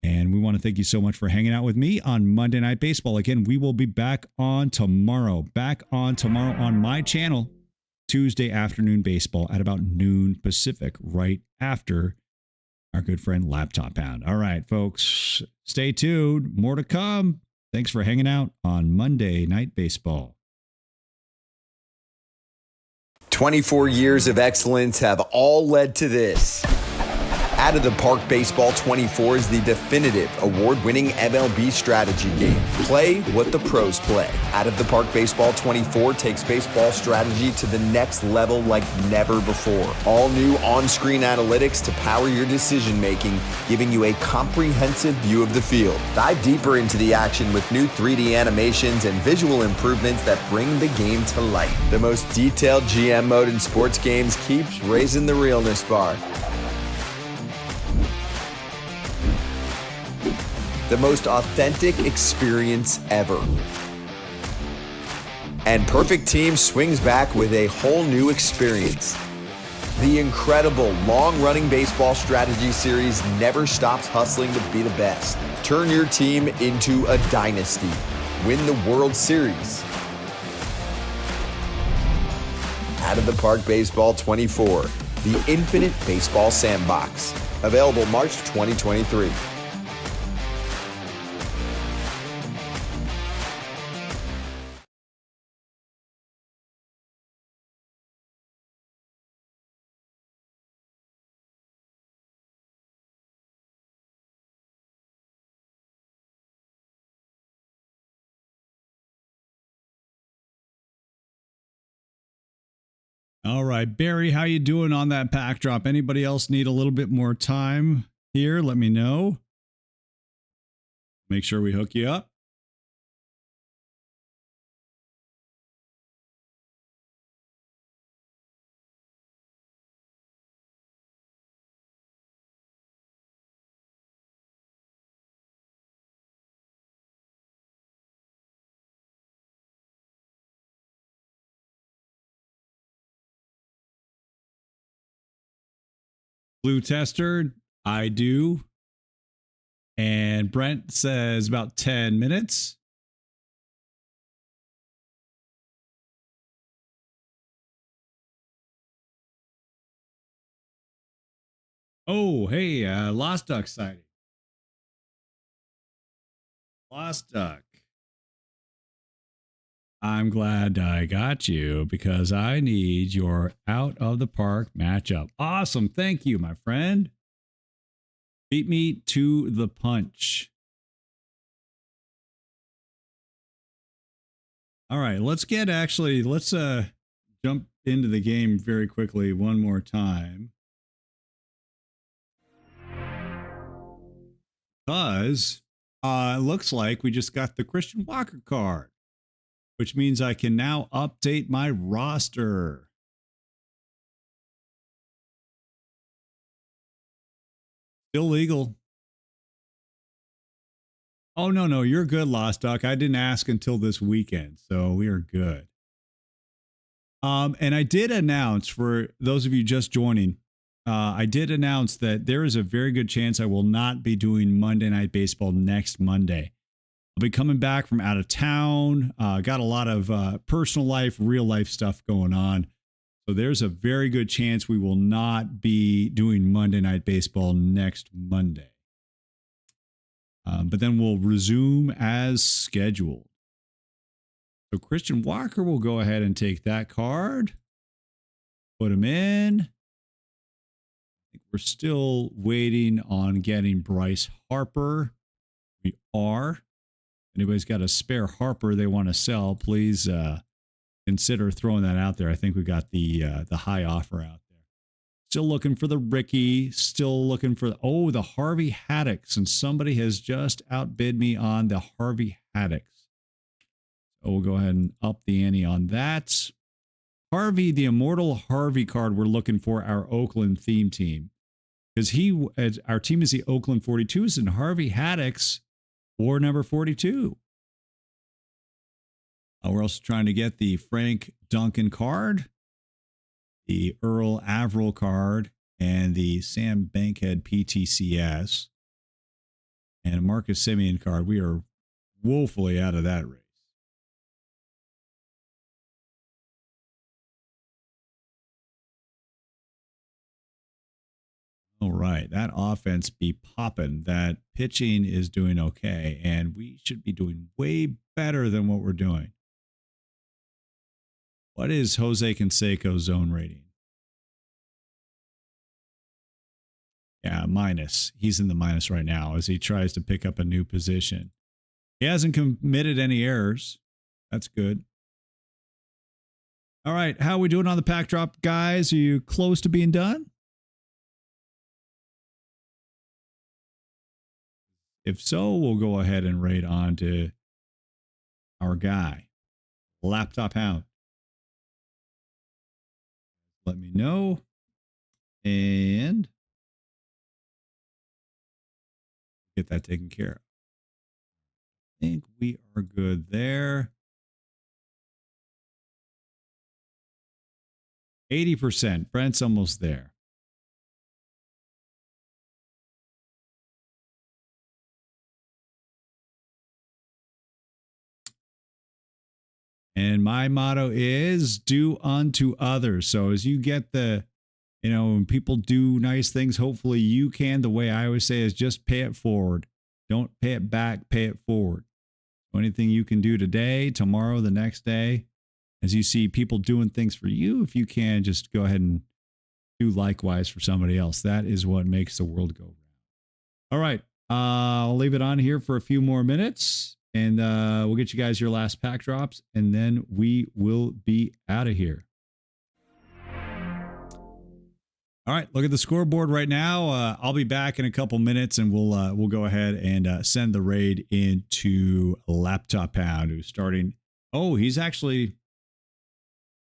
And we want to thank you so much for hanging out with me on Monday Night Baseball. Again, we will be back on tomorrow. Back on tomorrow on my channel, Tuesday afternoon baseball at about noon Pacific, right after our good friend Laptop Pound. All right, folks, stay tuned. More to come. Thanks for hanging out on Monday Night Baseball. 24 years of excellence have all led to this. Out of the Park Baseball 24 is the definitive award-winning MLB strategy game. Play what the pros play. Out of the Park Baseball 24 takes baseball strategy to the next level like never before. All new on-screen analytics to power your decision-making, giving you a comprehensive view of the field. Dive deeper into the action with new 3D animations and visual improvements that bring the game to life. The most detailed GM mode in sports games keeps raising the realness bar. The most authentic experience ever. And Perfect Team swings back with a whole new experience. The incredible long-running baseball strategy series never stops hustling to be the best. Turn your team into a dynasty. Win the World Series. Out of the Park Baseball 24, the Infinite Baseball Sandbox. Available March 2023. All right, Barry, how you doing on that pack drop? Anybody else need a little bit more time here? Let me know. Make sure we hook you up. Blue Tester, I do. And Brent says about 10 minutes. Oh, hey, Lost Duck sighting. Lost Duck. I'm glad I got you because I need your out of the park matchup. Awesome. Thank you, my friend. Beat me to the punch. All right, let's jump into the game very quickly one more time. Because it looks like we just got the Christian Walker card, which means I can now update my roster. Still legal. Oh, no, you're good, Lost Duck. I didn't ask until this weekend, so we are good. And I did announce, for those of you just joining, I did announce that there is a very good chance I will not be doing Monday Night Baseball next Monday. I'll be coming back from out of town. Got a lot of personal life, real life stuff going on. So there's a very good chance we will not be doing Monday Night Baseball next Monday. But then we'll resume as scheduled. So Christian Walker will go ahead and take that card. Put him in. I think we're still waiting on getting Bryce Harper. We are. Anybody's got a spare Harper they want to sell, please consider throwing that out there. I think we got the high offer out there. Still looking for the Ricky. Still looking for the Harvey Haddocks, and somebody has just outbid me on the Harvey Haddocks. So we'll go ahead and up the ante on that. Harvey, the immortal Harvey card we're looking for our Oakland theme team, because our team is the Oakland 42s, and Harvey Haddocks or number 42. We're also trying to get the Frank Duncan card, the Earl Averill card, and the Sam Bankhead PTCS. And a Marcus Semien card. We are woefully out of that race. All right. That offense be popping. That pitching is doing okay. And we should be doing way better than what we're doing. What is Jose Canseco's zone rating? Yeah, minus. He's in the minus right now as he tries to pick up a new position. He hasn't committed any errors. That's good. All right. How are we doing on the pack drop, guys? Are you close to being done? If so, we'll go ahead and raid on to our guy, Laptop Hound. Let me know. And get that taken care of. I think we are good there. 80%. Brent's almost there. And my motto is do unto others. So as you get the, when people do nice things, hopefully you can. The way I always say is just pay it forward. Don't pay it back, pay it forward. Anything you can do today, tomorrow, the next day, as you see people doing things for you, if you can, just go ahead and do likewise for somebody else. That is what makes the world go round. All right. I'll leave it on here for a few more minutes. And we'll get you guys your last pack drops, and then we will be out of here. All right, look at the scoreboard right now. I'll be back in a couple minutes, and we'll go ahead and send the raid into Laptop Pound, who's starting. Oh, he's actually.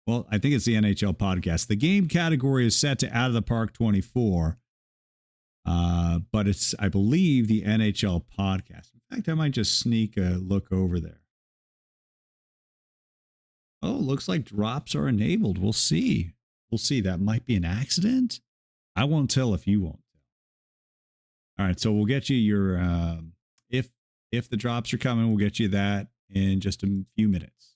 Well, I think it's the NHL podcast. The game category is set to Out of the Park 24, but it's, I believe, the NHL podcast. In fact, I might just sneak a look over there. Oh, looks like drops are enabled. We'll see. We'll see. That might be an accident. I won't tell if you won't tell. All right, so we'll get you your if the drops are coming, we'll get you that in just a few minutes.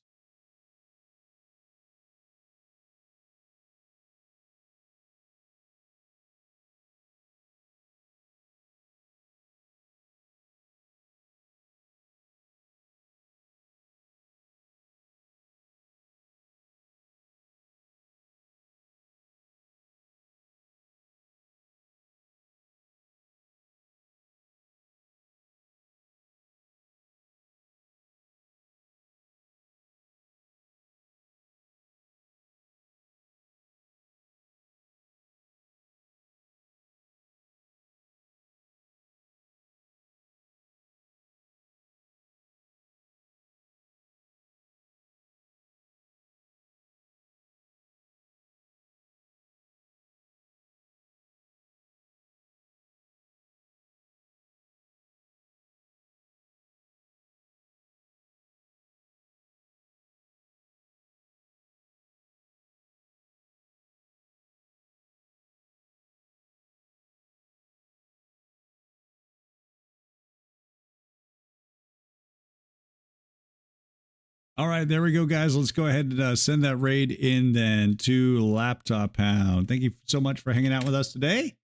All right, there we go, guys. Let's go ahead and send that raid in then to Laptop Pound. Thank you so much for hanging out with us today.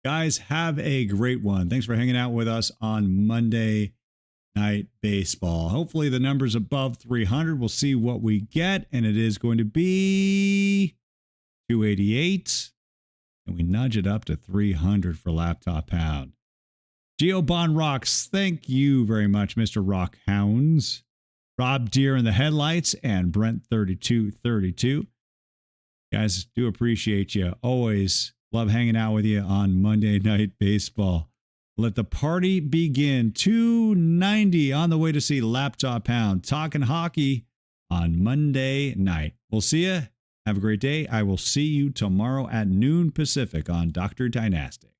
Guys, have a great one. Thanks for hanging out with us on Monday Night Baseball. Hopefully the number's above 300. We'll see what we get, and it is going to be 288, and we nudge it up to 300 for Laptop Pound. Geobond Rocks, thank you very much, Mr. Rock Hounds. Rob Deere in the headlights and Brent 3232. Guys, do appreciate you. Always love hanging out with you on Monday Night Baseball. Let the party begin. 290 on the way to see Laptop Pound talking hockey on Monday night. We'll see you. Have a great day. I will see you tomorrow at noon Pacific on Dr. Dynastic.